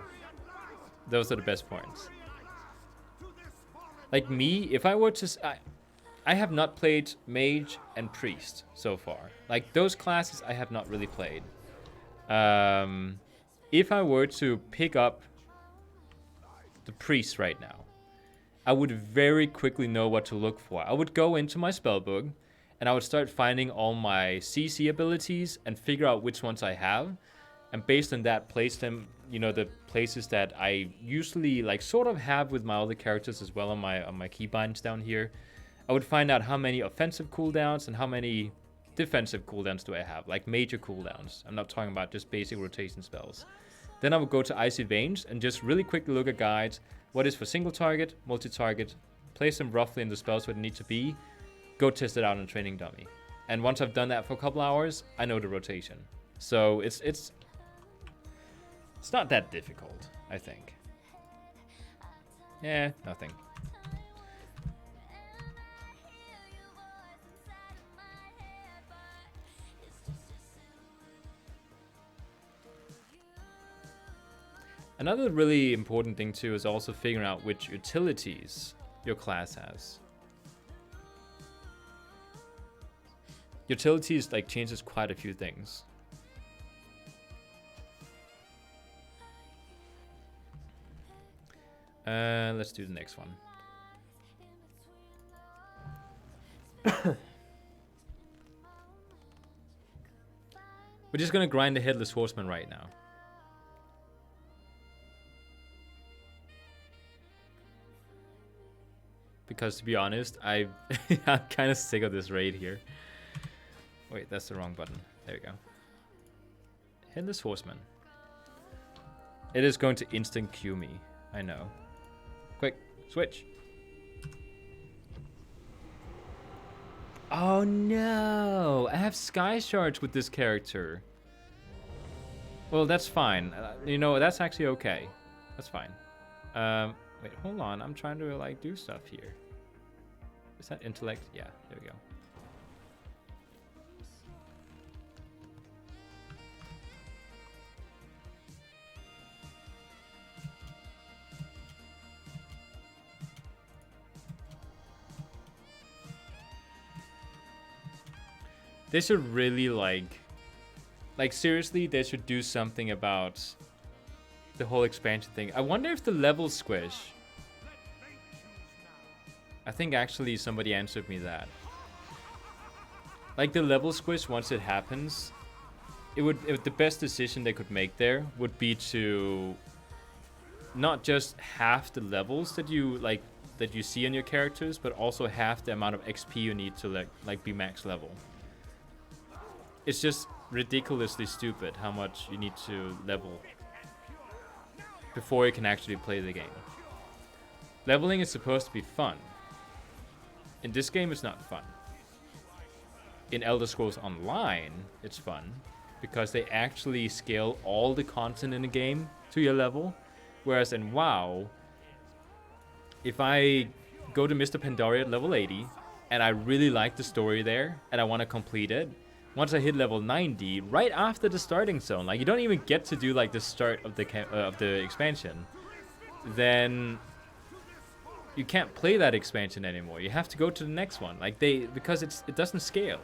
Those are the best points. Like me, if I were to... I have not played Mage and Priest so far. Like, those classes I have not really played. If I were to pick up the Priest right now, I would very quickly know what to look for. I would go into my spellbook, and I would start finding all my CC abilities and figure out which ones I have. And based on that, place them, you know, the places that I usually like sort of have with my other characters as well on my keybinds down here. I would find out how many offensive cooldowns and how many defensive cooldowns do I have, like major cooldowns. I'm not talking about just basic rotation spells. Then I would go to Icy Veins and just really quickly look at guides. What is for single target, multi-target, place them roughly in the spells where they need to be, go test it out on a training dummy. And once I've done that for a couple hours, I know the rotation. So it's not that difficult, I think. Yeah, nothing. Another really important thing too is also figuring out which utilities your class has. Utilities like changes quite a few things. Let's do the next one. We're just gonna grind the Headless Horseman right now. Because to be honest, I'm kind of sick of this raid here. Wait, that's the wrong button. There we go. Headless Horseman. It is going to instant queue me. I know. Quick, switch. Oh no! I have Sky Shards with this character. Well, that's fine. You know, that's actually okay. That's fine. Wait, hold on. I'm trying to like do stuff here. Is that intellect? Yeah, there we go. They should really like seriously, they should do something about the whole expansion thing. I wonder if the level squish. I think actually somebody answered me that. Like the level squish, once it happens, the best decision they could make there would be to not just half the levels that you see in your characters, but also half the amount of XP you need to like be max level. It's just ridiculously stupid how much you need to level before you can actually play the game. Leveling is supposed to be fun. In this game, it's not fun. In Elder Scrolls Online, it's fun because they actually scale all the content in the game to your level. Whereas in WoW, if I go to Mr. Pandaria at level 80 and I really like the story there and I want to complete it, once I hit level 90, right after the starting zone, like you don't even get to do like the start of the expansion, then you can't play that expansion anymore. You have to go to the next one, because it doesn't scale.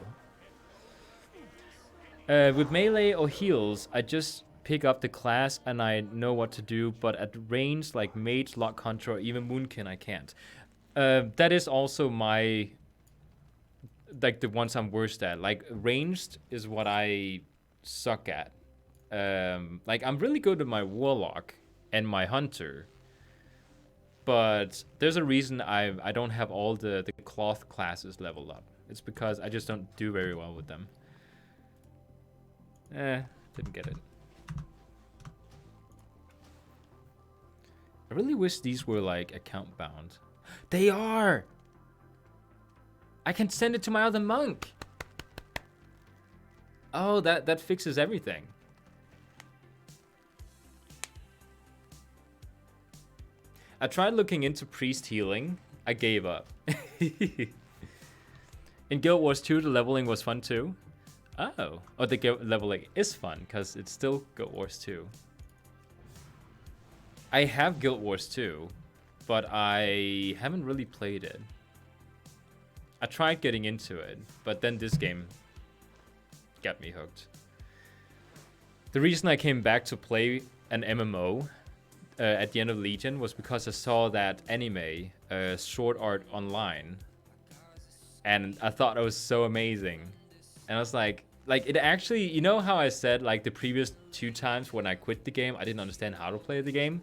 With melee or heals, I just pick up the class and I know what to do, but at range like Mage, Lock Hunter, or even Moonkin, I can't. That is also my the ones I'm worst at. Like ranged is what I suck at. Like I'm really good at my Warlock and my Hunter, But there's a reason I don't have all the cloth classes leveled up. It's because I just don't do very well with them. Didn't get it. I really wish these were like account bound. They are! I can send it to my other monk. Oh, that fixes everything. I tried looking into priest healing. I gave up. In Guild Wars 2, the leveling was fun too. Oh, the leveling is fun because it's still Guild Wars 2. I have Guild Wars 2, but I haven't really played it. I tried getting into it, but then this game got me hooked. The reason I came back to play an MMO at the end of Legion was because I saw that anime, Sword Art Online, and I thought it was so amazing. And I was like it actually, you know how I said like the previous 2 times when I quit the game, I didn't understand how to play the game?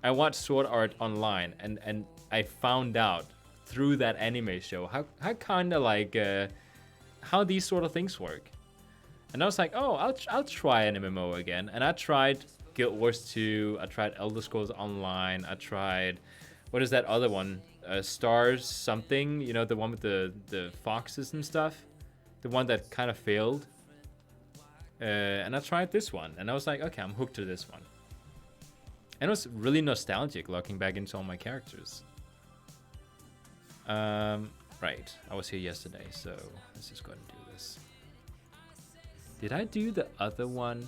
I watched Sword Art Online and I found out through that anime show how kind of like how these sort of things work. And I was like, oh, I'll try an MMO again. And I tried Guild Wars 2, I tried Elder Scrolls Online, I tried, what is that other one? Stars something, you know, the one with the foxes and stuff, the one that kind of failed. And I tried this one, and I was like, okay, I'm hooked to this one. And it was really nostalgic looking back into all my characters. Right, I was here yesterday, so let's just go ahead and do this. Did I do the other one?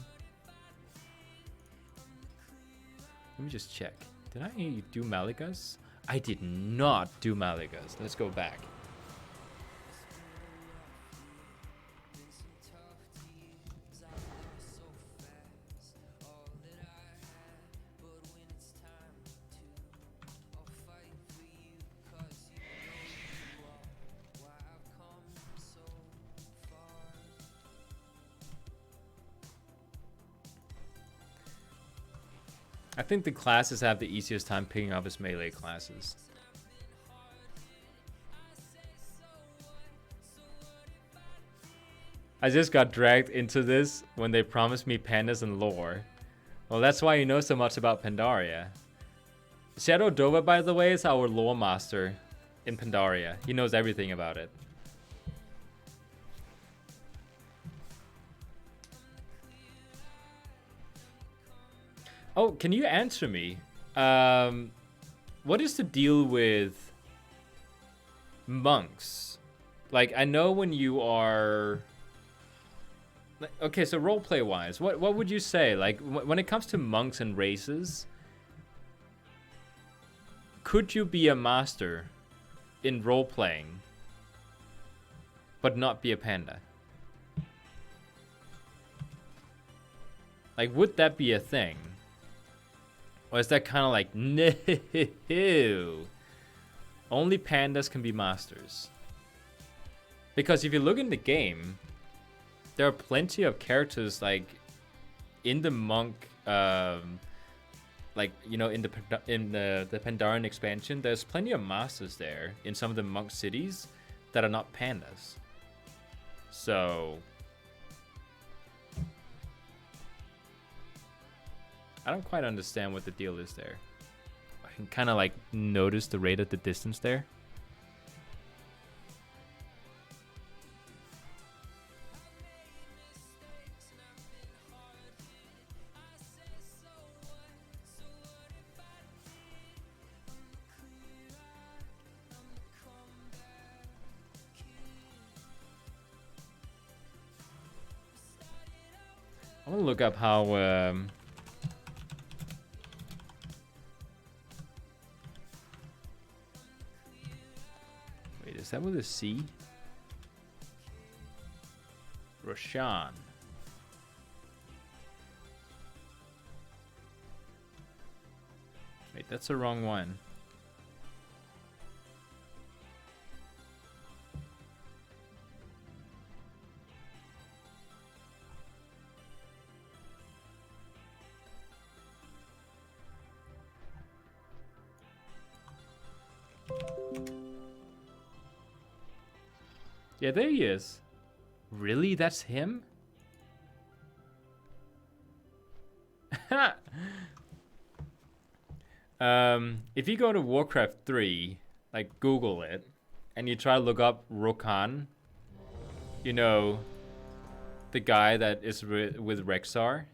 Let me just check. Did I do Malagas? I did not do Malagas. Let's go back. I think the classes have the easiest time picking up as melee classes. I just got dragged into this when they promised me pandas and lore. Well, that's why you know so much about Pandaria. Shadow Dova, by the way, is our lore master in Pandaria. He knows everything about it. Oh, can you answer me? What is the deal with monks? Like, I know when you are... Okay, so roleplay wise, what would you say? Like, when it comes to monks and races, could you be a master in roleplaying, but not be a panda? Like, would that be a thing? Or is that kind of like, no, only pandas can be masters? Because if you look in the game, there are plenty of characters like in the monk, like, you know, in the Pandaren expansion, there's plenty of masters there in some of the monk cities that are not pandas. So I don't quite understand what the deal is there. I can kind of like notice the rate at the distance there. I'm gonna look up how wait, is that with a C? Roshan. Wait, that's the wrong one. Yeah, there he is. Really? That's him? If you go to Warcraft 3, like Google it, and you try to look up Rokan, you know, the guy that is with Rexar,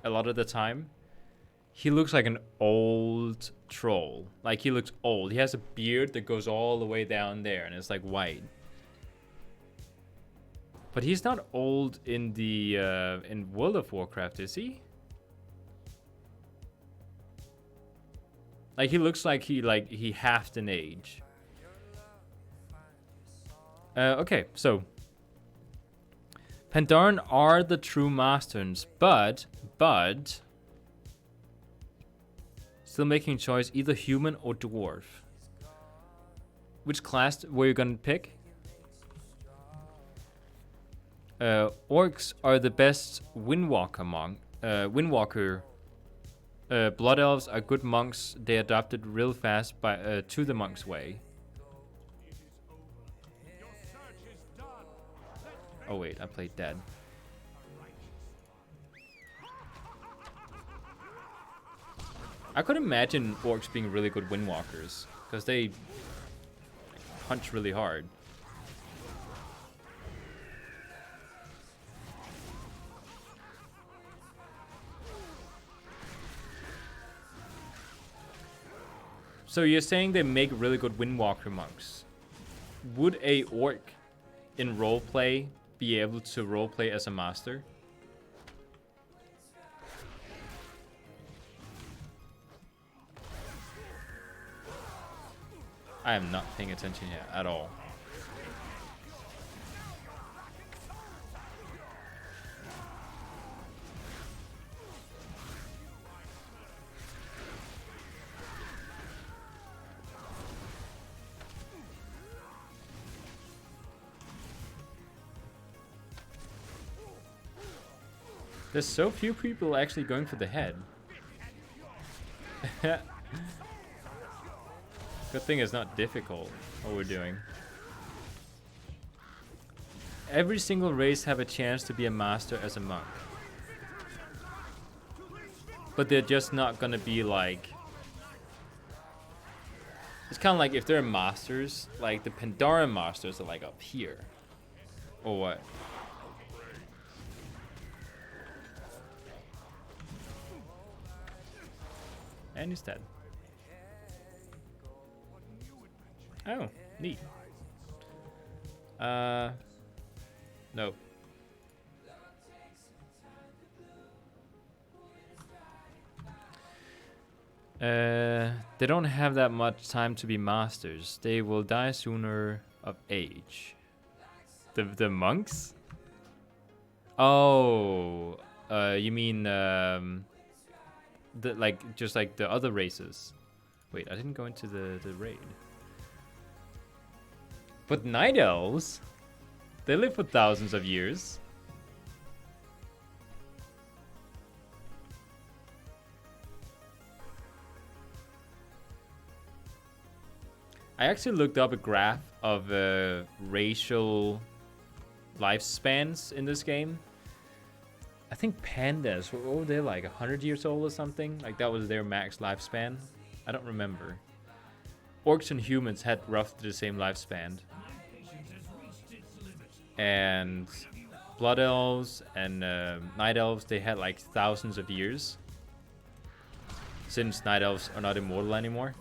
a lot of the time, he looks like an old troll. Like, he looks old. He has a beard that goes all the way down there, and it's like white. But he's not old in the in World of Warcraft, is he? Like, he looks like he halved in age. Okay, so Pandaren are the true masters, but still making choice either human or dwarf. Which class were you gonna pick? Orcs are the best Windwalker. Blood elves are good monks. They adapted real fast to the monk's way. Oh wait, I played dead. I could imagine orcs being really good windwalkers, because they punch really hard. So you're saying they make really good windwalker monks. Would a orc in roleplay be able to roleplay as a master? I am not paying attention here at all. There's so few people actually going for the head. Good thing it's not difficult, what we're doing. Every single race have a chance to be a master as a monk. But they're just not gonna be like... It's kind of like if they're masters, like the Pandaren masters are like up here. Or what? And he's dead. Oh, neat. Nope. They don't have that much time to be masters. They will die sooner of age. The monks? Oh, you mean just like the other races. Wait, I didn't go into the raid. But night elves, they live for thousands of years. I actually looked up a graph of racial lifespans in this game. I think pandas, what were they, like 100 years old or something? Like that was their max lifespan? I don't remember. Orcs and humans had roughly the same lifespan. And blood elves and night elves, they had like thousands of years. Since night elves are not immortal anymore.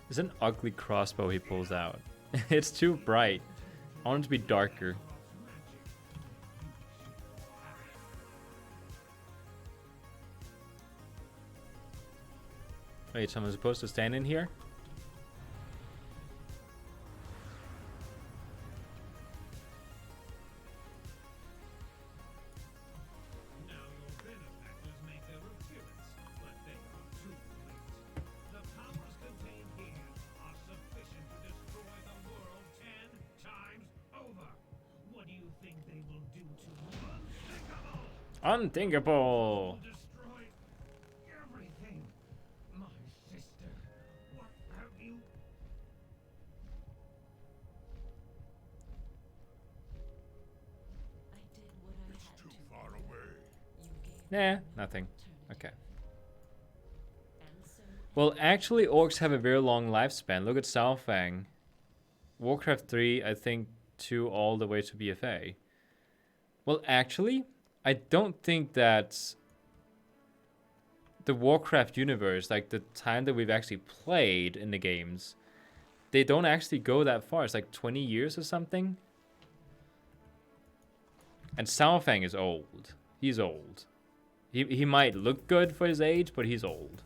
It's an ugly crossbow he pulls out. It's too bright. I want it to be darker. Wait, so I'm supposed to stand in here? Now your benefactors make their appearance, but they are too late. The powers contained here are sufficient to destroy the world 10 times over. What do you think they will do to Unthinkable? Unthinkable! Destroy everything. My sister, what have you? I did what I had Too to. far away. You gave Nah, nothing. Okay. and so Well, actually, orcs have a very long lifespan. Look at Saurfang. Warcraft 3, I think 2 all the way to BFA. Well, actually, I don't think that the Warcraft universe, like the time that we've actually played in the games, they don't actually go that far. It's like 20 years or something. And Saurfang is old. He's old. He might look good for his age, but he's old.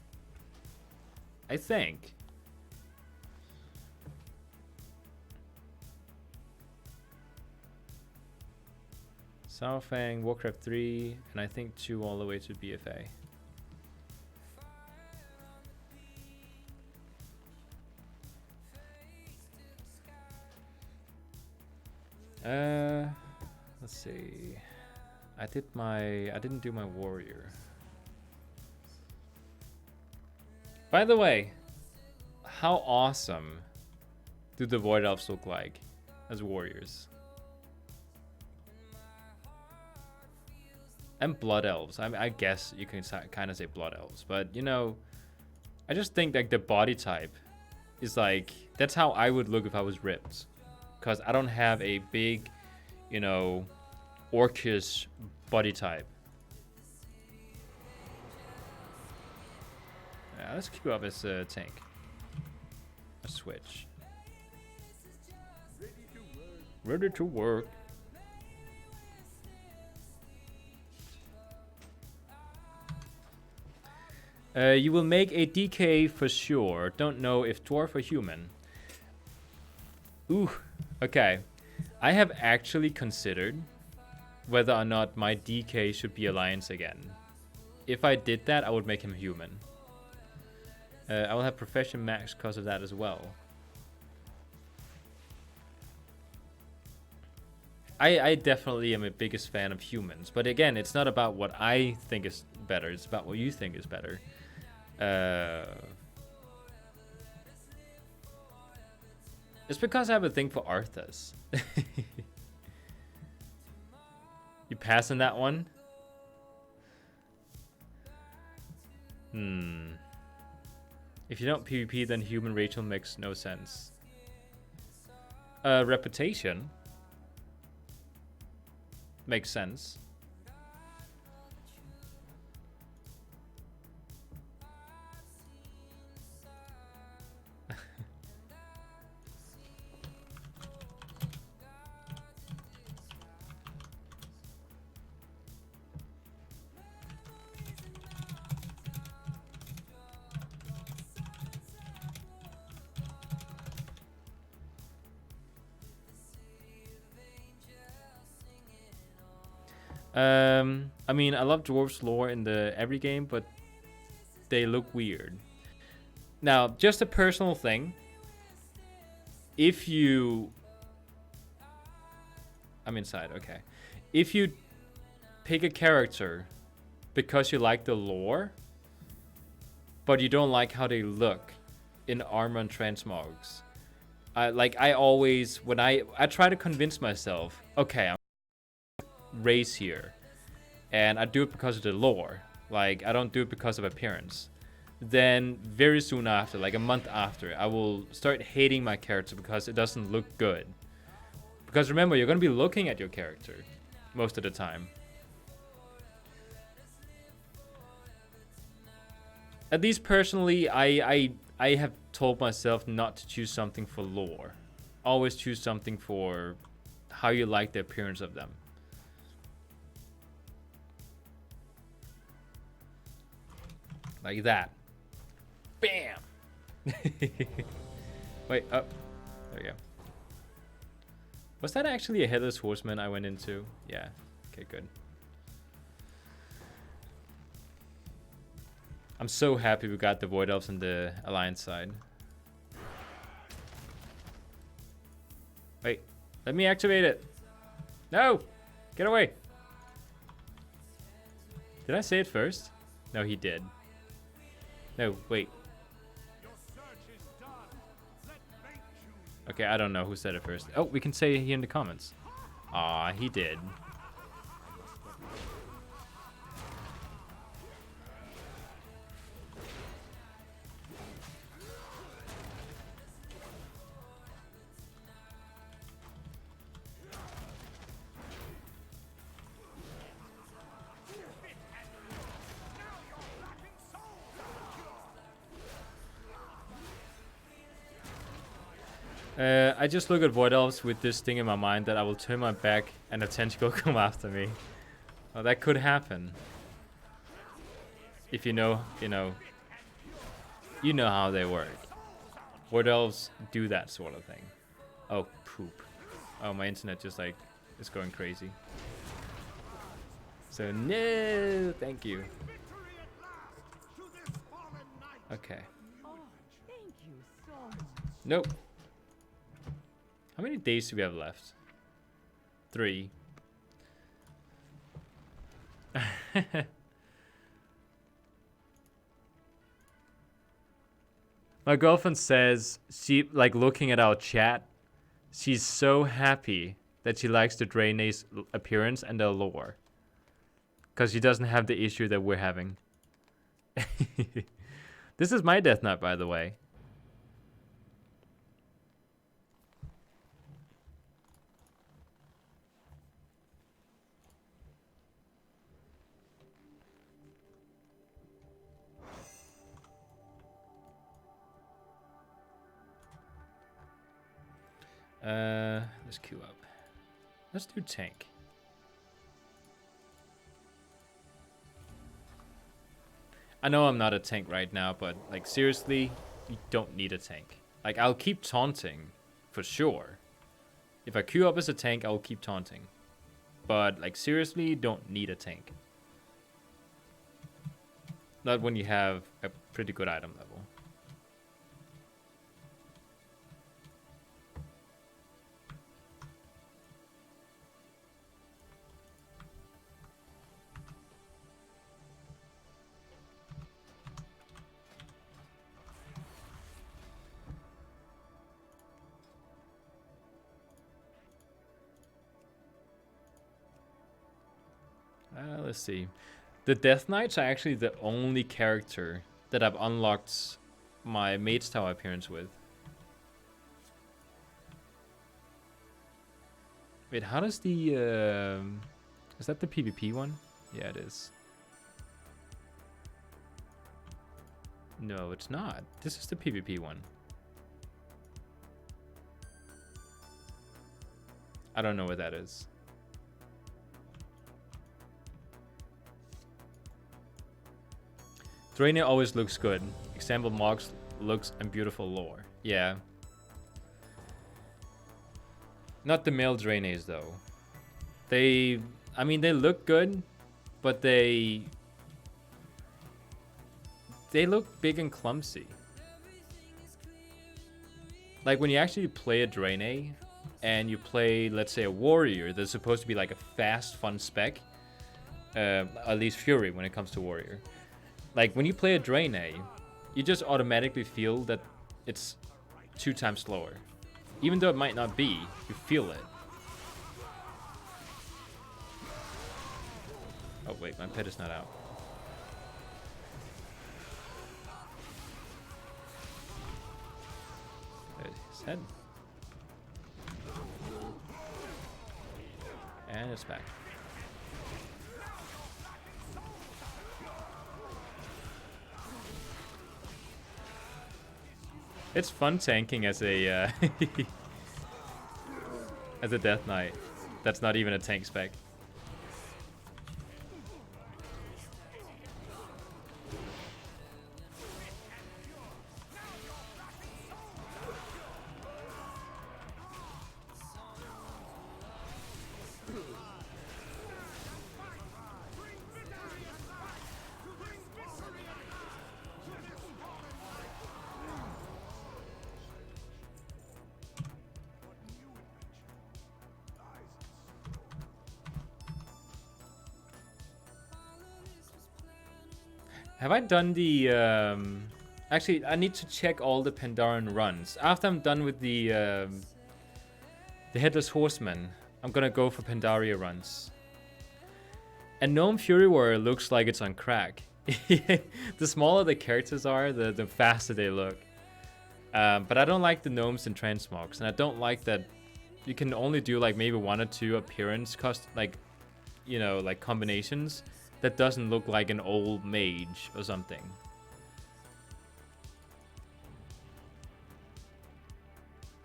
I think. Saurfang, Warcraft 3, and I think 2 all the way to BFA. Let's see. I didn't do my warrior. By the way, how awesome do the Void Elves look like as warriors? And Blood Elves. I guess you can kind of say Blood Elves, but you know, I just think like the body type is like, that's how I would look if I was ripped. Because I don't have a big, you know, orcish body type. Yeah, let's queue up as a tank. A switch. Ready to work. You will make a DK for sure. Don't know if dwarf or human. Ooh, okay. I have actually considered whether or not my DK should be Alliance again. If I did that, I would make him human. I will have Profession Max because of that as well. I definitely am a biggest fan of humans. But again, it's not about what I think is better. It's about what you think is better. It's because I have a thing for Arthas. You passing that one? If you don't PvP, then human Rachel makes no sense. Reputation makes sense. I mean, I love dwarves lore in the every game, but they look weird. Now, just a personal thing. If you... I'm inside, okay. If you pick a character because you like the lore, but you don't like how they look in armor and transmogs, I always, when I try to convince myself, okay, I'm race here, and I do it because of the lore. Like, I don't do it because of appearance. Then very soon after, like a month after, I will start hating my character because it doesn't look good. Because remember, you're going to be looking at your character most of the time. At least personally, I have told myself not to choose something for lore. Always choose something for how you like the appearance of them. Like that. Bam! Wait, oh. There we go. Was that actually a Headless Horseman I went into? Yeah. Okay, good. I'm so happy we got the Void Elves on the Alliance side. Wait, let me activate it. No! Get away! Did I say it first? No, he did. No, wait. Okay, I don't know who said it first. Oh, we can say it here in the comments. Aw, he did. I just look at Void Elves with this thing in my mind that I will turn my back and a tentacle come after me. Well, that could happen. If you know how they work. Void Elves do that sort of thing. Oh, poop. Oh, my internet just like is going crazy. So no, thank you. Okay. Nope. How many days do we have left? 3. My girlfriend says she, like, looking at our chat, she's so happy that she likes the Draena's appearance and their lore. Because she doesn't have the issue that we're having. This is my Death Knight, by the way. Let's queue up. Let's do tank. I know I'm not a tank right now, but like seriously, you don't need a tank. Like I'll keep taunting for sure. If I queue up as a tank, I'll keep taunting. But like seriously, you don't need a tank. Not when you have a pretty good item level. Let's see. The Death Knights are actually the only character that I've unlocked my Maid's Tower appearance with. Wait, how does the... is that the PvP one? Yeah, it is. No, it's not. This is the PvP one. I don't know what that is. Draenei always looks good. Example marks, looks, and beautiful lore. Yeah. Not the male Draeneis though. They, I mean, they look good, but they look big and clumsy. Like when you actually play a Draenei, and you play, let's say, a warrior that's supposed to be like a fast, fun spec. At least Fury when it comes to warrior. Like, when you play a Draenei, you just automatically feel that it's 2 times slower. Even though it might not be, you feel it. Oh wait, my pet is not out. There's his head. And it's back. It's fun tanking as a as a Death Knight. That's not even a tank spec. Have I done the... Actually, I need to check all the Pandaren runs. After I'm done with the Headless Horseman, I'm gonna go for Pandaria runs. And Gnome Fury Warrior looks like it's on crack. The smaller the characters are, the faster they look. But I don't like the gnomes and transmogs, and I don't like that you can only do like maybe 1 or 2 appearance cost, like, you know, like combinations that doesn't look like an old mage or something.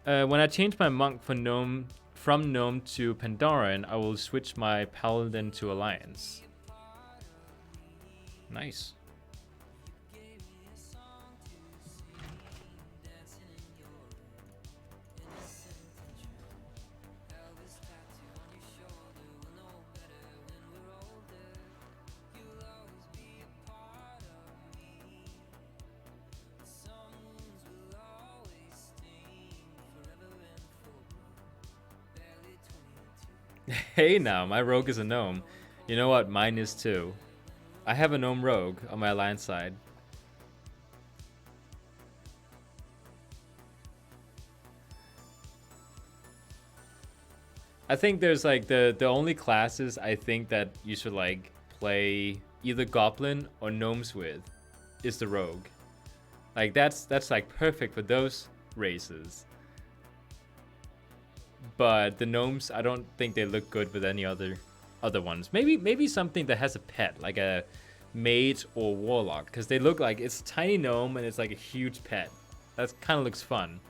When I change my monk from gnome to Pandaren, I will switch my paladin to alliance. Nice. Hey now, my rogue is a gnome. You know what? Mine is too. I have a gnome rogue on my alliance side. I think there's like the only classes I think that you should like play either goblin or gnomes with is the rogue. Like that's like perfect for those races. But the gnomes, I don't think they look good with any other ones. Maybe something that has a pet, like a mage or warlock, because they look like it's a tiny gnome and it's like a huge pet. That kind of looks fun.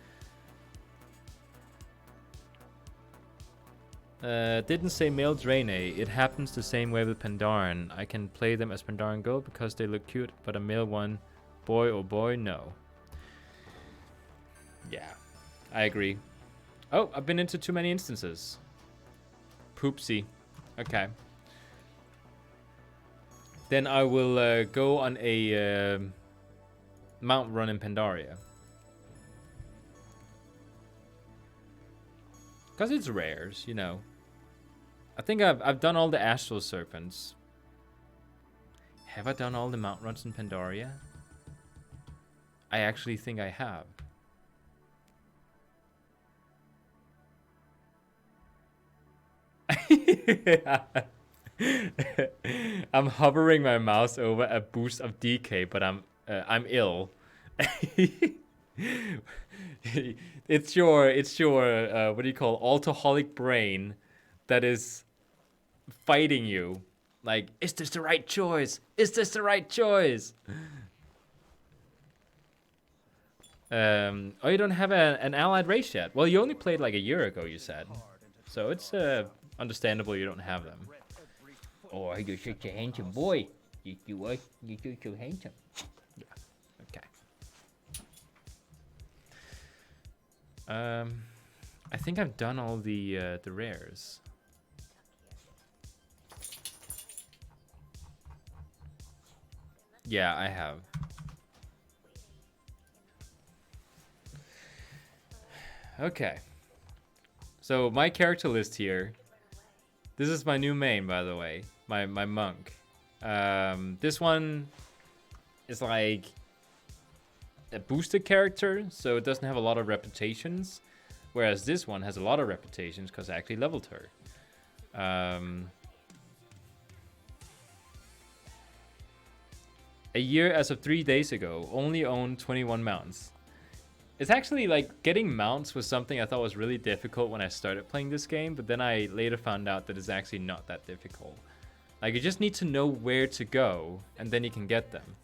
Didn't say male Draene. It happens the same way with Pandaren. I can play them as Pandaren girl because they look cute, but a male one, boy or boy, no. Yeah, I agree. Oh, I've been into too many instances. Poopsie. Okay. Then I will go on a mount run in Pandaria. Because it's rares, you know. I think I've done all the Astral Serpents. Have I done all the mount runs in Pandaria? I actually think I have. I'm hovering my mouse over a boost of DK, but I'm ill. It's your what do you call alcoholic brain that is fighting you. Like, is this the right choice? Is this the right choice? Oh, you don't have an allied race yet? Well, you only played like a year ago, you said. So it's understandable you don't have them. Oh, you're such a handsome boy. You are. You're so handsome. Yeah. Okay. I think I've done all the rares. Yeah, I have. Okay. So my character list here. This is my new main, by the way. My monk. This one is like a boosted character, so it doesn't have a lot of reputations. Whereas this one has a lot of reputations because I actually leveled her. A year as of 3 days ago, only owned 21 mounts. It's actually like getting mounts was something I thought was really difficult when I started playing this game, but then I later found out that it's actually not that difficult. Like you just need to know where to go and then you can get them.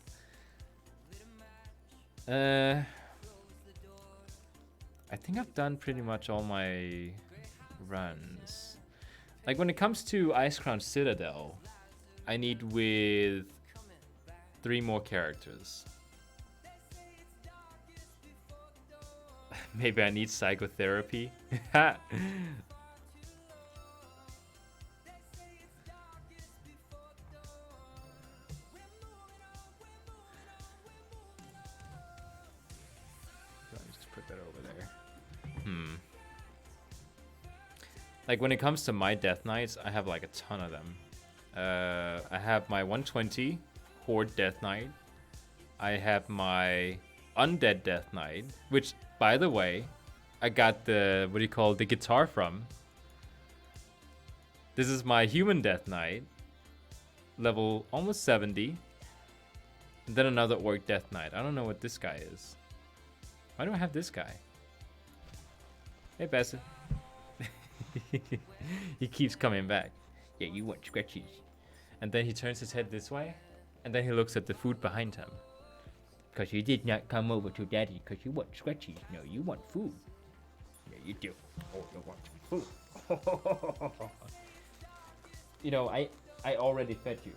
I think I've done pretty much all my runs. Like when it comes to Ice Crown Citadel, I need with 3 more characters. Maybe I need psychotherapy. Just put that over there. Like when it comes to my Death Knights, I have like a ton of them. I have my 120 Horde Death Knight. I have my Undead Death Knight, which, by the way, I got the, what do you call it, the guitar from. This is my Human Death Knight, level almost 70. And then another Orc Death Knight. I don't know what this guy is. Why do I have this guy? Hey, Bassett. He keeps coming back. Yeah, you want scratchies. And then he turns his head this way, and then he looks at the food behind him. Because you did not come over to Daddy because you want scratchies. No, you want food. Yeah, you do. Oh, you want food. You know, I already fed you.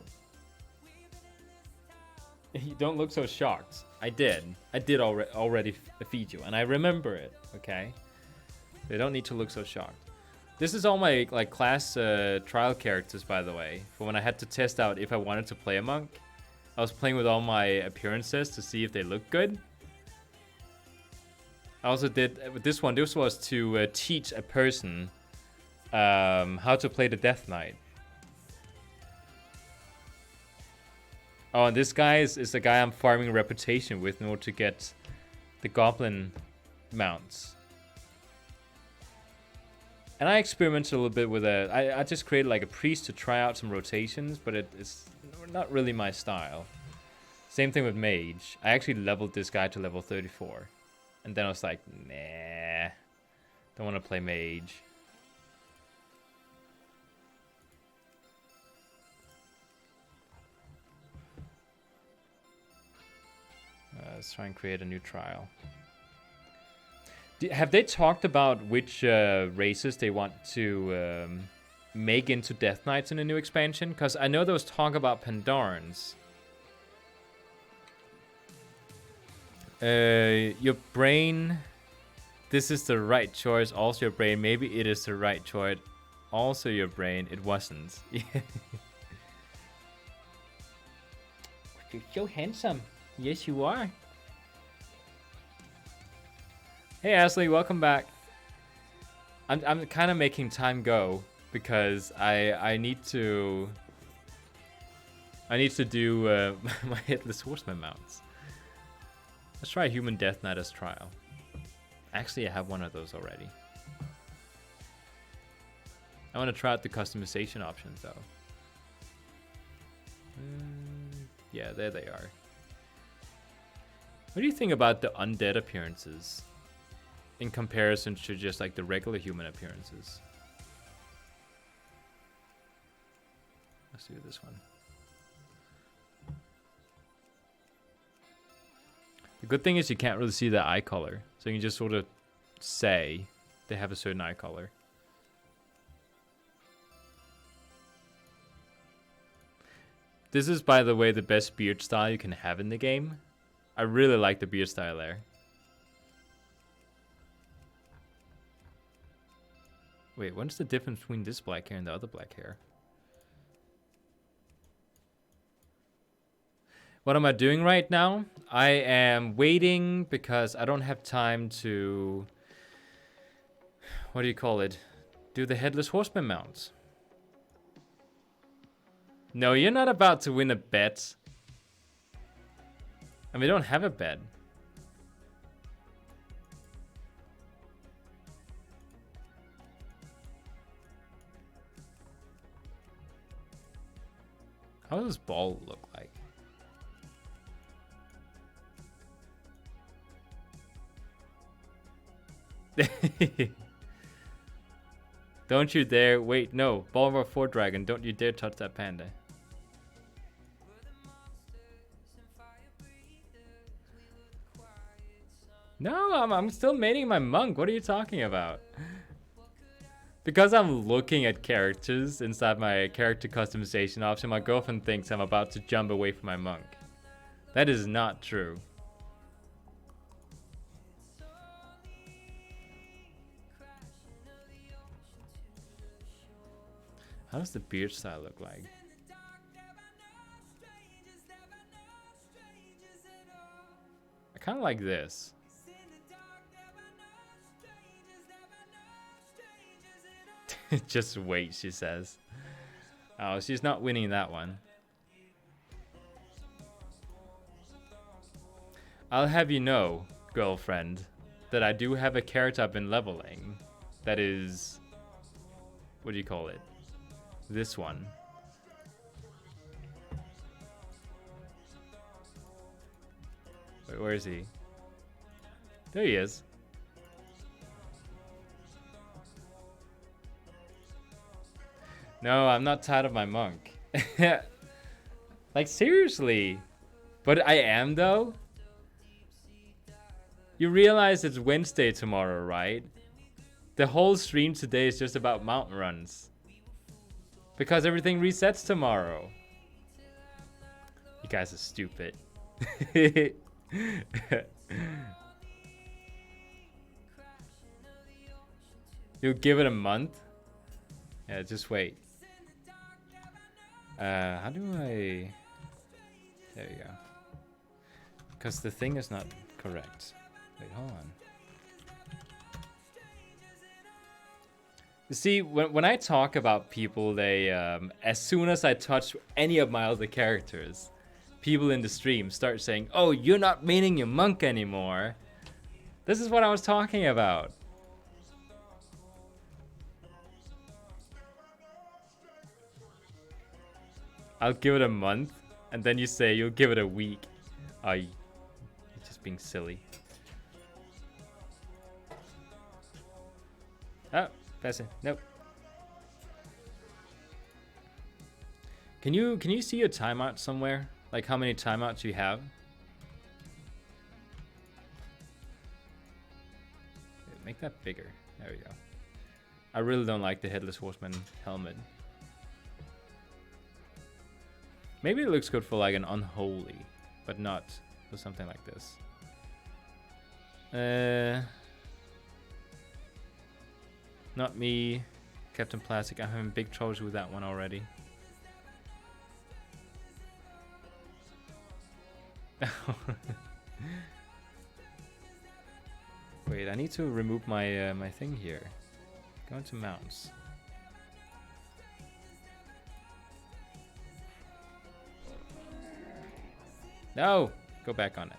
You don't look so shocked. I did already feed you, and I remember it, okay? They don't need to look so shocked. This is all my like class trial characters, by the way, for when I had to test out if I wanted to play a monk. I was playing with all my appearances to see if they look good. I also did with this one. This was to teach a person how to play the Death Knight. Oh, and this guy is the guy I'm farming reputation with in order to get the goblin mounts. And I experimented a little bit with it. I just created like a priest to try out some rotations, but it's not really my style. Same thing with mage. I actually leveled this guy to level 34. And then I was like, nah, don't want to play mage. Let's try and create a new trial. Have they talked about which races they want to make into Death Knights in a new expansion? Because I know there was talk about Pandorans. Your brain, this is the right choice. Also your brain, maybe it is the right choice. Also your brain, it wasn't. You're so handsome. Yes, you are. Hey Ashley, welcome back. I'm kind of making time go because I need to do my Headless Horseman mounts. Let's try Human Death Knight as trial. Actually, I have one of those already. I want to try out the customization options though. Yeah, there they are. What do you think about the undead appearances in comparison to just like the regular human appearances? Let's do this one. The good thing is you can't really see the eye color, so you can just sort of say they have a certain eye color. This is, by the way, the best beard style you can have in the game. I really like the beard style there. Wait, what's the difference between this black hair and the other black hair? What am I doing right now? I am waiting because I don't have time to... What do you call it? Do the Headless Horseman mounts. No, you're not about to win a bet. And we don't have a bet. How does this ball look like? Don't you dare. Wait, no. Balrog 4 Dragon, don't you dare touch that panda. No, I'm still mating my monk. What are you talking about? Because I'm looking at characters inside my character customization option, my girlfriend thinks I'm about to jump away from my monk. That is not true. How does the beard style look like? I kind of like this. Just wait, she says. Oh, she's not winning that one. I'll have you know, girlfriend, that I do have a character I've been leveling. That is... what do you call it? This one. Wait, where is he? There he is. No, I'm not tired of my monk. Like, seriously. But I am, though. You realize it's Wednesday tomorrow, right? The whole stream today is just about mountain runs. Because everything resets tomorrow. You guys are stupid. You'll give it a month? Yeah, just wait. How do I... There you go. Because the thing is not correct. Wait, hold on. You see, when I talk about people, they, as soon as I touch any of my other characters, people in the stream start saying, oh, you're not meaning your monk anymore. This is what I was talking about. I'll give it a month, and then you say you'll give it a week. Oh, you're just being silly. Oh, pass it. Nope. Can you see your timeout somewhere? Like how many timeouts you have? Make that bigger. There we go. I really don't like the Headless Horseman helmet. Maybe it looks good for like an unholy, but not for something like this. Not me, Captain Plastic. I'm having big troubles with that one already. Wait, I need to remove my my thing here. Go into mounts. No! Go back on it.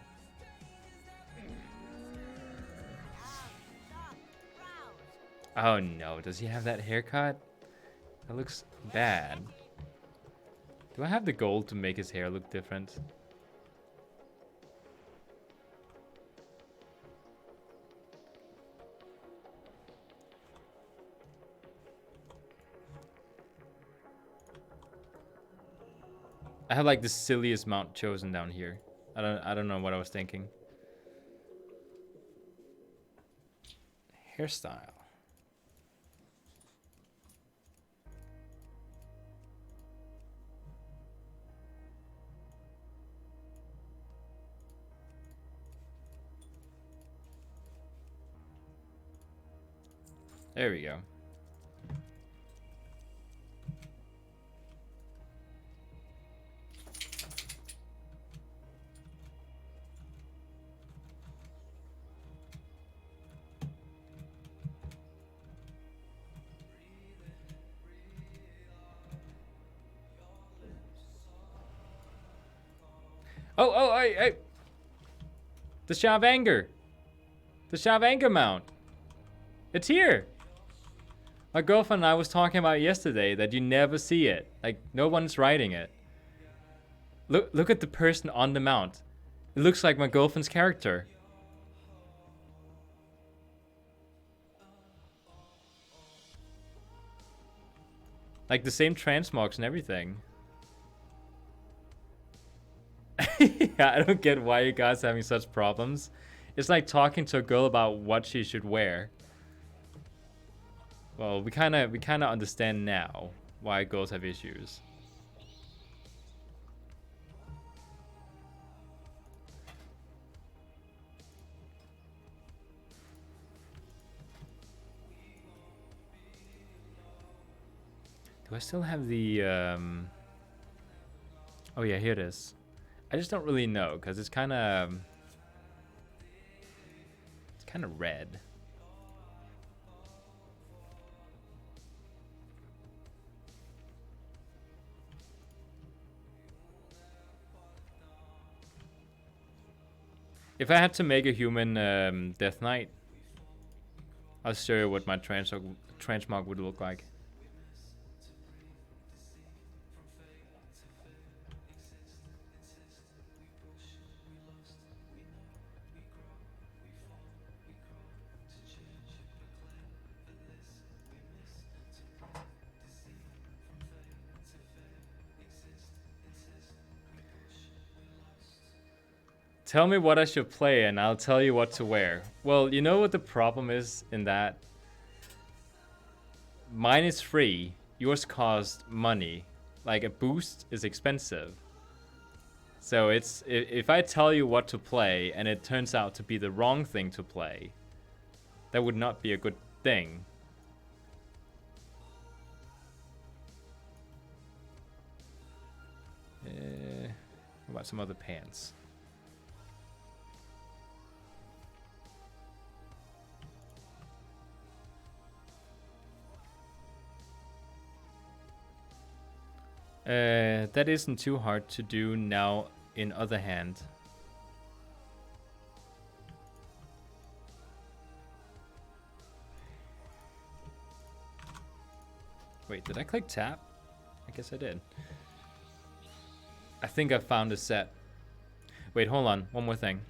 Oh no, does he have that haircut? That looks bad. Do I have the gold to make his hair look different? I have like the silliest mount chosen down here. I don't know what I was thinking. Hairstyle. There we go. Oh, hey. The Shavanger. The Shavanger mount. It's here. My girlfriend and I was talking about yesterday that you never see it. Like, no one's riding it. Look at the person on the mount. It looks like my girlfriend's character. Like the same transmogs and everything. Yeah, I don't get why you guys are having such problems. It's like talking to a girl about what she should wear. Well, we kind of understand now why girls have issues. Do I still have the oh yeah, here it is. I just don't really know because it's kind of red. If I had to make a human Death Knight, I'll show you what my transmog would look like. Tell me what I should play and I'll tell you what to wear. Well, you know what the problem is in that? Mine is free, yours costs money. Like a boost is expensive. So it's if I tell you what to play and it turns out to be the wrong thing to play, that would not be a good thing. What about some other pants? That isn't too hard to do now in other hand. Wait, did I click tap? I guess I did. I think I found a set. Wait, hold on. One more thing.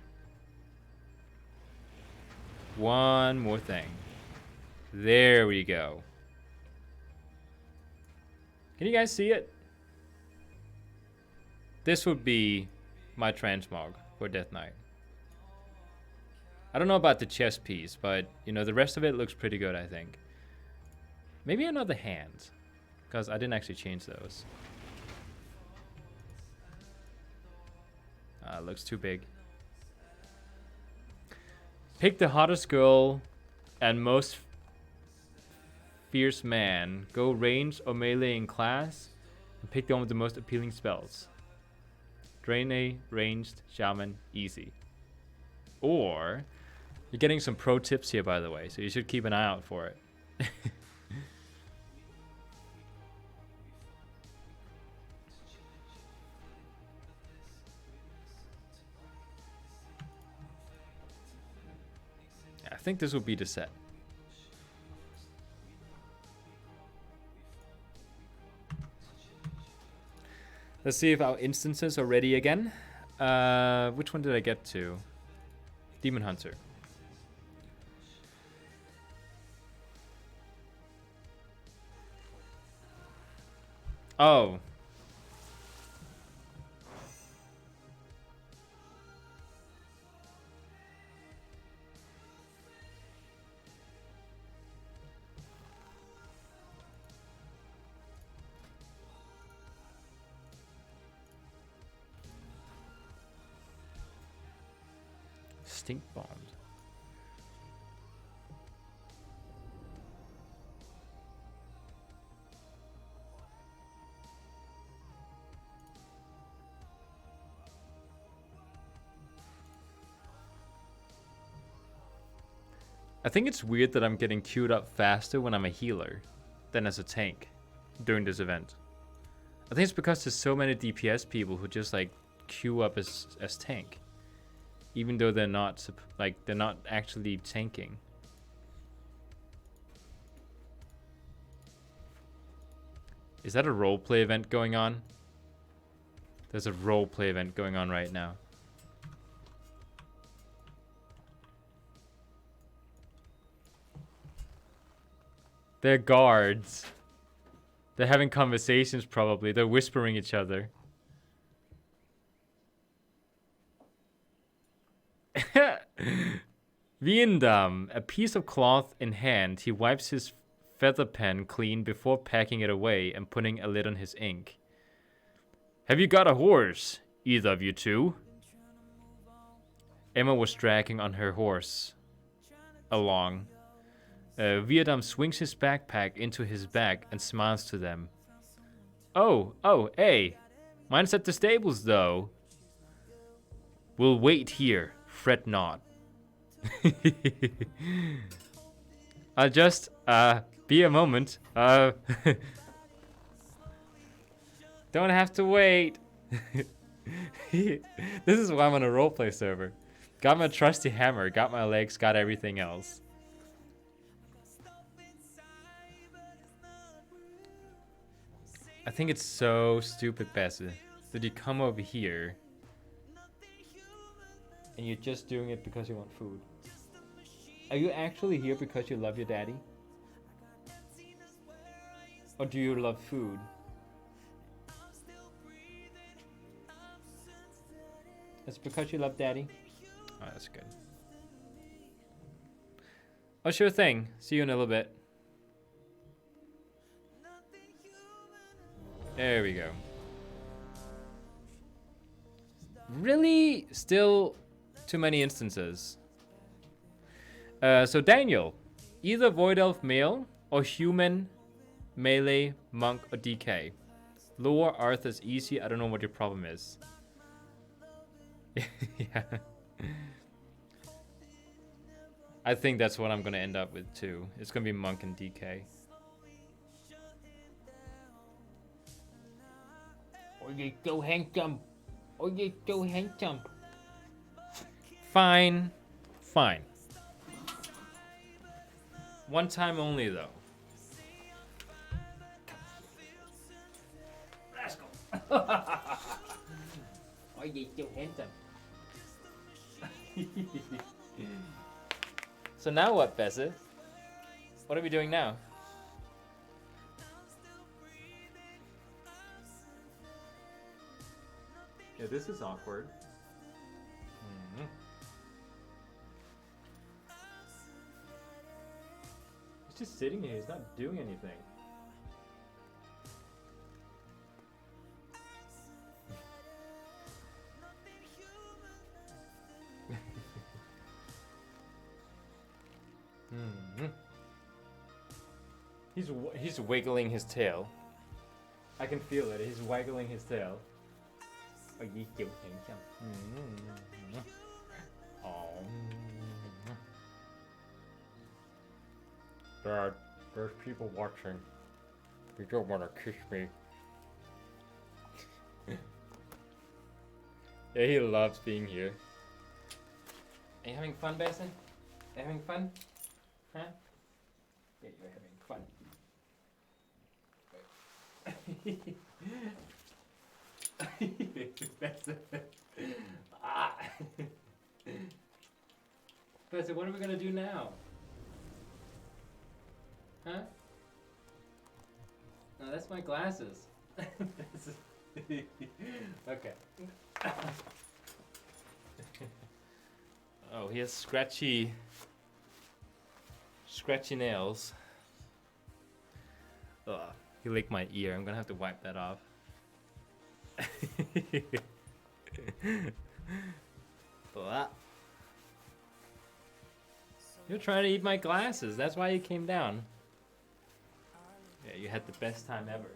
One more thing. There we go. Can you guys see it? This would be my transmog for Death Knight. I don't know about the chest piece, but you know, the rest of it looks pretty good, I think. Maybe another hand, because I didn't actually change those. Looks too big. Pick the hottest girl and most fierce man. Go range or melee in class, and pick the one with the most appealing spells. Drain, ranged, shaman, easy. Or, you're getting some pro tips here, by the way, so you should keep an eye out for it. I think this will be the set. Let's see if our instances are ready again. Which one did I get to? Demon Hunter. Oh. Stink bombs. I think it's weird that I'm getting queued up faster when I'm a healer than as a tank during this event. I think it's because there's so many DPS people who just like queue up as tank, even though they're not actually tanking. Is that a roleplay event going on? There's a roleplay event going on right now. They're guards. They're having conversations probably. They're whispering each other. Viendam, a piece of cloth in hand, he wipes his feather pen clean before packing it away and putting a lid on his ink. Have you got a horse, either of you two? Emma was dragging on her horse along. Vietnam swings his backpack into his bag and smiles to them. Oh, hey. Mine's at the stables, though. We'll wait here. Fret not. I'll just, be a moment. Don't have to wait. This is why I'm on a roleplay server. Got my trusty hammer, got my legs, got everything else. I think it's so stupid, Bessie, that you come over here and you're just doing it because you want food. Are you actually here because you love your daddy? Or do you love food? It's because you love daddy? Oh, that's good. Oh, sure thing. See you in a little bit. There we go. Really? Still too many instances. So Daniel, either Void Elf male or human, melee, monk, or DK. Lower Arth is easy. I don't know what your problem is. Yeah. I think that's what I'm gonna end up with too. It's gonna be monk and DK. Oh, you're so handsome. Oh, you're so handsome. Fine. Fine. One time only, though. Rascal. Oh, you're so handsome. So now what, Bessie? What are we doing now? Yeah, this is awkward. He's just sitting here. He's not doing anything. He's wiggling his tail. I can feel it. He's waggling his tail. Oh, you're so handsome. Oh. Dad, there's people watching. You don't want to kiss me. Yeah, he loves being here. Are you having fun, Basin? Are you having fun? Huh? Yeah, you're having fun. Basin. Ah. Basin, what are we gonna do now? Huh? No, that's my glasses. Okay. Oh, he has scratchy nails. Ugh, he licked my ear. I'm gonna have to wipe that off. Blah. You're trying to eat my glasses. That's why you came down. Yeah, you had the best time ever.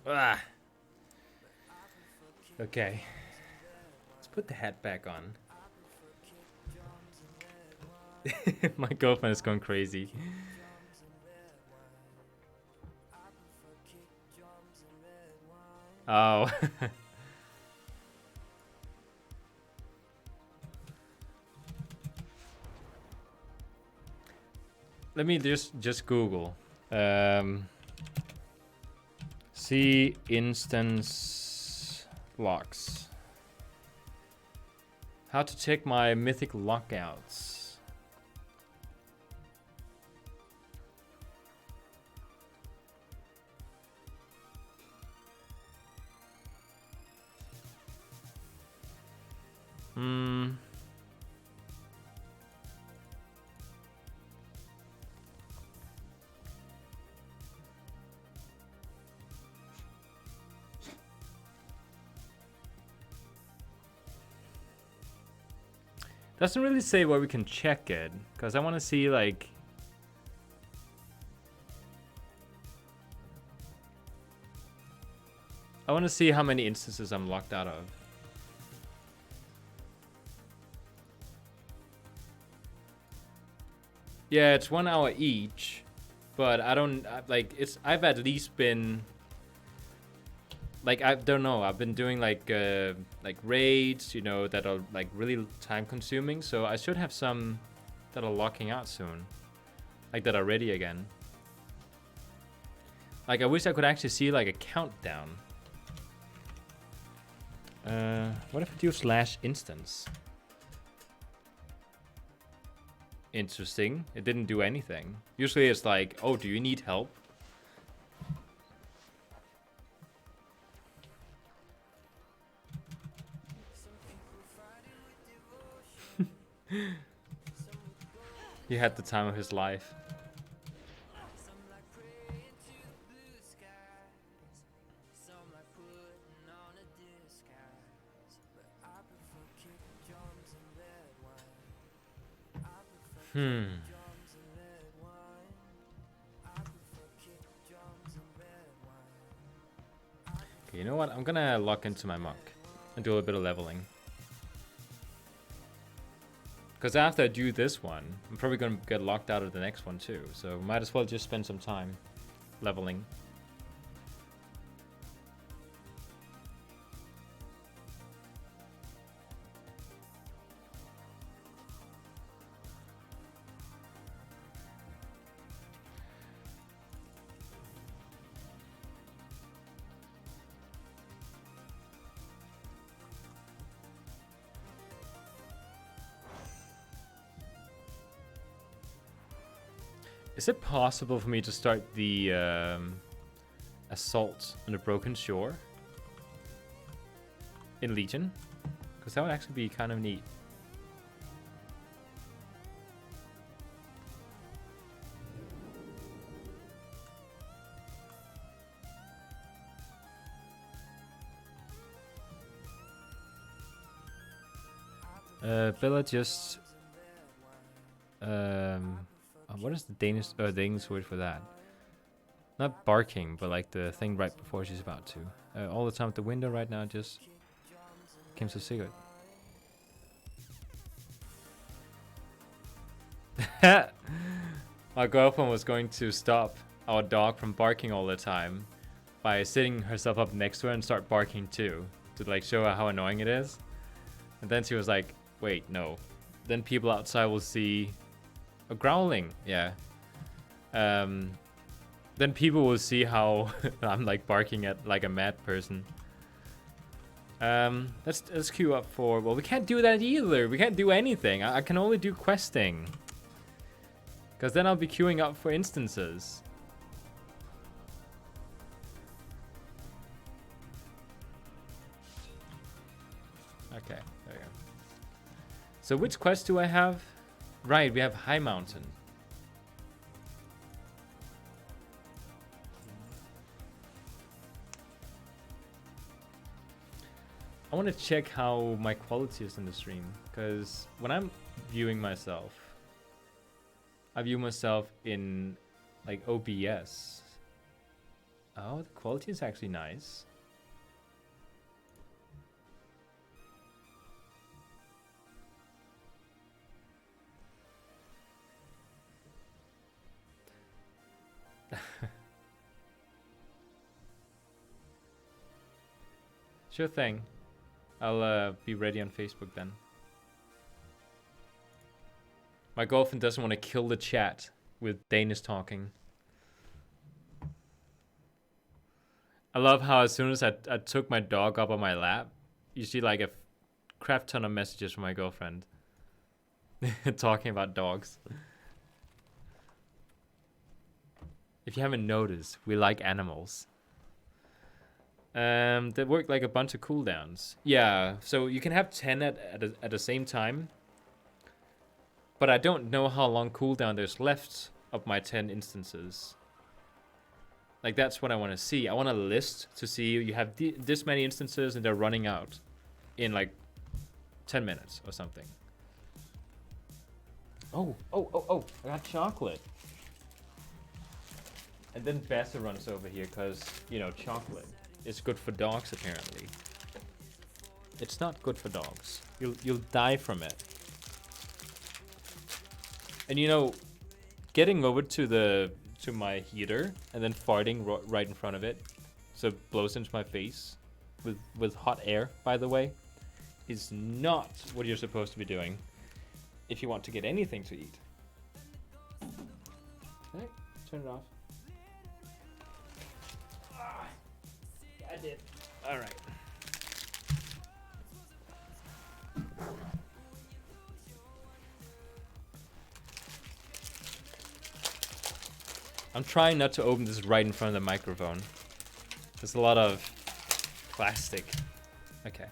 Ah. Okay. Let's put the hat back on. My girlfriend is going crazy. Oh. Let me just Google. See instance locks. How to check my mythic lockouts. Hmm. Doesn't really say where we can check it, because I want to see like. I want to see how many instances I'm locked out of. Yeah, it's 1 hour each, but I don't like it's. I've at least been like I don't know. I've been doing like raids, you know, that are like really time consuming. So I should have some that are locking out soon, like that are ready again. Like I wish I could actually see like a countdown. What if I do /instance? Interesting. It didn't do anything. Usually it's like, oh, do you need help? He had the time of his life. Okay, you know what? I'm gonna lock into my monk and do a bit of leveling. Because after I do this one, I'm probably gonna get locked out of the next one too. So might as well just spend some time leveling. Is it possible for me to start the assault on the broken shore in Legion? Because that would actually be kind of neat. Bella just what is the Danish word for that? Not barking, but like the thing right before she's about to. All the time at the window right now just came so secret. My girlfriend was going to stop our dog from barking all the time by sitting herself up next to her and start barking too, to like show her how annoying it is. And then she was like, wait, no. Then people outside will see a growling, yeah. Then people will see how I'm like barking at like a mad person. Let's queue up for, well, we can't do that either. We can't do anything. I can only do questing. Because then I'll be queuing up for instances. Okay, there we go. So which quest do I have? Right, we have High Mountain. I want to check how my quality is in the stream, because when I'm viewing myself, I view myself in like OBS. Oh, the quality is actually nice. Sure thing. I'll be ready on Facebook then. My girlfriend doesn't want to kill the chat with Danish talking. I love how as soon as I took my dog up on my lap, you see like a crap ton of messages from my girlfriend talking about dogs. If you haven't noticed, we like animals. They work like a bunch of cooldowns. Yeah, so you can have 10 at the same time. But I don't know how long cooldown there's left of my 10 instances. Like, that's what I want to see. I want a list to see you have this many instances and they're running out in like 10 minutes or something. Oh, I got chocolate. And then Bessa runs over here because, you know, chocolate is good for dogs apparently. It's not good for dogs. You'll die from it. And you know, getting over to my heater and then farting right in front of it, so it blows into my face with hot air, by the way, is not what you're supposed to be doing if you want to get anything to eat. Okay, turn it off. I did. All right. I'm trying not to open this right in front of the microphone. There's a lot of plastic. Okay.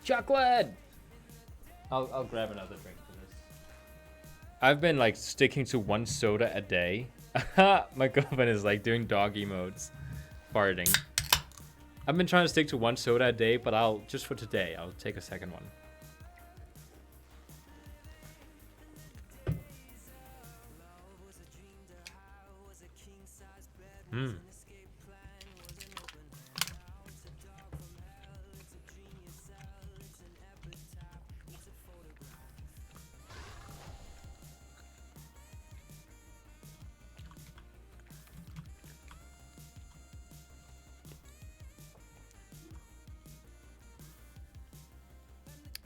Chocolate! I'll grab another drink for this. I've been like sticking to 1 soda a day. My girlfriend is like doing dog emotes. Farting. I've been trying to stick to 1 soda a day, but just for today, I'll take a second one.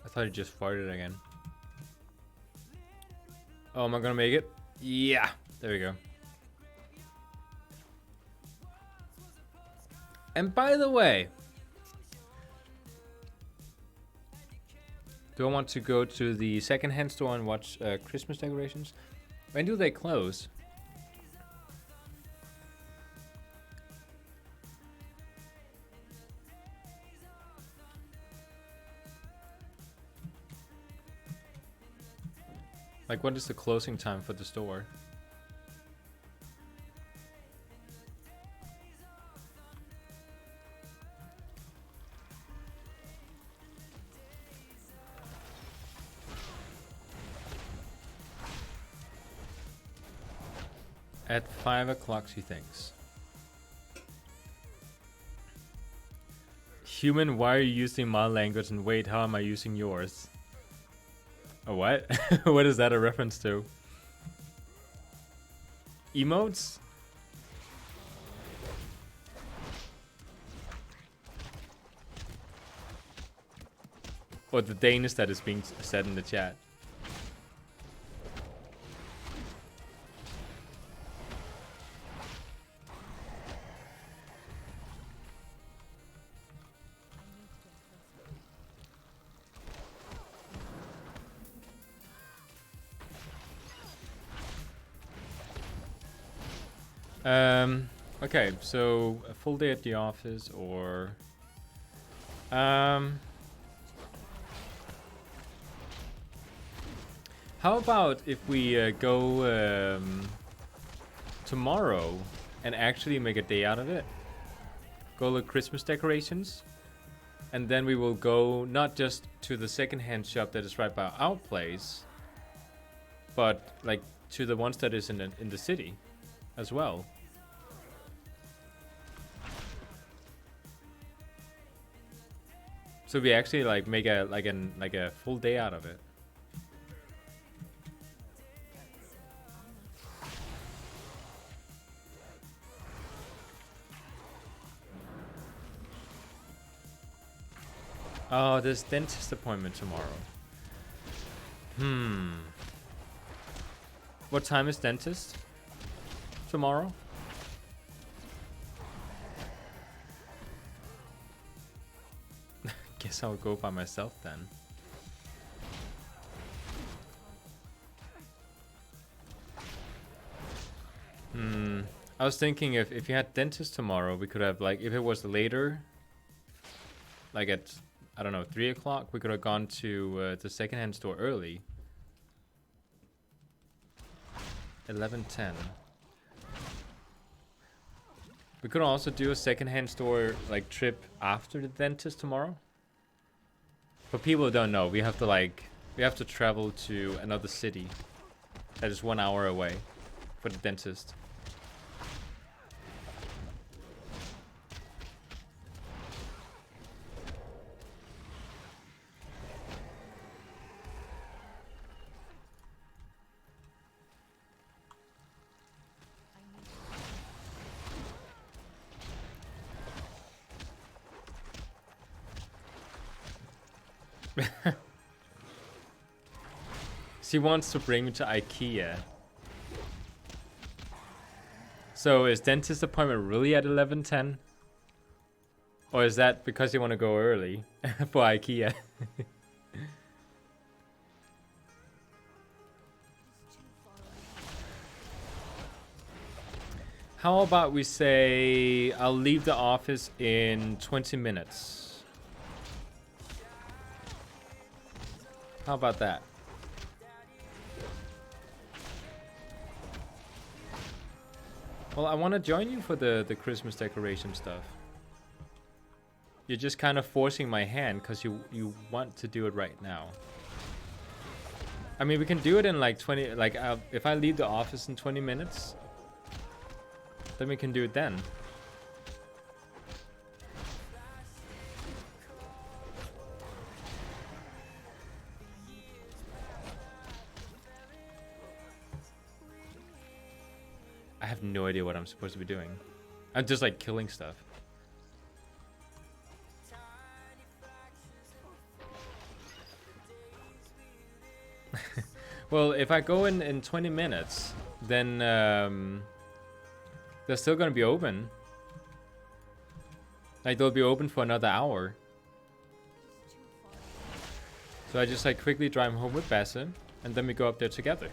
I thought he just farted again. Oh, am I gonna make it? Yeah, there we go. And by the way, do I want to go to the secondhand store and watch Christmas decorations? When do they close? Like, what is the closing time for the store? At 5 o'clock, she thinks. Human, why are you using my language? And wait, how am I using yours? A what? What is that a reference to? Emotes? Or the Danish that is being said in the chat? Okay, so a full day at the office or how about if we go tomorrow and actually make a day out of it? Go look Christmas decorations, and then we will go not just to the secondhand shop that is right by our place, but like to the ones that is in the city as well. So we actually like make a full day out of it. Oh, there's dentist appointment tomorrow. What time is dentist tomorrow? Guess I'll go by myself then. I was thinking if you had dentist tomorrow, we could have like if it was later, like at I don't know 3 o'clock, we could have gone to the secondhand store early. 11:10. We could also do a secondhand store like trip after the dentist tomorrow. For people who don't know, we have to travel to another city that is 1 hour away for the dentist. She wants to bring me to IKEA. So is dentist appointment really at 11:10? Or is that because you want to go early for IKEA? How about we say I'll leave the office in 20 minutes? How about that? Well, I want to join you for the Christmas decoration stuff. You're just kind of forcing my hand because you want to do it right now. I mean, we can do it in like 20, like if I leave the office in 20 minutes, then we can do it then. I have no idea what I'm supposed to be doing. I'm just like killing stuff. Well, if I go in 20 minutes, then they're still gonna be open. Like they'll be open for another hour. So I just like quickly drive home with Basim, and then we go up there together.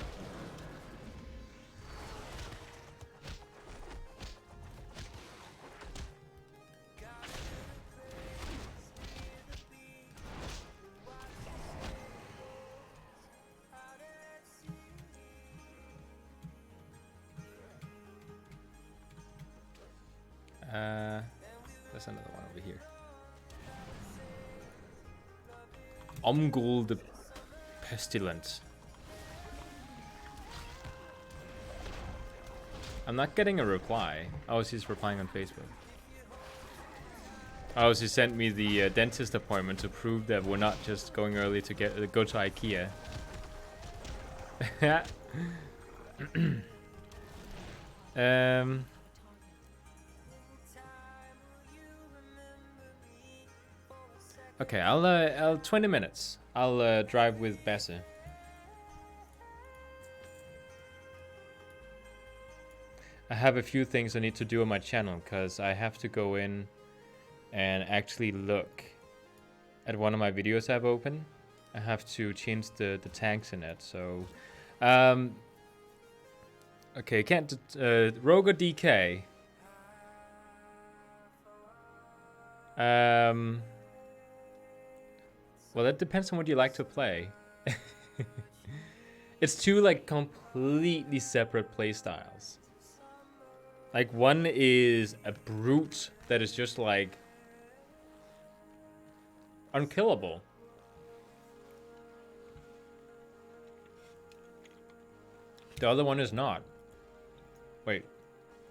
There's another one over here. Omgul the Pestilent. I'm not getting a reply. Oh, she's replying on Facebook. Oh, she sent me the dentist appointment to prove that we're not just going early to go to IKEA. Okay, I'll 20 minutes. I'll drive with Bessie. I have a few things I need to do on my channel because I have to go in and actually look at one of my videos I've opened. I have to change the tags in it. So, okay, can't Rogue or DK? Well, that depends on what you like to play. It's two like completely separate play styles. Like one is a brute that is just like unkillable. The other one is not. Wait.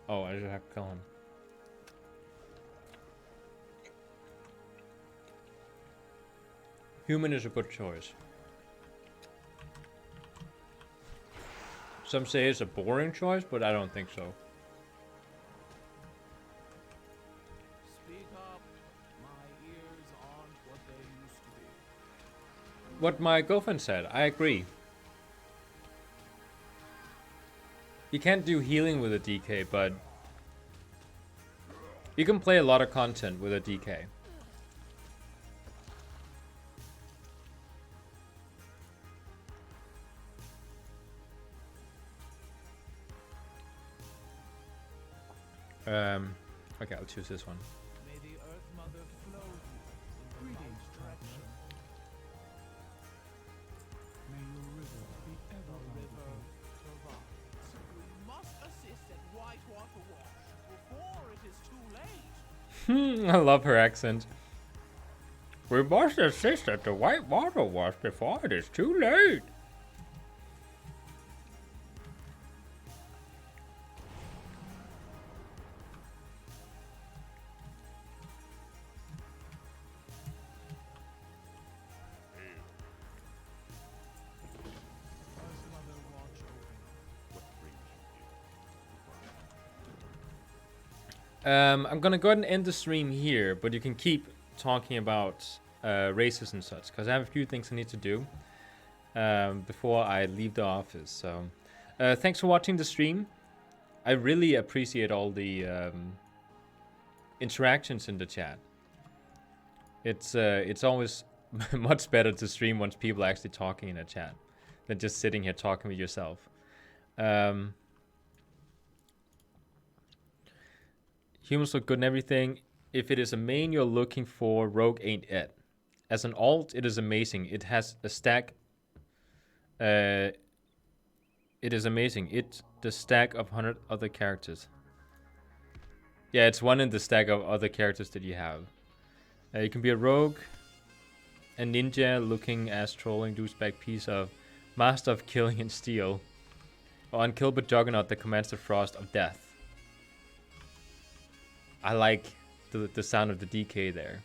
Oh, I just have to kill him. Human is a good choice. Some say it's a boring choice, but I don't think so. Speak up. My ears aren't what they used to be. What my girlfriend said, I agree. You can't do healing with a DK, but you can play a lot of content with a DK. Okay, I'll choose this one. May the Earth Mother flow you in the right direction. May your river be ever River Tarat. We must assist at Whitewater Wash before it is too late. I love her accent. We must assist at the White Water Wash before it is too late. Earth Mother watch over. I'm gonna go ahead and end the stream here, but you can keep talking about races and such, because I have a few things I need to do before I leave the office. So, thanks for watching the stream. I really appreciate all the interactions in the chat. It's always much better to stream once people are actually talking in a chat than just sitting here talking with yourself. Humans look good and everything. If it is a main you're looking for, Rogue ain't it. As an alt, it is amazing. It has a stack. It is amazing. It's the stack of 100 other characters. Yeah, it's one in the stack of other characters that you have. You can be a rogue, a ninja looking as trolling douchebag piece of master of killing and steal, or unkillable juggernaut that commands the frost of death. I like the sound of the DK there.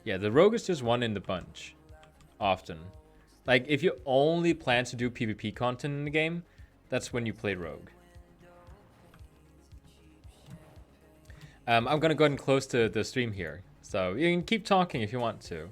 Yeah, the rogue is just one in the bunch. Often. Like, if you only plan to do PvP content in the game, that's when you play rogue. I'm gonna go ahead and close the stream here. So you can keep talking if you want to.